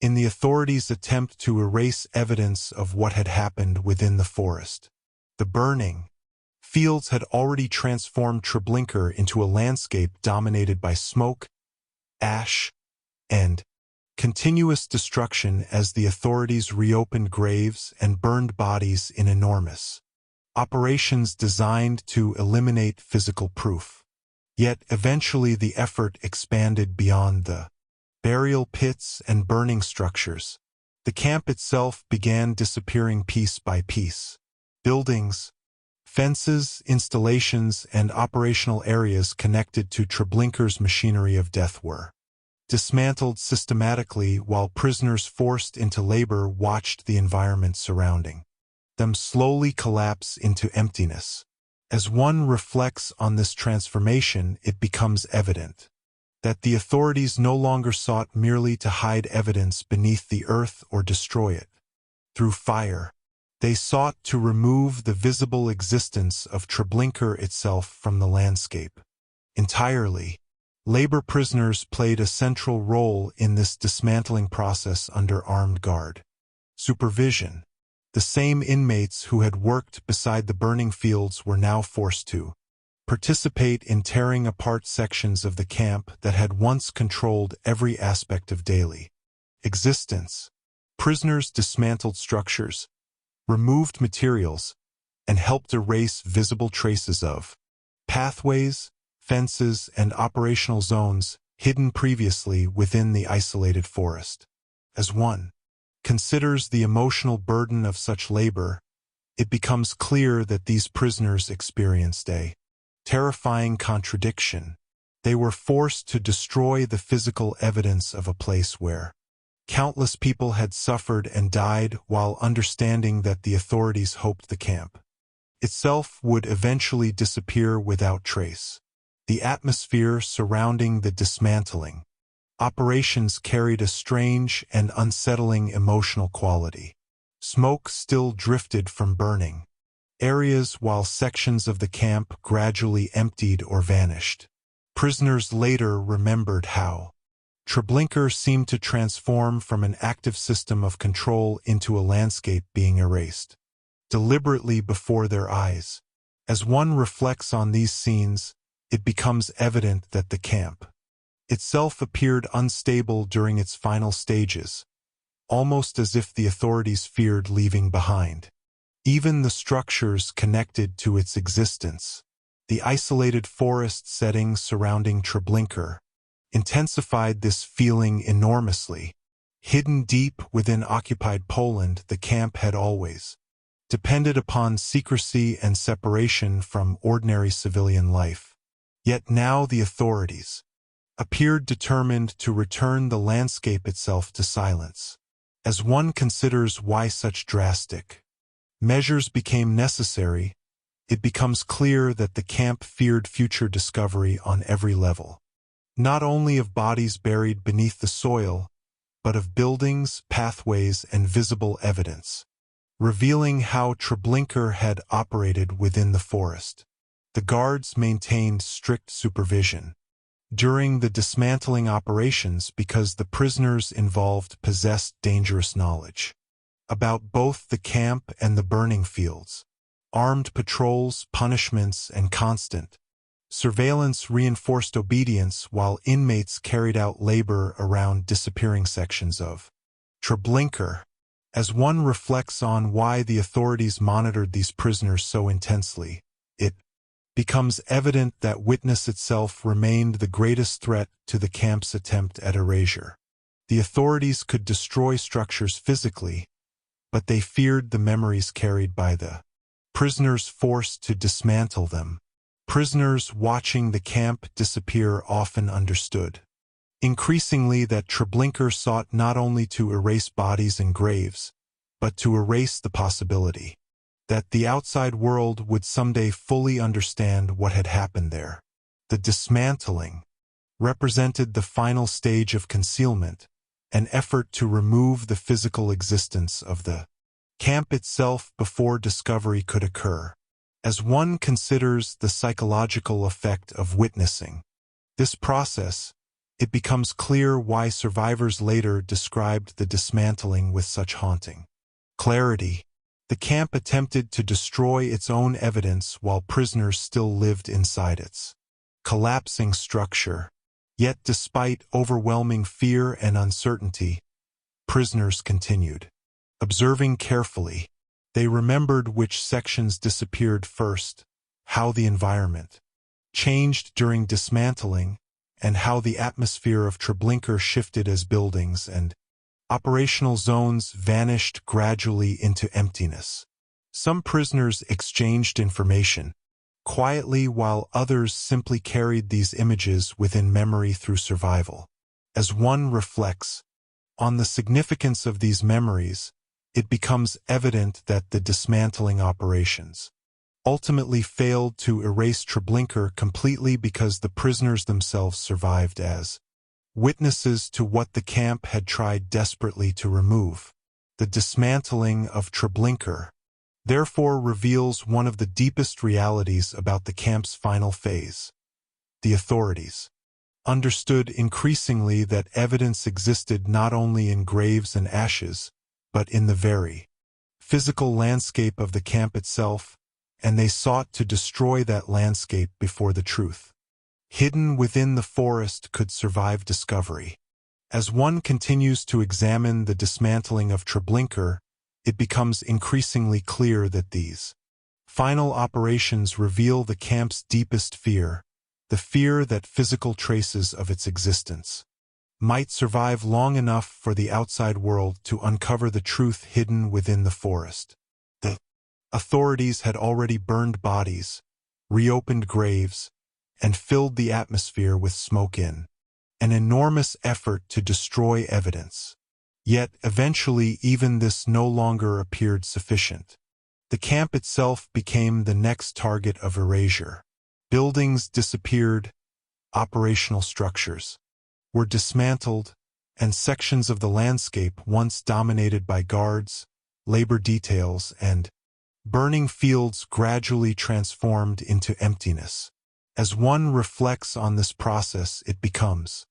In the authorities' attempt to erase evidence of what had happened within the forest, the burning fields had already transformed Treblinka into a landscape dominated by smoke, ash, and continuous destruction as the authorities reopened graves and burned bodies in enormous operations designed to eliminate physical proof. Yet eventually the effort expanded beyond the burial pits and burning structures. The camp itself began disappearing piece by piece. Buildings, fences, installations, and operational areas connected to Treblinka's machinery of death were dismantled systematically while prisoners forced into labor watched the environment surrounding them slowly collapse into emptiness. As one reflects on this transformation, it becomes evident that the authorities no longer sought merely to hide evidence beneath the earth or destroy it through fire. They sought to remove the visible existence of Treblinka itself from the landscape entirely. Labor prisoners played a central role in this dismantling process under armed guard supervision. The same inmates who had worked beside the burning fields were now forced to participate in tearing apart sections of the camp that had once controlled every aspect of daily existence. Prisoners dismantled structures, removed materials, and helped erase visible traces of pathways, fences, and operational zones hidden previously within the isolated forest. As one considers the emotional burden of such labor, it becomes clear that these prisoners experienced a terrifying contradiction. They were forced to destroy the physical evidence of a place where countless people had suffered and died, while understanding that the authorities hoped the camp itself would eventually disappear without trace. The atmosphere surrounding the dismantling operations carried a strange and unsettling emotional quality. Smoke still drifted from burning areas while sections of the camp gradually emptied or vanished. Prisoners later remembered how Treblinka seemed to transform from an active system of control into a landscape being erased deliberately before their eyes. As one reflects on these scenes, it becomes evident that the camp itself appeared unstable during its final stages, almost as if the authorities feared leaving behind even the structures connected to its existence. The isolated forest setting surrounding Treblinka intensified this feeling enormously. Hidden deep within occupied Poland, the camp had always depended upon secrecy and separation from ordinary civilian life. Yet now the authorities appeared determined to return the landscape itself to silence. As one considers why such drastic measures became necessary, it becomes clear that the camp feared future discovery on every level. Not only of bodies buried beneath the soil, but of buildings, pathways, and visible evidence, revealing how Treblinka had operated within the forest. The guards maintained strict supervision during the dismantling operations because the prisoners involved possessed dangerous knowledge about both the camp and the burning fields. Armed patrols, punishments, and constant surveillance reinforced obedience while inmates carried out labor around disappearing sections of Treblinka. As one reflects on why the authorities monitored these prisoners so intensely, it becomes evident that witness itself remained the greatest threat to the camp's attempt at erasure. The authorities could destroy structures physically, but they feared the memories carried by the prisoners forced to dismantle them. Prisoners watching the camp disappear often understood increasingly that Treblinka sought not only to erase bodies and graves, but to erase the possibility that the outside world would someday fully understand what had happened there. The dismantling represented the final stage of concealment, an effort to remove the physical existence of the camp itself before discovery could occur. As one considers the psychological effect of witnessing this process, it becomes clear why survivors later described the dismantling with such haunting clarity. The camp attempted to destroy its own evidence while prisoners still lived inside its collapsing structure. Yet despite overwhelming fear and uncertainty, prisoners continued observing carefully. They remembered which sections disappeared first, how the environment changed during dismantling, and how the atmosphere of Treblinka shifted as buildings and operational zones vanished gradually into emptiness. Some prisoners exchanged information quietly while others simply carried these images within memory through survival. As one reflects on the significance of these memories, it becomes evident that the dismantling operations ultimately failed to erase Treblinka completely because the prisoners themselves survived as witnesses to what the camp had tried desperately to remove. The dismantling of Treblinka therefore reveals one of the deepest realities about the camp's final phase. The authorities understood increasingly that evidence existed not only in graves and ashes, but in the very physical landscape of the camp itself, and they sought to destroy that landscape before the truth hidden within the forest could survive discovery. As one continues to examine the dismantling of Treblinka, it becomes increasingly clear that these final operations reveal the camp's deepest fear, the fear that physical traces of its existence might survive long enough for the outside world to uncover the truth hidden within the forest. The authorities had already burned bodies, reopened graves, and filled the atmosphere with smoke in an enormous effort to destroy evidence. Yet eventually even this no longer appeared sufficient. The camp itself became the next target of erasure. Buildings disappeared, operational structures were dismantled, and sections of the landscape once dominated by guards, labor details, and burning fields gradually transformed into emptiness. As one reflects on this process, it becomes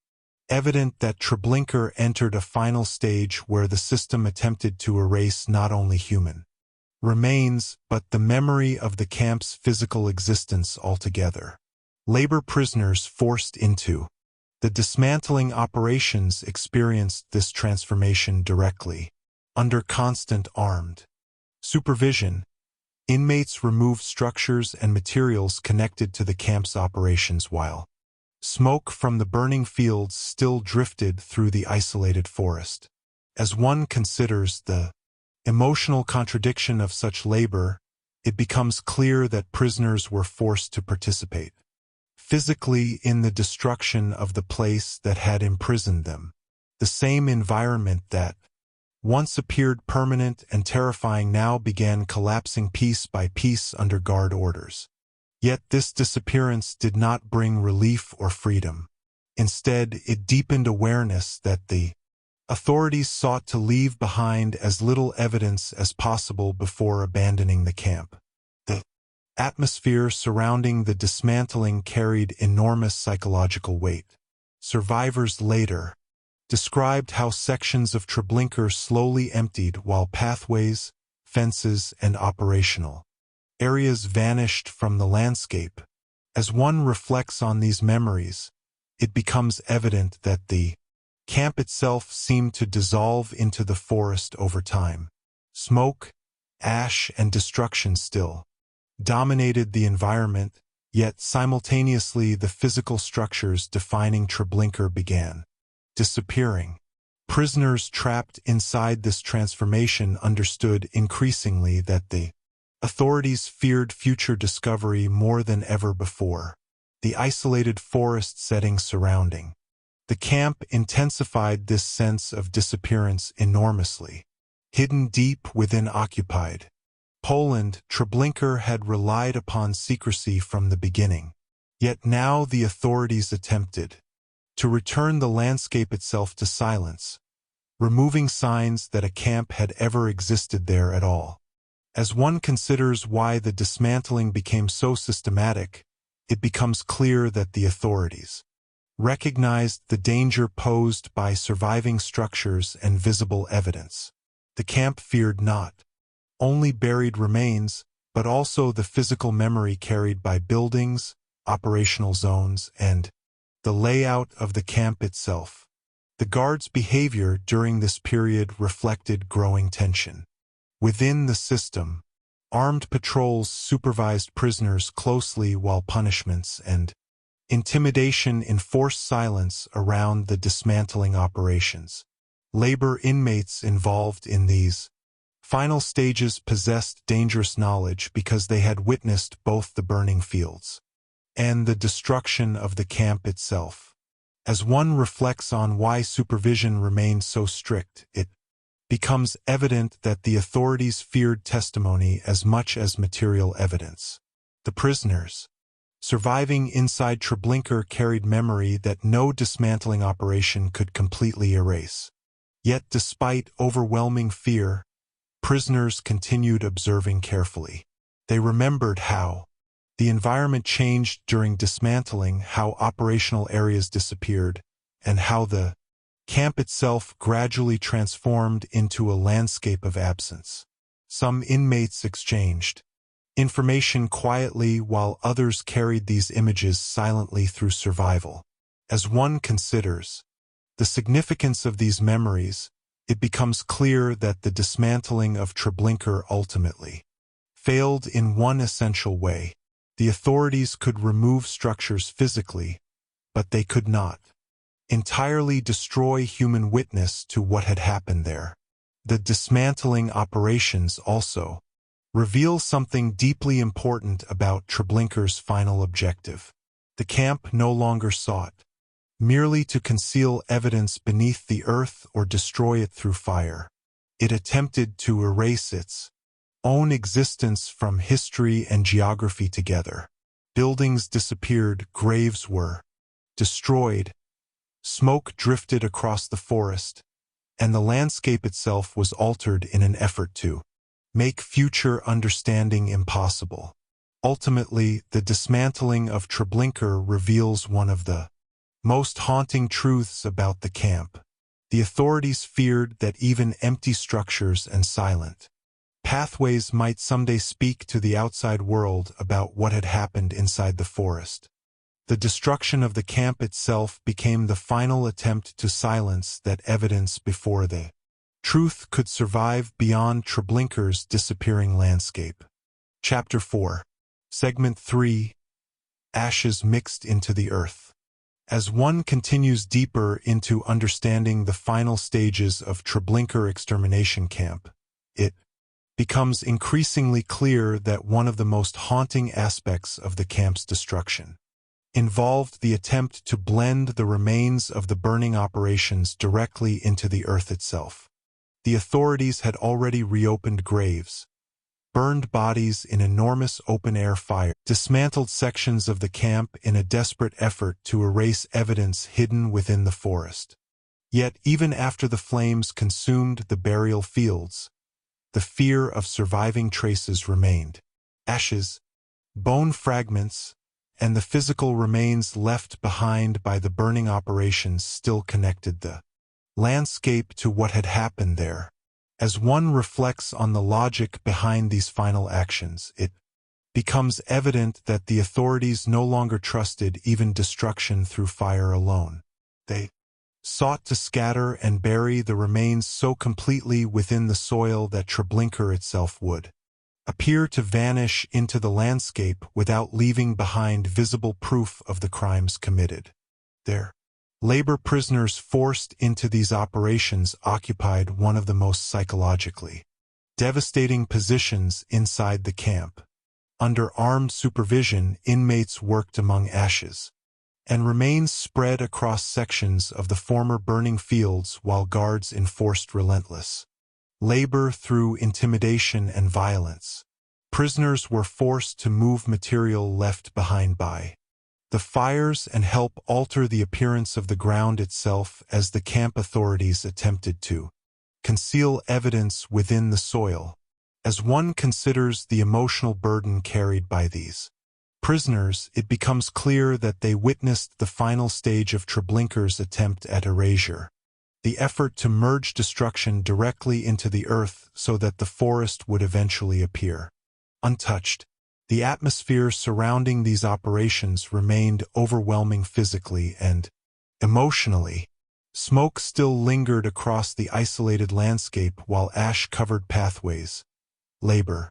evident that Treblinka entered a final stage where the system attempted to erase not only human remains, but the memory of the camp's physical existence altogether. Labor prisoners forced into the dismantling operations experienced this transformation directly. Under constant armed supervision, inmates removed structures and materials connected to the camp's operations while smoke from the burning fields still drifted through the isolated forest. As one considers the emotional contradiction of such labor, it becomes clear that prisoners were forced to participate physically in the destruction of the place that had imprisoned them. The same environment that once appeared permanent and terrifying now began collapsing piece by piece under guard orders. Yet this disappearance did not bring relief or freedom. Instead, it deepened awareness that the authorities sought to leave behind as little evidence as possible before abandoning the camp. The atmosphere surrounding the dismantling carried enormous psychological weight. Survivors later described how sections of Treblinka slowly emptied while pathways, fences, and operational areas vanished from the landscape. As one reflects on these memories, it becomes evident that the camp itself seemed to dissolve into the forest over time. Smoke, ash, and destruction still dominated the environment, yet simultaneously the physical structures defining Treblinka began disappearing. Prisoners trapped inside this transformation understood increasingly that the authorities feared future discovery more than ever before. The isolated forest setting surrounding the camp intensified this sense of disappearance enormously. Hidden deep within occupied Poland, Treblinka had relied upon secrecy from the beginning. Yet now the authorities attempted to return the landscape itself to silence, removing signs that a camp had ever existed there at all. As one considers why the dismantling became so systematic, it becomes clear that the authorities recognized the danger posed by surviving structures and visible evidence. The camp feared not only buried remains, but also the physical memory carried by buildings, operational zones, and the layout of the camp itself. The guards' behavior during this period reflected growing tension. Within the system, armed patrols supervised prisoners closely while punishments and intimidation enforced silence around the dismantling operations. Labor inmates involved in these final stages possessed dangerous knowledge because they had witnessed both the burning fields and the destruction of the camp itself. As one reflects on why supervision remained so strict, it becomes evident that the authorities feared testimony as much as material evidence. The prisoners surviving inside Treblinka carried memory that no dismantling operation could completely erase. Yet despite overwhelming fear, prisoners continued observing carefully. They remembered how the environment changed during dismantling, how operational areas disappeared, and how the camp itself gradually transformed into a landscape of absence. Some inmates exchanged information quietly while others carried these images silently through survival. As one considers the significance of these memories, it becomes clear that the dismantling of Treblinka ultimately failed in one essential way. The authorities could remove structures physically, but they could not entirely destroy human witness to what had happened there. The dismantling operations also reveal something deeply important about Treblinka's final objective. The camp no longer sought merely to conceal evidence beneath the earth or destroy it through fire. It attempted to erase its own existence from history and geography together. Buildings disappeared, graves were destroyed, smoke drifted across the forest, and the landscape itself was altered in an effort to make future understanding impossible. Ultimately, the dismantling of Treblinka reveals one of the most haunting truths about the camp. The authorities feared that even empty structures and silent pathways might someday speak to the outside world about what had happened inside the forest. The destruction of the camp itself became the final attempt to silence that evidence before the truth could survive beyond Treblinka's disappearing landscape. Chapter 4. Segment 3. Ashes mixed into the earth. As one continues deeper into understanding the final stages of Treblinka extermination camp, it becomes increasingly clear that one of the most haunting aspects of the camp's destruction involved the attempt to blend the remains of the burning operations directly into the earth itself. The authorities had already reopened graves, burned bodies in enormous open-air fire, dismantled sections of the camp in a desperate effort to erase evidence hidden within the forest. Yet even after the flames consumed the burial fields, the fear of surviving traces remained. Ashes, bone fragments, and the physical remains left behind by the burning operations still connected the landscape to what had happened there. As one reflects on the logic behind these final actions, it becomes evident that the authorities no longer trusted even destruction through fire alone. They sought to scatter and bury the remains so completely within the soil that Treblinka itself would appear to vanish into the landscape without leaving behind visible proof of the crimes committed. Their labor prisoners forced into these operations occupied one of the most psychologically devastating positions inside the camp. Under armed supervision, inmates worked among ashes and remains spread across sections of the former burning fields while guards enforced relentless labor through intimidation and violence. Prisoners were forced to move material left behind by the fires and help alter the appearance of the ground itself as the camp authorities attempted to conceal evidence within the soil. As one considers the emotional burden carried by these prisoners, it becomes clear that they witnessed the final stage of Treblinka's attempt at erasure, the effort to merge destruction directly into the earth so that the forest would eventually appear untouched. The atmosphere surrounding these operations remained overwhelming physically and emotionally. Smoke still lingered across the isolated landscape while ash covered pathways, labor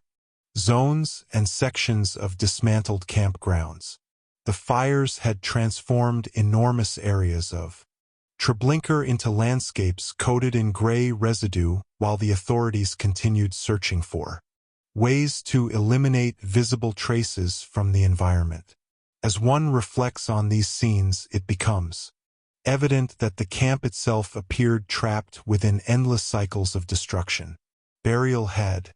zones, and sections of dismantled campgrounds. The fires had transformed enormous areas of Treblinka into landscapes coated in gray residue while the authorities continued searching for ways to eliminate visible traces from the environment. As one reflects on these scenes, it becomes evident that the camp itself appeared trapped within endless cycles of destruction. Burial had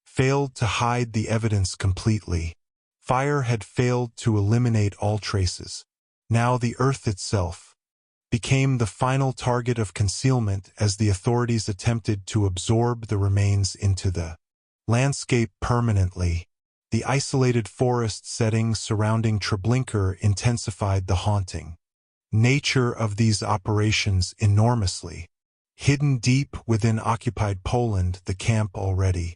failed to hide the evidence completely. Fire had failed to eliminate all traces. Now the earth itself became the final target of concealment as the authorities attempted to absorb the remains into the landscape permanently. The isolated forest settings surrounding Treblinka intensified the haunting nature of these operations enormously. Hidden deep within occupied Poland, the camp already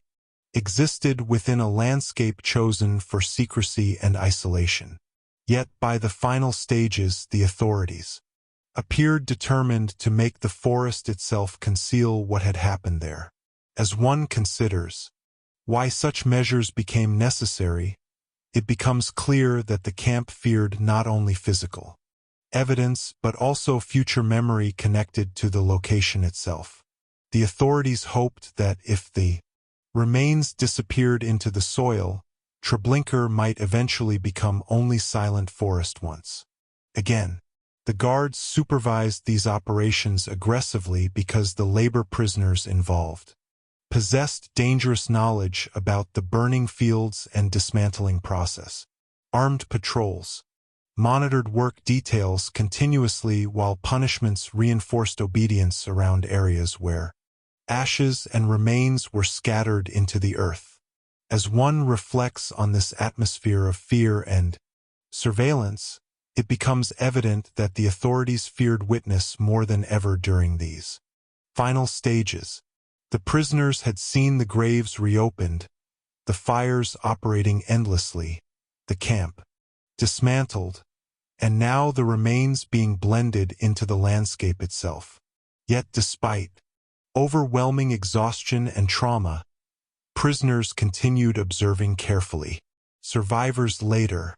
existed within a landscape chosen for secrecy and isolation. Yet by the final stages, the authorities appeared determined to make the forest itself conceal what had happened there. As one considers why such measures became necessary, it becomes clear that the camp feared not only physical evidence but also future memory connected to the location itself. The authorities hoped that if the remains disappeared into the soil, Treblinka might eventually become only silent forest once again. The guards supervised these operations aggressively because the labor prisoners involved possessed dangerous knowledge about the burning fields and dismantling process. Armed patrols monitored work details continuously while punishments reinforced obedience around areas where ashes and remains were scattered into the earth. As one reflects on this atmosphere of fear and surveillance, it becomes evident that the authorities feared witness more than ever during these final stages. The prisoners had seen the graves reopened, the fires operating endlessly, the camp dismantled, and now the remains being blended into the landscape itself. Yet despite overwhelming exhaustion and trauma, prisoners continued observing carefully. Survivors later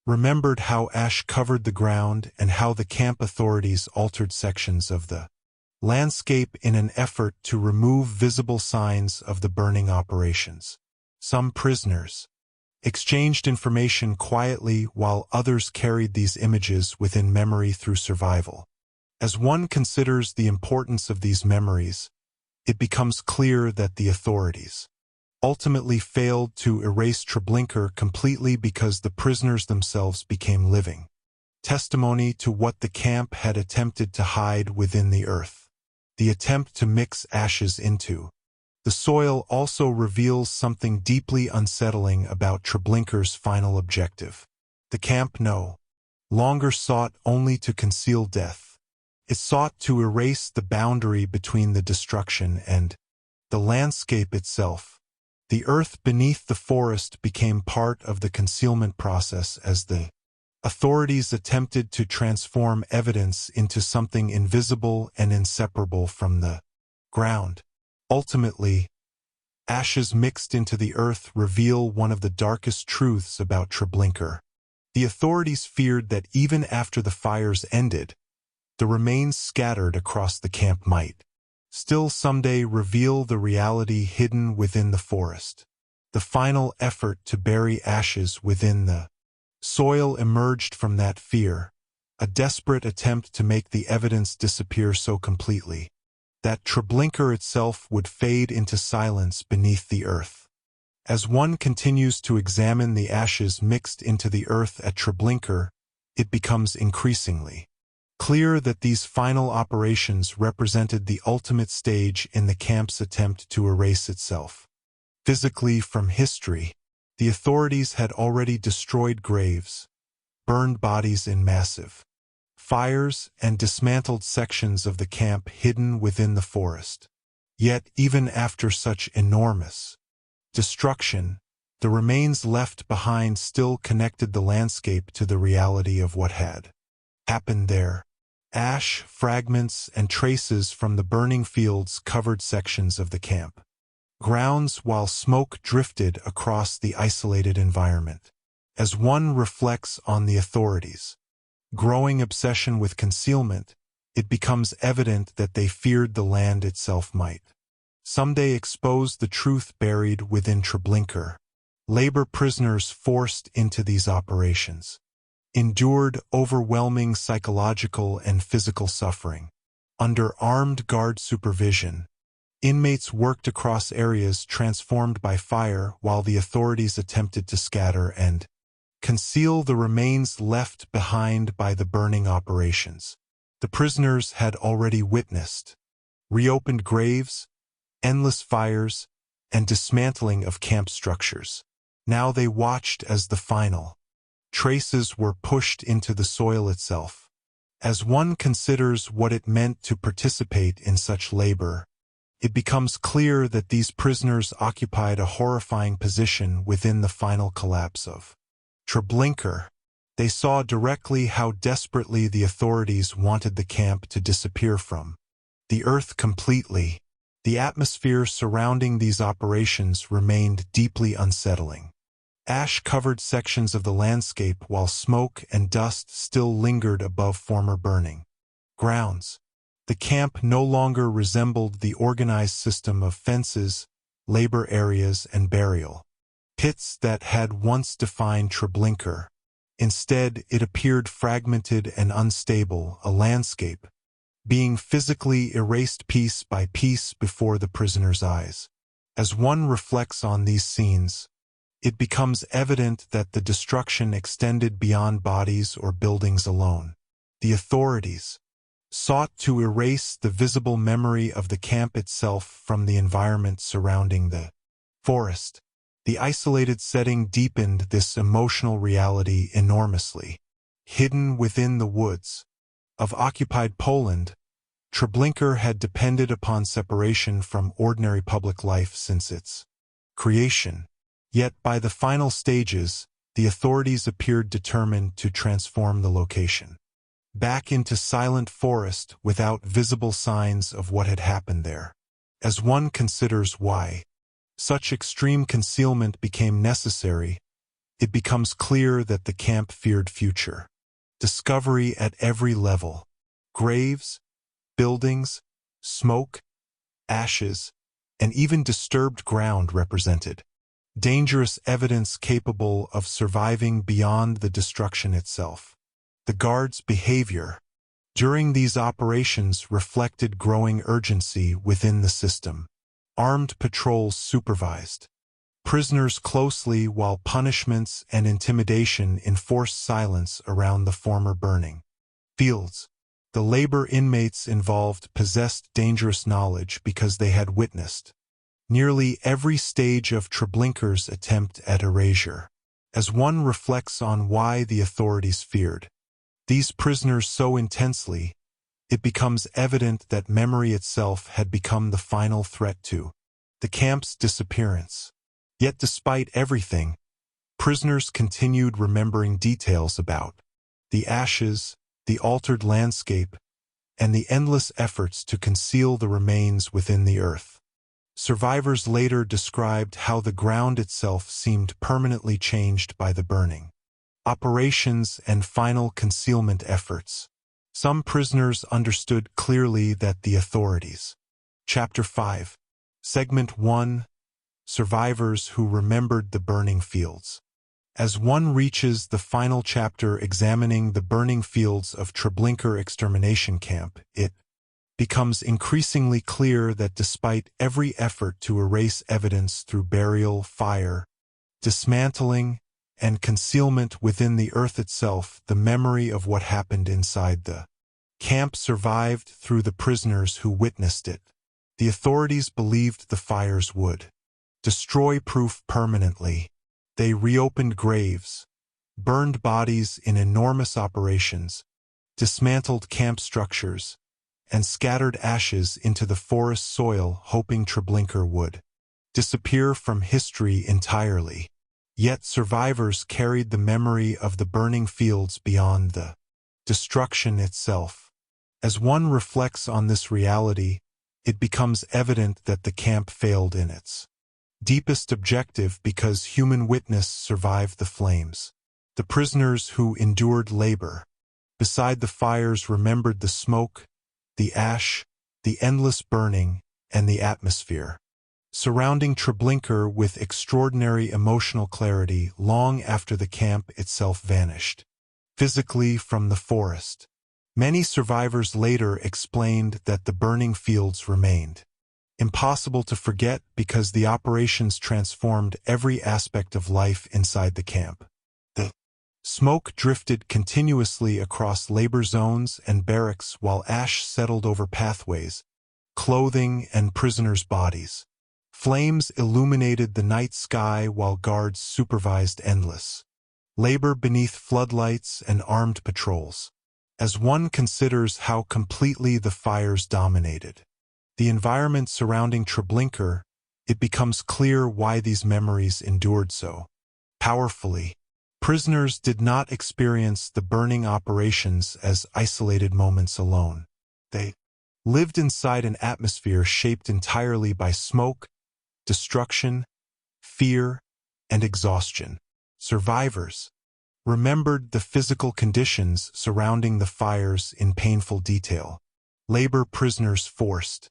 remembered how ash covered the ground and how the camp authorities altered sections of the landscape in an effort to remove visible signs of the burning operations. Some prisoners exchanged information quietly while others carried these images within memory through survival. As one considers the importance of these memories, it becomes clear that the authorities ultimately failed to erase Treblinka completely because the prisoners themselves became living testimony to what the camp had attempted to hide within the earth. The attempt to mix ashes into the soil also reveals something deeply unsettling about Treblinka's final objective. The camp no longer sought only to conceal death. It sought to erase the boundary between the destruction and the landscape itself. The earth beneath the forest became part of the concealment process as the authorities attempted to transform evidence into something invisible and inseparable from the ground. Ultimately, ashes mixed into the earth reveal one of the darkest truths about Treblinka. The authorities feared that even after the fires ended, the remains scattered across the camp might still someday reveal the reality hidden within the forest. The final effort to bury ashes within the soil emerged from that fear, a desperate attempt to make the evidence disappear so completely that Treblinka itself would fade into silence beneath the earth. As one continues to examine the ashes mixed into the earth at Treblinka, it becomes increasingly clear that these final operations represented the ultimate stage in the camp's attempt to erase itself physically from history. The authorities had already destroyed graves, burned bodies in massive fires, and dismantled sections of the camp hidden within the forest. Yet, even after such enormous destruction, the remains left behind still connected the landscape to the reality of what had happened there. Ash, fragments, and traces from the burning fields covered sections of the camp grounds while smoke drifted across the isolated environment. As one reflects on the authorities' growing obsession with concealment, it becomes evident that they feared the land itself might someday expose the truth buried within Treblinka. Labor prisoners forced into these operations endured overwhelming psychological and physical suffering. Under armed guard supervision, inmates worked across areas transformed by fire while the authorities attempted to scatter and conceal the remains left behind by the burning operations. The prisoners had already witnessed reopened graves, endless fires, and dismantling of camp structures. Now they watched as the final traces were pushed into the soil itself. As one considers what it meant to participate in such labor, it becomes clear that these prisoners occupied a horrifying position within the final collapse of Treblinka. They saw directly how desperately the authorities wanted the camp to disappear from the earth completely. The atmosphere surrounding these operations remained deeply unsettling. Ash covered sections of the landscape while smoke and dust still lingered above former burning grounds. The camp no longer resembled the organized system of fences, labor areas, and burial pits that had once defined Treblinka. Instead, it appeared fragmented and unstable, a landscape being physically erased piece by piece before the prisoners' eyes. As one reflects on these scenes, it becomes evident that the destruction extended beyond bodies or buildings alone. The authorities sought to erase the visible memory of the camp itself from the environment surrounding the forest. The isolated setting deepened this emotional reality enormously. Hidden within the woods of occupied Poland, Treblinka had depended upon separation from ordinary public life since its creation. Yet by the final stages, the authorities appeared determined to transform the location back into silent forest without visible signs of what had happened there. As one considers why such extreme concealment became necessary, it becomes clear that the camp feared future discovery at every level. Graves, buildings, smoke, ashes, and even disturbed ground represented dangerous evidence capable of surviving beyond the destruction itself. The guards' behavior during these operations reflected growing urgency within the system. Armed patrols supervised prisoners closely while punishments and intimidation enforced silence around the former burning fields. The labor inmates involved possessed dangerous knowledge because they had witnessed nearly every stage of Treblinka's attempt at erasure. As one reflects on why the authorities feared these prisoners so intensely, it becomes evident that memory itself had become the final threat to the camp's disappearance. Yet despite everything, prisoners continued remembering details about the ashes, the altered landscape, and the endless efforts to conceal the remains within the earth. Survivors later described how the ground itself seemed permanently changed by the burning operations and final concealment efforts. Some prisoners understood clearly that the authorities. Chapter 5. Segment 1. Survivors who remembered the burning fields. As one reaches the final chapter examining the burning fields of Treblinka extermination camp, it becomes increasingly clear that despite every effort to erase evidence through burial, fire, dismantling, and concealment within the earth itself, the memory of what happened inside the camp survived through the prisoners who witnessed it. The authorities believed the fires would destroy proof permanently. They reopened graves, burned bodies in enormous operations, dismantled camp structures, and scattered ashes into the forest soil, hoping Treblinka would disappear from history entirely. Yet survivors carried the memory of the burning fields beyond the destruction itself. As one reflects on this reality, it becomes evident that the camp failed in its deepest objective because human witness survived the flames. The prisoners who endured labor beside the fires remembered the smoke, the ash, the endless burning, and the atmosphere surrounding Treblinka with extraordinary emotional clarity long after the camp itself vanished. physically from the forest. Many survivors later explained that the burning fields remained impossible to forget because the operations transformed every aspect of life inside the camp. The smoke drifted continuously across labor zones and barracks while ash settled over pathways, clothing, and prisoners' bodies. Flames illuminated the night sky while guards supervised endless labor beneath floodlights and armed patrols. As one considers how completely the fires dominated the environment surrounding Treblinka, it becomes clear why these memories endured so powerfully. Prisoners did not experience the burning operations as isolated moments alone. They lived inside an atmosphere shaped entirely by smoke, destruction, fear, and exhaustion. Survivors remembered the physical conditions surrounding the fires in painful detail. Labor prisoners forced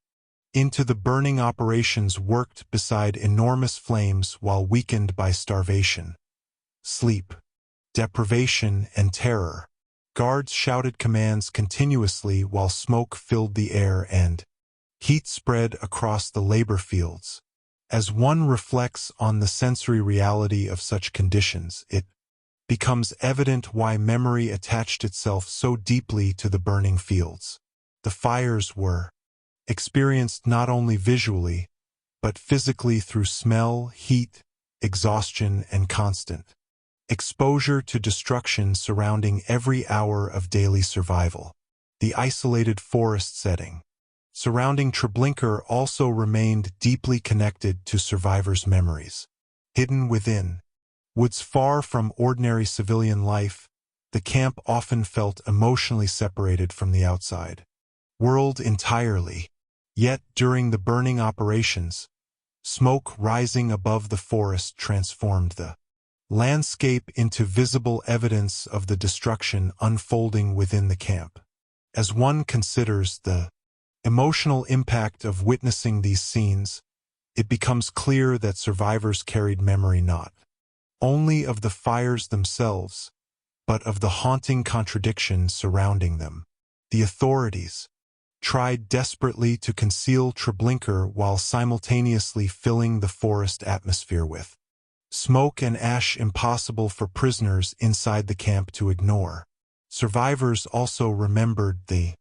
into the burning operations worked beside enormous flames while weakened by starvation, sleep, deprivation, and terror. Guards shouted commands continuously while smoke filled the air and heat spread across the labor fields. As one reflects on the sensory reality of such conditions, it becomes evident why memory attached itself so deeply to the burning fields. The fires were experienced not only visually, but physically through smell, heat, exhaustion, and constant exposure to destruction surrounding every hour of daily survival. The isolated forest setting surrounding Treblinka also remained deeply connected to survivors' memories. Hidden within woods far from ordinary civilian life, the camp often felt emotionally separated from the outside world entirely. Yet during the burning operations, smoke rising above the forest transformed the landscape into visible evidence of the destruction unfolding within the camp. As one considers the emotional impact of witnessing these scenes, it becomes clear that survivors carried memory not only of the fires themselves, but of the haunting contradiction surrounding them. The authorities tried desperately to conceal Treblinka while simultaneously filling the forest atmosphere with smoke and ash impossible for prisoners inside the camp to ignore. Survivors also remembered the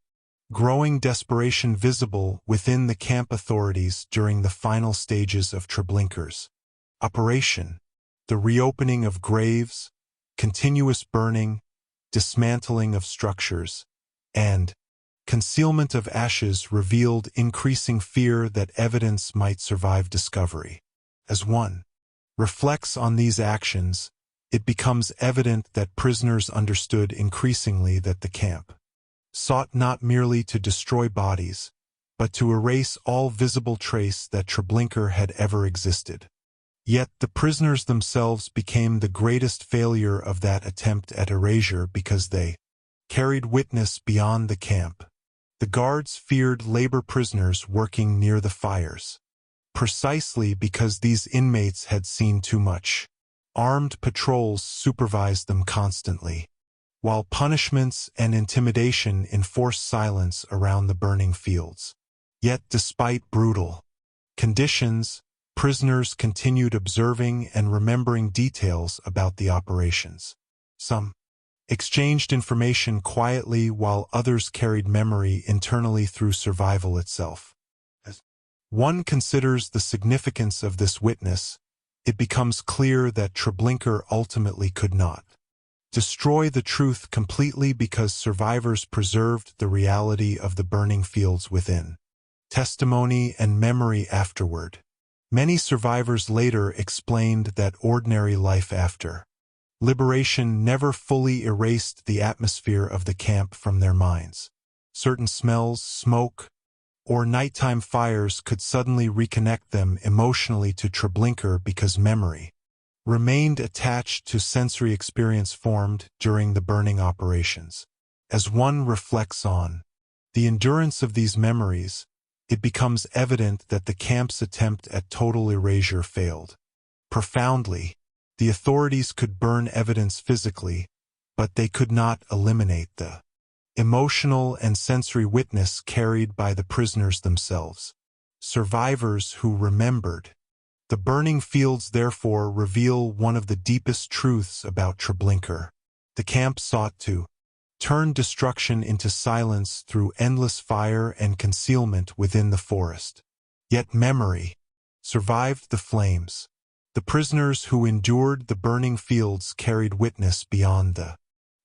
growing desperation visible within the camp authorities during the final stages of Treblinka's operation. The reopening of graves, continuous burning, dismantling of structures, and concealment of ashes revealed increasing fear that evidence might survive discovery. As one reflects on these actions, it becomes evident that prisoners understood increasingly that the camp sought not merely to destroy bodies, but to erase all visible trace that Treblinka had ever existed. Yet the prisoners themselves became the greatest failure of that attempt at erasure because they carried witness beyond the camp. The guards feared labor prisoners working near the fires, precisely because these inmates had seen too much. Armed patrols supervised them constantly, while punishments and intimidation enforced silence around the burning fields. Yet despite brutal conditions, prisoners continued observing and remembering details about the operations. Some exchanged information quietly while others carried memory internally through survival itself. As one considers the significance of this witness, it becomes clear that Treblinka ultimately could not destroy the truth completely because survivors preserved the reality of the burning fields within testimony and memory afterward. Many survivors later explained that ordinary life after liberation never fully erased the atmosphere of the camp from their minds. Certain smells, smoke, or nighttime fires could suddenly reconnect them emotionally to Treblinka because memory remained attached to sensory experience formed during the burning operations. As one reflects on the endurance of these memories, it becomes evident that the camp's attempt at total erasure failed. Profoundly, the authorities could burn evidence physically, but they could not eliminate the emotional and sensory witness carried by the prisoners themselves. Survivors who remembered. The burning fields therefore reveal one of the deepest truths about Treblinka. The camp sought to turn destruction into silence through endless fire and concealment within the forest. Yet memory survived the flames. The prisoners who endured the burning fields carried witness beyond the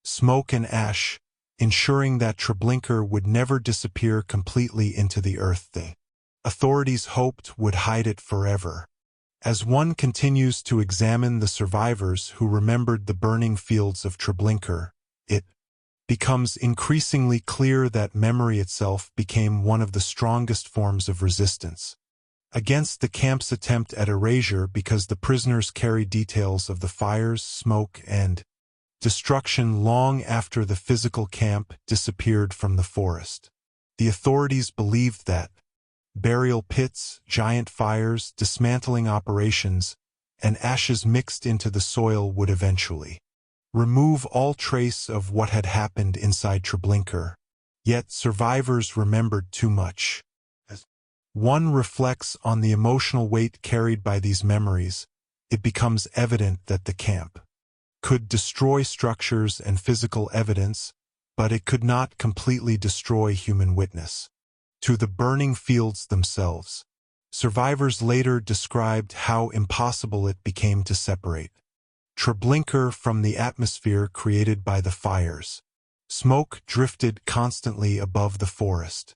smoke and ash, ensuring that Treblinka would never disappear completely into the earth. The authorities hoped would hide it forever. As one continues to examine the survivors who remembered the burning fields of Treblinka, it becomes increasingly clear that memory itself became one of the strongest forms of resistance against the camp's attempt at erasure, because the prisoners carried details of the fires, smoke, and destruction long after the physical camp disappeared from the forest. The authorities believed that burial pits, giant fires, dismantling operations, and ashes mixed into the soil would eventually remove all trace of what had happened inside Treblinka. Yet survivors remembered too much. As one reflects on the emotional weight carried by these memories, it becomes evident that the camp could destroy structures and physical evidence, but it could not completely destroy human witness to the burning fields themselves. Survivors later described how impossible it became to separate Treblinka from the atmosphere created by the fires. Smoke drifted constantly above the forest,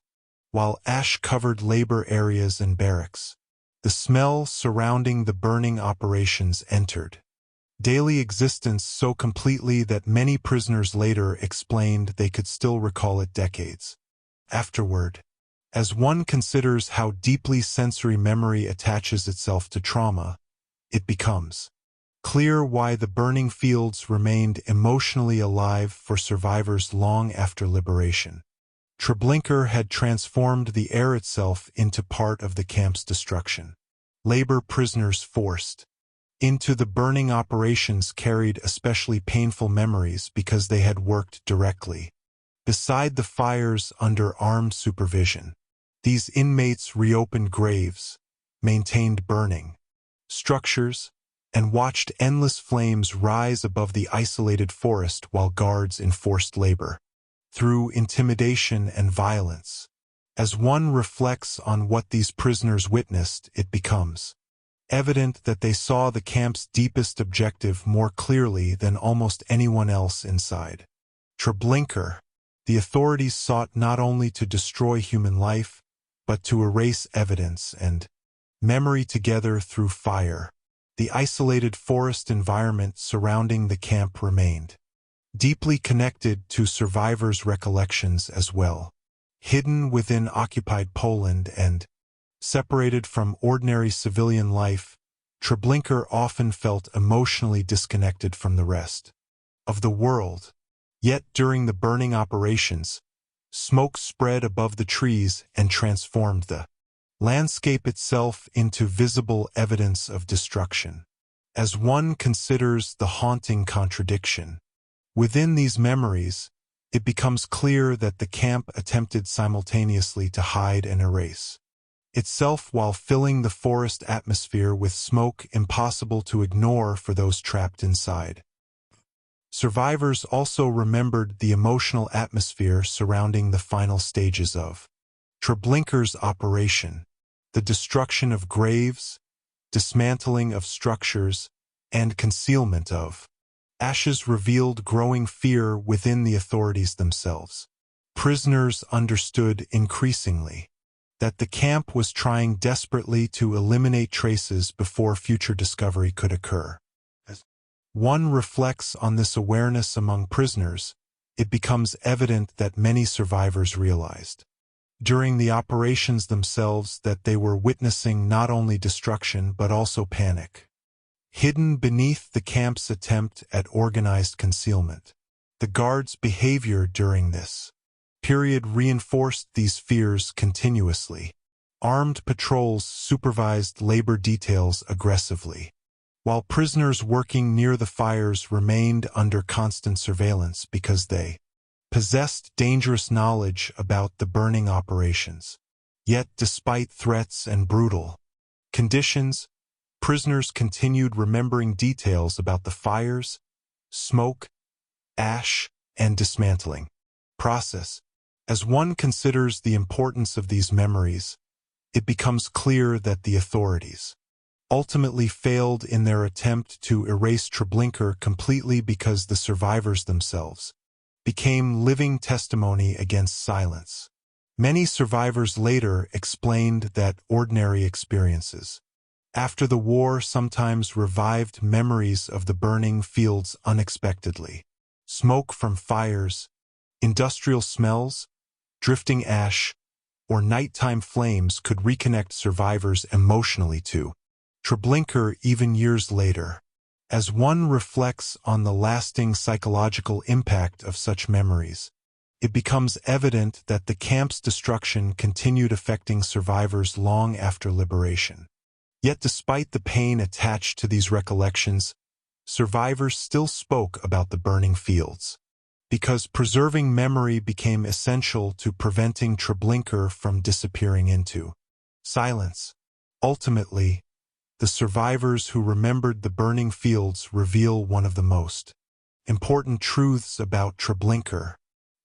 while ash covered labor areas and barracks. The smell surrounding the burning operations entered daily existence so completely that many prisoners later explained they could still recall it decades afterward. As one considers how deeply sensory memory attaches itself to trauma, it becomes clear why the burning fields remained emotionally alive for survivors long after liberation. Treblinka had transformed the air itself into part of the camp's destruction. Labor prisoners forced into the burning operations carried especially painful memories because they had worked directly beside the fires under armed supervision. These inmates reopened graves, maintained burning structures, and watched endless flames rise above the isolated forest while guards enforced labor through intimidation and violence. As one reflects on what these prisoners witnessed, it becomes evident that they saw the camp's deepest objective more clearly than almost anyone else inside Treblinka. The authorities sought not only to destroy human life, but to erase evidence and memory together through fire. The isolated forest environment surrounding the camp remained deeply connected to survivors' recollections as well. Hidden within occupied Poland and separated from ordinary civilian life, Treblinka often felt emotionally disconnected from the rest of the world. Yet during the burning operations, smoke spread above the trees and transformed the landscape itself into visible evidence of destruction. As one considers the haunting contradiction within these memories, it becomes clear that the camp attempted simultaneously to hide and erase itself while filling the forest atmosphere with smoke impossible to ignore for those trapped inside. Survivors also remembered the emotional atmosphere surrounding the final stages of Treblinka's operation, the destruction of graves, dismantling of structures, and concealment of ashes revealed growing fear within the authorities themselves. Prisoners understood increasingly that the camp was trying desperately to eliminate traces before future discovery could occur. As one reflects on this awareness among prisoners, it becomes evident that many survivors realized during the operations themselves that they were witnessing not only destruction but also panic hidden beneath the camp's attempt at organized concealment. The guards' behavior during this period reinforced these fears continuously. Armed patrols supervised labor details aggressively, while prisoners working near the fires remained under constant surveillance because they possessed dangerous knowledge about the burning operations. Yet, despite threats and brutal conditions, prisoners continued remembering details about the fires, smoke, ash, and dismantling process. As one considers the importance of these memories, it becomes clear that the authorities ultimately failed in their attempt to erase Treblinka completely because the survivors themselves became living testimony against silence. Many survivors later explained that ordinary experiences after the war sometimes revived memories of the burning fields unexpectedly. Smoke from fires, industrial smells, drifting ash, or nighttime flames could reconnect survivors emotionally to Treblinka even years later. As one reflects on the lasting psychological impact of such memories, it becomes evident that the camp's destruction continued affecting survivors long after liberation. Yet despite the pain attached to these recollections, survivors still spoke about the burning fields, because preserving memory became essential to preventing Treblinka from disappearing into silence. Ultimately, the survivors who remembered the burning fields reveal one of the most important truths about Treblinka.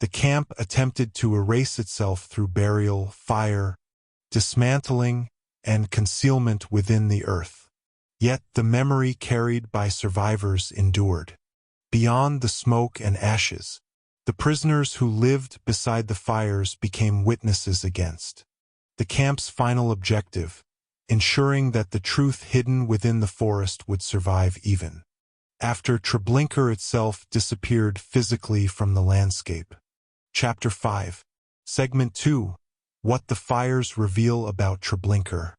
The camp attempted to erase itself through burial, fire, dismantling, and concealment within the earth. Yet the memory carried by survivors endured. Beyond the smoke and ashes, the prisoners who lived beside the fires became witnesses against the camp's final objective, ensuring that the truth hidden within the forest would survive even after Treblinka itself disappeared physically from the landscape. Chapter 5. Segment 2. What the fires reveal about Treblinka.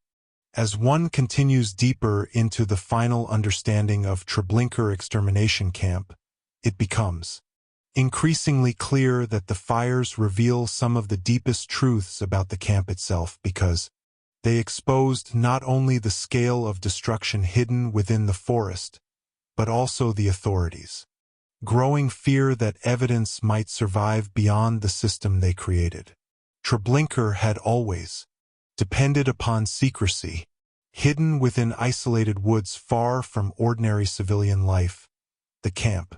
As one continues deeper into the final understanding of Treblinka extermination camp, it becomes increasingly clear that the fires reveal some of the deepest truths about the camp itself because they exposed not only the scale of destruction hidden within the forest, but also the authorities' growing fear that evidence might survive beyond the system they created. Treblinka had always depended upon secrecy. Hidden within isolated woods far from ordinary civilian life, the camp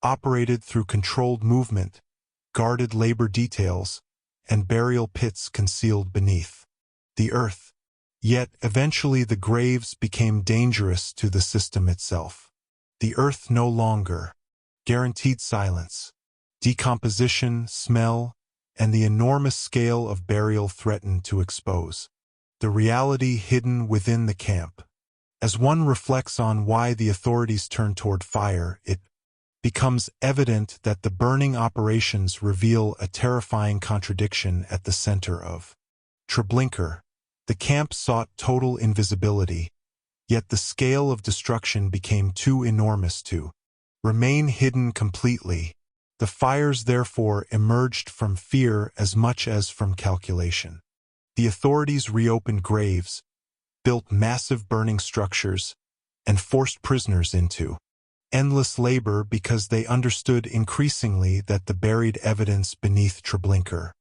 operated through controlled movement, guarded labor details, and burial pits concealed beneath the earth. Yet eventually the graves became dangerous to the system itself. The earth no longer guaranteed silence. Decomposition, smell, and the enormous scale of burial threatened to expose the reality hidden within the camp. As one reflects on why the authorities turned toward fire, it becomes evident that the burning operations reveal a terrifying contradiction at the center of Treblinka. The camp sought total invisibility, yet the scale of destruction became too enormous to remain hidden completely. The fires therefore emerged from fear as much as from calculation. The authorities reopened graves, built massive burning structures, and forced prisoners into endless labor because they understood increasingly that the buried evidence beneath Treblinka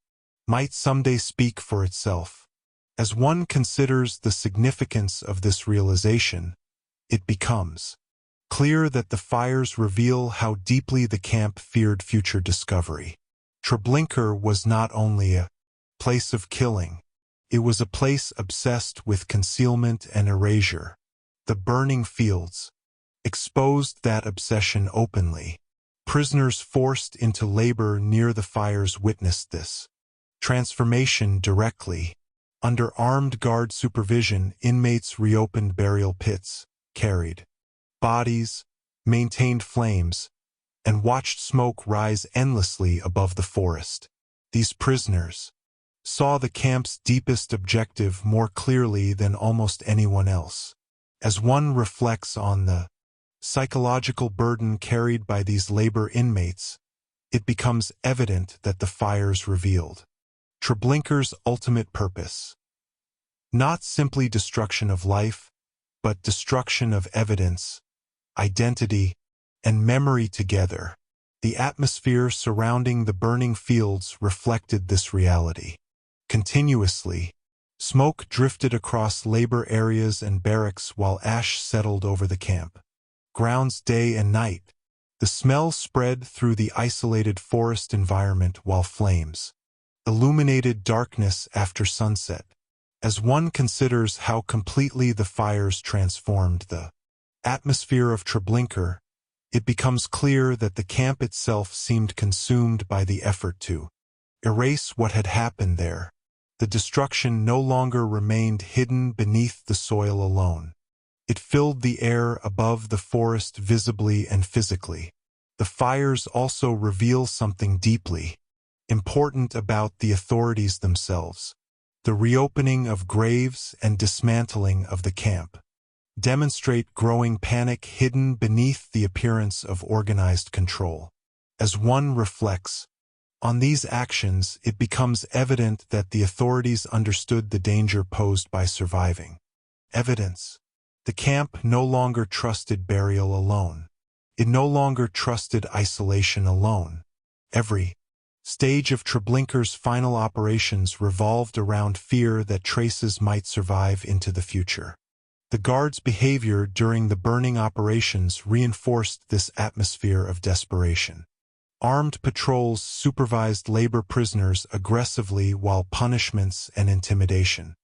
might someday speak for itself. As one considers the significance of this realization, it becomes clear that the fires reveal how deeply the camp feared future discovery. Treblinka was not only a place of killing, it was a place obsessed with concealment and erasure. The burning fields exposed that obsession openly. Prisoners forced into labor near the fires witnessed this transformation directly. Under armed guard supervision, inmates reopened burial pits, carried bodies, maintained flames, and watched smoke rise endlessly above the forest. These prisoners saw the camp's deepest objective more clearly than almost anyone else. As one reflects on the psychological burden carried by these labor inmates, it becomes evident that the fires revealed Treblinka's ultimate purpose. Not simply destruction of life, but destruction of evidence, identity, and memory together. The atmosphere surrounding the burning fields reflected this reality. Continuously, smoke drifted across labor areas and barracks while ash settled over the camp grounds day and night. The smell spread through the isolated forest environment while flames illuminated darkness after sunset. As one considers how completely the fires transformed the atmosphere of Treblinka, it becomes clear that the camp itself seemed consumed by the effort to erase what had happened there. The destruction no longer remained hidden beneath the soil alone. It filled the air above the forest visibly and physically. The fires also reveal something deeply important about the authorities themselves. The reopening of graves and dismantling of the camp demonstrate growing panic hidden beneath the appearance of organized control. As one reflects on these actions, it becomes evident that the authorities understood the danger posed by surviving evidence. The camp no longer trusted burial alone. It no longer trusted isolation alone. Every stage of Treblinka's final operations revolved around fear that traces might survive into the future. The guards' behavior during the burning operations reinforced this atmosphere of desperation. Armed patrols supervised labor prisoners aggressively while punishments and intimidation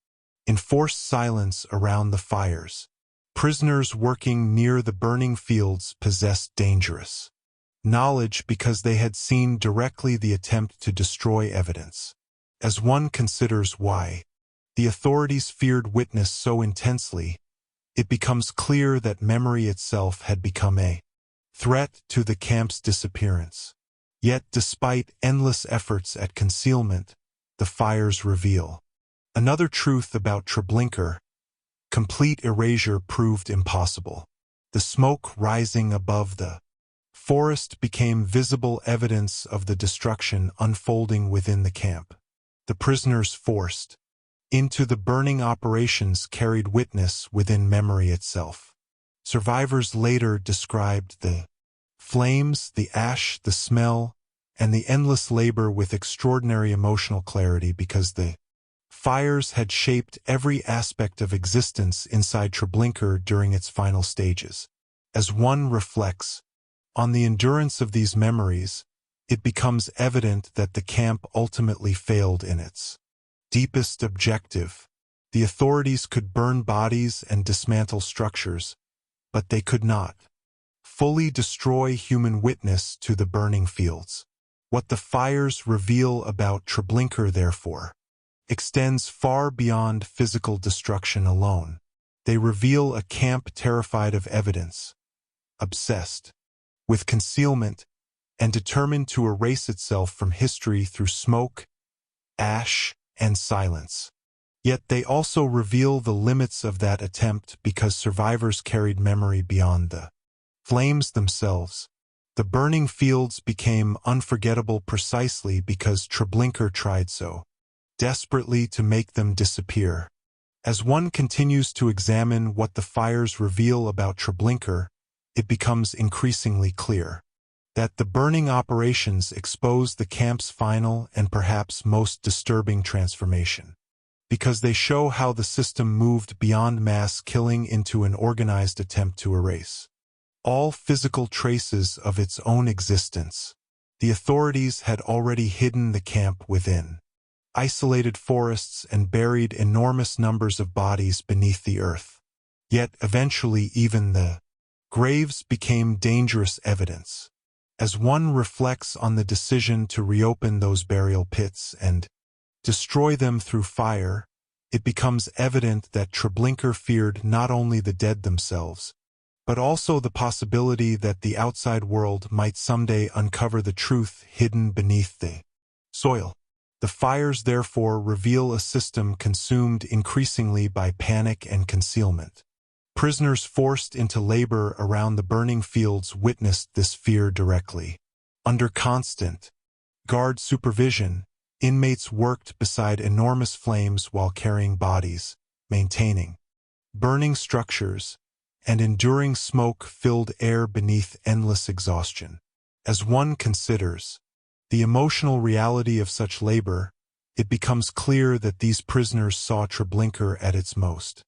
enforced silence around the fires. Prisoners working near the burning fields possessed dangerous knowledge because they had seen directly the attempt to destroy evidence. As one considers why the authorities feared witness so intensely, it becomes clear that memory itself had become a threat to the camp's disappearance. Yet despite endless efforts at concealment, the fires reveal another truth about Treblinka. Complete erasure proved impossible. The smoke rising above the forest became visible evidence of the destruction unfolding within the camp. The prisoners forced into the burning operations carried witness within memory itself. Survivors later described the flames, the ash, the smell, and the endless labor with extraordinary emotional clarity because the fires had shaped every aspect of existence inside Treblinka during its final stages. As one reflects on the endurance of these memories, it becomes evident that the camp ultimately failed in its deepest objective. The authorities could burn bodies and dismantle structures, but they could not fully destroy human witness to the burning fields. What the fires reveal about Treblinka, therefore, extends far beyond physical destruction alone. They reveal a camp terrified of evidence, obsessed with concealment, and determined to erase itself from history through smoke, ash, and silence. Yet they also reveal the limits of that attempt because survivors carried memory beyond the flames themselves. The burning fields became unforgettable precisely because Treblinka tried so desperately to make them disappear. As one continues to examine what the fires reveal about Treblinka, it becomes increasingly clear that the burning operations expose the camp's final and perhaps most disturbing transformation, because they show how the system moved beyond mass killing into an organized attempt to erase all physical traces of its own existence. The authorities had already hidden the camp within isolated forests and buried enormous numbers of bodies beneath the earth. Yet eventually even the graves became dangerous evidence. As one reflects on the decision to reopen those burial pits and destroy them through fire, it becomes evident that Treblinka feared not only the dead themselves, but also the possibility that the outside world might someday uncover the truth hidden beneath the soil. The fires therefore reveal a system consumed increasingly by panic and concealment. Prisoners forced into labor around the burning fields witnessed this fear directly. Under constant guard supervision, inmates worked beside enormous flames while carrying bodies, maintaining burning structures, and enduring smoke-filled air beneath endless exhaustion. As one considers the emotional reality of such labor, it becomes clear that these prisoners saw Treblinka at its most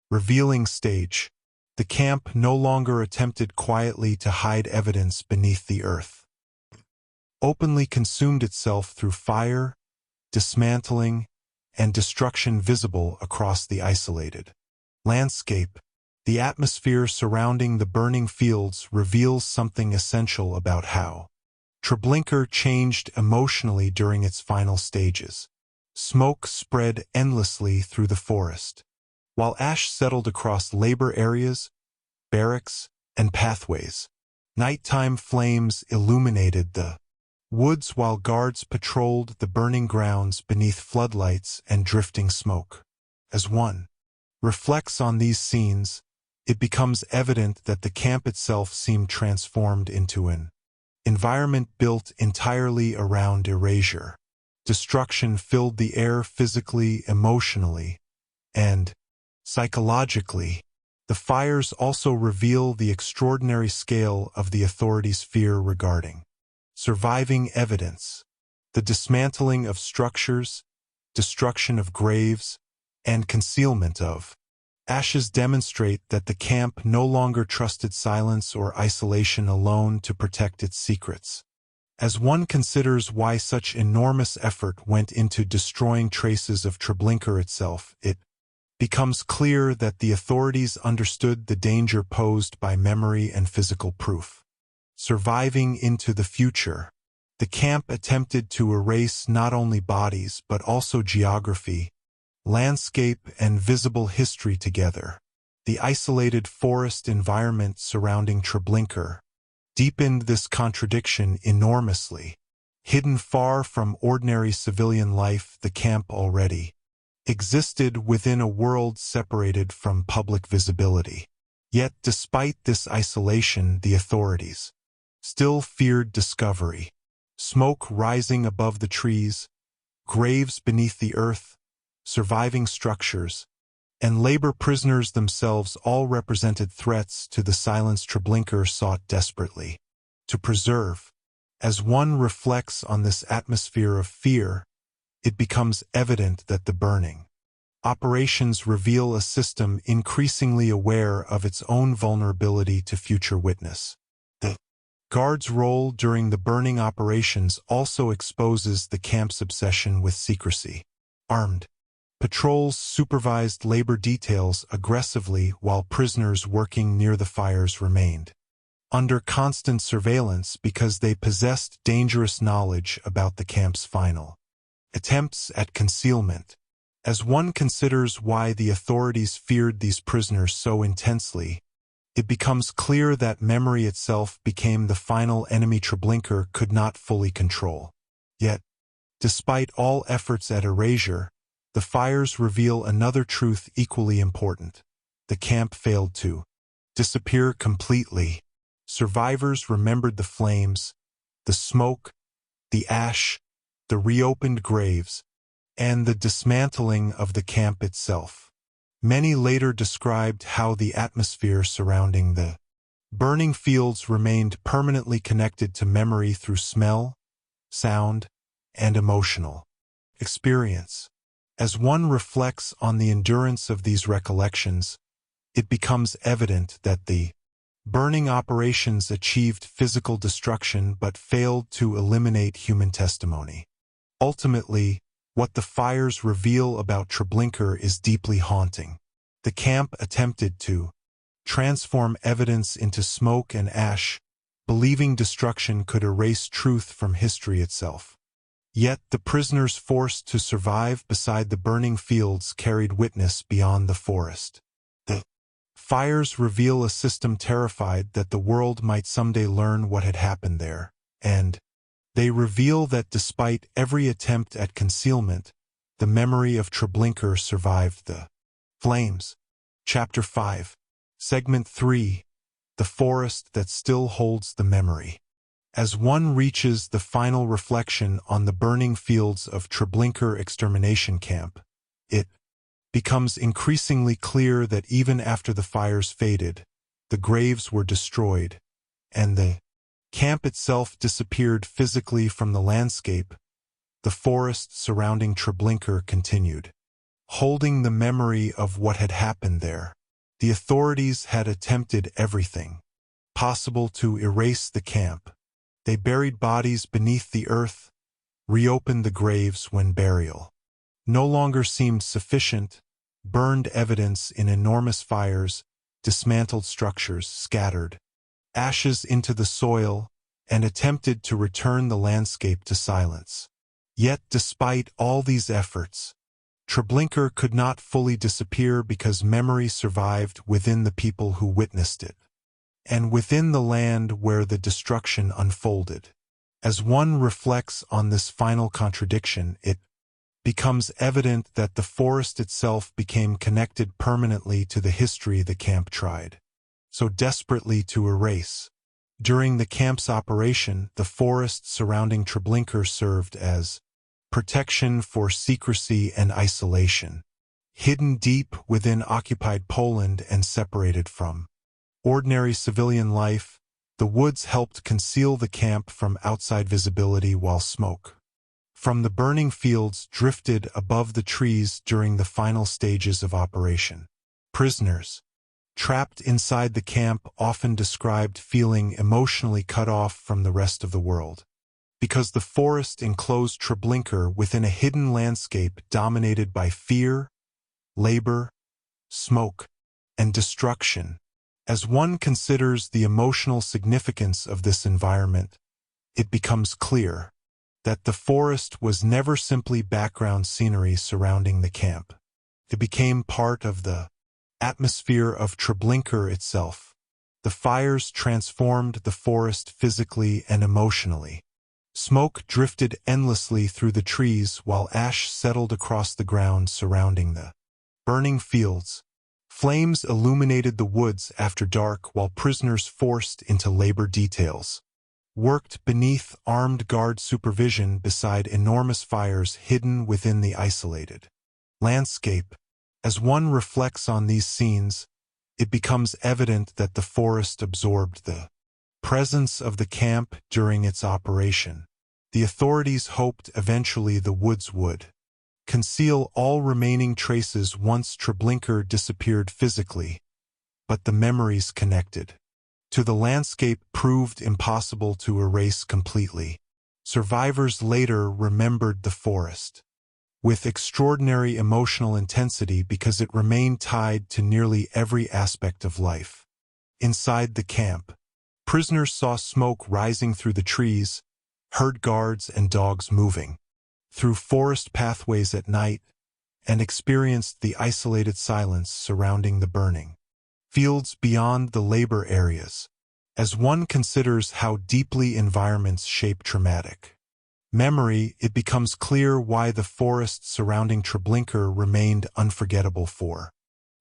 revealing stage. The camp no longer attempted quietly to hide evidence beneath the earth. Openly consumed itself through fire, dismantling, and destruction visible across the isolated landscape. The atmosphere surrounding the burning fields reveals something essential about how Treblinka changed emotionally during its final stages. Smoke spread endlessly through the forest, while ash settled across labor areas, barracks, and pathways. Nighttime flames illuminated the woods while guards patrolled the burning grounds beneath floodlights and drifting smoke. As one reflects on these scenes, it becomes evident that the camp itself seemed transformed into an environment built entirely around erasure. Destruction filled the air physically, emotionally, and psychologically. The fires also reveal the extraordinary scale of the authorities' fear regarding surviving evidence. The dismantling of structures, destruction of graves, and concealment of ashes demonstrate that the camp no longer trusted silence or isolation alone to protect its secrets. As one considers why such enormous effort went into destroying traces of Treblinka itself, it becomes clear that the authorities understood the danger posed by memory and physical proof. Surviving into the future, the camp attempted to erase not only bodies but also geography, landscape, and visible history together. The isolated forest environment surrounding Treblinka deepened this contradiction enormously. Hidden far from ordinary civilian life, the camp already existed within a world separated from public visibility. Yet despite this isolation, the authorities still feared discovery. Smoke rising above the trees, graves beneath the earth, surviving structures, and labor prisoners themselves all represented threats to the silence Treblinka sought desperately to preserve. As one reflects on this atmosphere of fear, it becomes evident that the burning operations reveal a system increasingly aware of its own vulnerability to future witness. The guards' role during the burning operations also exposes the camp's obsession with secrecy. Armed patrols supervised labor details aggressively while prisoners working near the fires remained under constant surveillance because they possessed dangerous knowledge about the camp's final attempts at concealment. As one considers why the authorities feared these prisoners so intensely, it becomes clear that memory itself became the final enemy Treblinka could not fully control. Yet, despite all efforts at erasure, the fires reveal another truth equally important. The camp failed to disappear completely. Survivors remembered the flames, the smoke, the ash, the reopened graves, and the dismantling of the camp itself. Many later described how the atmosphere surrounding the burning fields remained permanently connected to memory through smell, sound, and emotional experience. As one reflects on the endurance of these recollections, it becomes evident that the burning operations achieved physical destruction but failed to eliminate human testimony. Ultimately, what the fires reveal about Treblinka is deeply haunting. The camp attempted to transform evidence into smoke and ash, believing destruction could erase truth from history itself. Yet the prisoners forced to survive beside the burning fields carried witness beyond the forest. The fires reveal a system terrified that the world might someday learn what had happened there, and they reveal that despite every attempt at concealment, the memory of Treblinka survived the flames. Chapter 5. Segment 3. The forest that still holds the memory. As one reaches the final reflection on the burning fields of Treblinka extermination camp, it becomes increasingly clear that even after the fires faded, the graves were destroyed, and the camp itself disappeared physically from the landscape. The forest surrounding Treblinka continued, holding the memory of what had happened there. The authorities had attempted everything possible to erase the camp. They buried bodies beneath the earth, reopened the graves when burial no longer seemed sufficient, burned evidence in enormous fires, dismantled structures, scattered ashes into the soil, and attempted to return the landscape to silence. Yet, despite all these efforts, Treblinka could not fully disappear because memory survived within the people who witnessed it, and within the land where the destruction unfolded. As one reflects on this final contradiction, it becomes evident that the forest itself became connected permanently to the history the camp tried so desperately to erase. During the camp's operation, the forest surrounding Treblinka served as protection for secrecy and isolation. Hidden deep within occupied Poland and separated from ordinary civilian life, the woods helped conceal the camp from outside visibility while smoke from the burning fields drifted above the trees during the final stages of operation. Prisoners trapped inside the camp often described feeling emotionally cut off from the rest of the world, because the forest enclosed Treblinka within a hidden landscape dominated by fear, labor, smoke, and destruction. As one considers the emotional significance of this environment, it becomes clear that the forest was never simply background scenery surrounding the camp. It became part of the atmosphere of Treblinka itself. The fires transformed the forest physically and emotionally. Smoke drifted endlessly through the trees while ash settled across the ground surrounding the burning fields. Flames illuminated the woods after dark while prisoners forced into labor details worked beneath armed guard supervision beside enormous fires hidden within the isolated landscape. As one reflects on these scenes, it becomes evident that the forest absorbed the presence of the camp during its operation. The authorities hoped eventually the woods would conceal all remaining traces once Treblinka disappeared physically, but the memories connected to the landscape proved impossible to erase completely. Survivors later remembered the forest with extraordinary emotional intensity because it remained tied to nearly every aspect of life. Inside the camp, prisoners saw smoke rising through the trees, heard guards and dogs moving through forest pathways at night, and experienced the isolated silence surrounding the burning fields beyond the labor areas. As one considers how deeply environments shape traumatic memory, it becomes clear why the forest surrounding Treblinka remained unforgettable for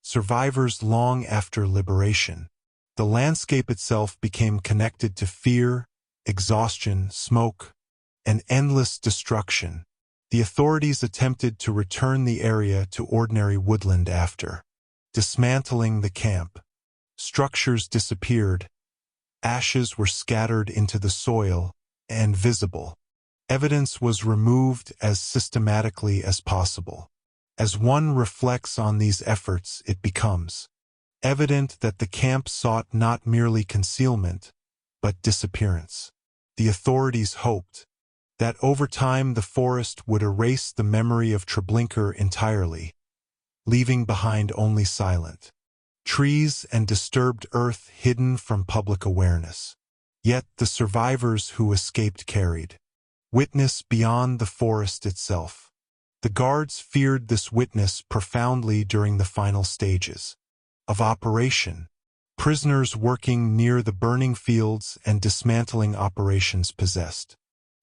survivors long after liberation. The landscape itself became connected to fear, exhaustion, smoke, and endless destruction. The authorities attempted to return the area to ordinary woodland after dismantling the camp. Structures disappeared, ashes were scattered into the soil, and visible evidence was removed as systematically as possible. As one reflects on these efforts, it becomes evident that the camp sought not merely concealment, but disappearance. The authorities hoped that over time the forest would erase the memory of Treblinka entirely, leaving behind only silent trees and disturbed earth hidden from public awareness. Yet the survivors who escaped carried witness beyond the forest itself. The guards feared this witness profoundly during the final stages of operation. Prisoners working near the burning fields and dismantling operations possessed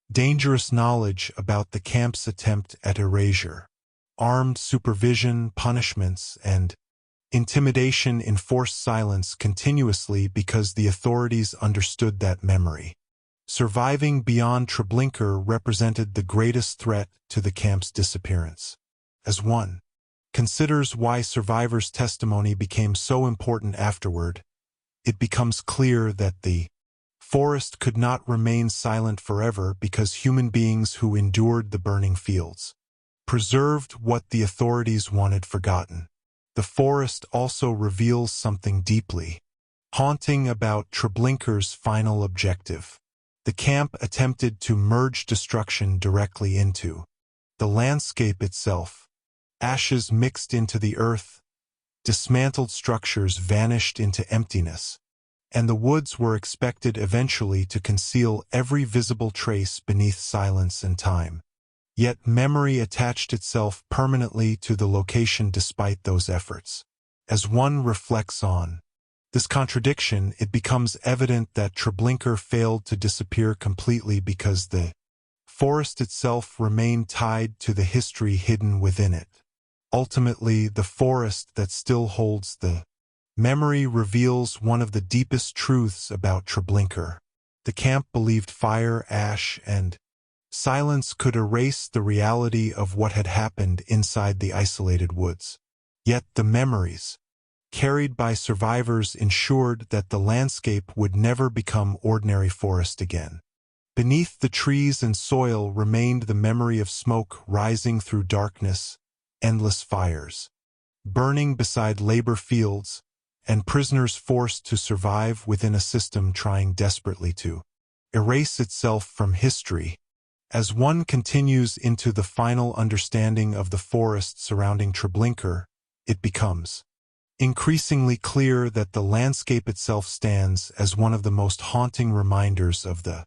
dangerous knowledge about the camp's attempt at erasure. Armed supervision, punishments, and intimidation enforced silence continuously because the authorities understood that memory surviving beyond Treblinka represented the greatest threat to the camp's disappearance. As one considers why survivors' testimony became so important afterward, it becomes clear that the forest could not remain silent forever because human beings who endured the burning fields preserved what the authorities wanted forgotten. The forest also reveals something deeply haunting about Treblinka's final objective. The camp attempted to merge destruction directly into the landscape itself. Ashes mixed into the earth, dismantled structures vanished into emptiness, and the woods were expected eventually to conceal every visible trace beneath silence and time. Yet memory attached itself permanently to the location despite those efforts. As one reflects on this contradiction, it becomes evident that Treblinka failed to disappear completely because the forest itself remained tied to the history hidden within it. Ultimately, the forest that still holds the memory reveals one of the deepest truths about Treblinka. The camp believed fire, ash, and silence could erase the reality of what had happened inside the isolated woods. Yet the memories carried by survivors ensured that the landscape would never become ordinary forest again. Beneath the trees and soil remained the memory of smoke rising through darkness, endless fires burning beside labor fields, and prisoners forced to survive within a system trying desperately to erase itself from history. As one continues into the final understanding of the forest surrounding Treblinka, it becomes increasingly clear that the landscape itself stands as one of the most haunting reminders of the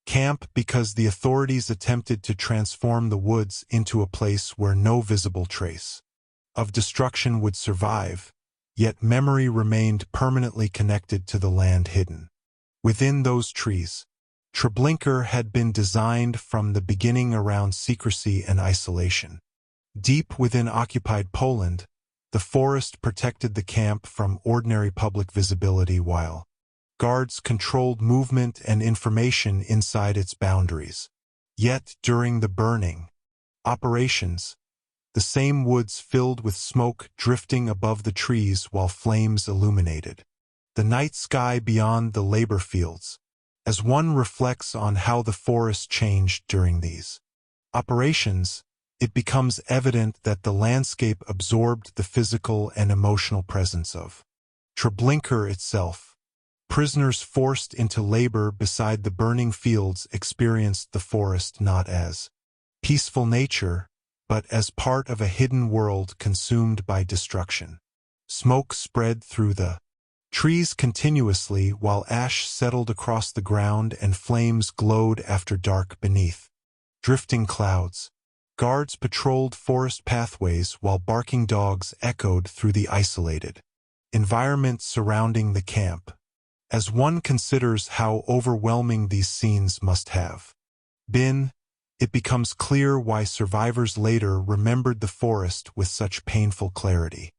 camp because the authorities attempted to transform the woods into a place where no visible trace of destruction would survive, yet memory remained permanently connected to the land hidden within those trees. Treblinka had been designed from the beginning around secrecy and isolation. Deep within occupied Poland, the forest protected the camp from ordinary public visibility while guards controlled movement and information inside its boundaries. Yet during the burning operations, the same woods filled with smoke drifting above the trees while flames illuminated the night sky beyond the labor fields. As one reflects on how the forest changed during these operations, it becomes evident that the landscape absorbed the physical and emotional presence of Treblinka itself. Prisoners forced into labor beside the burning fields experienced the forest not as peaceful nature, but as part of a hidden world consumed by destruction. Smoke spread through the trees continuously while ash settled across the ground and flames glowed after dark beneath drifting clouds. Guards patrolled forest pathways while barking dogs echoed through the isolated environment surrounding the camp. As one considers how overwhelming these scenes must have been, it becomes clear why survivors later remembered the forest with such painful clarity.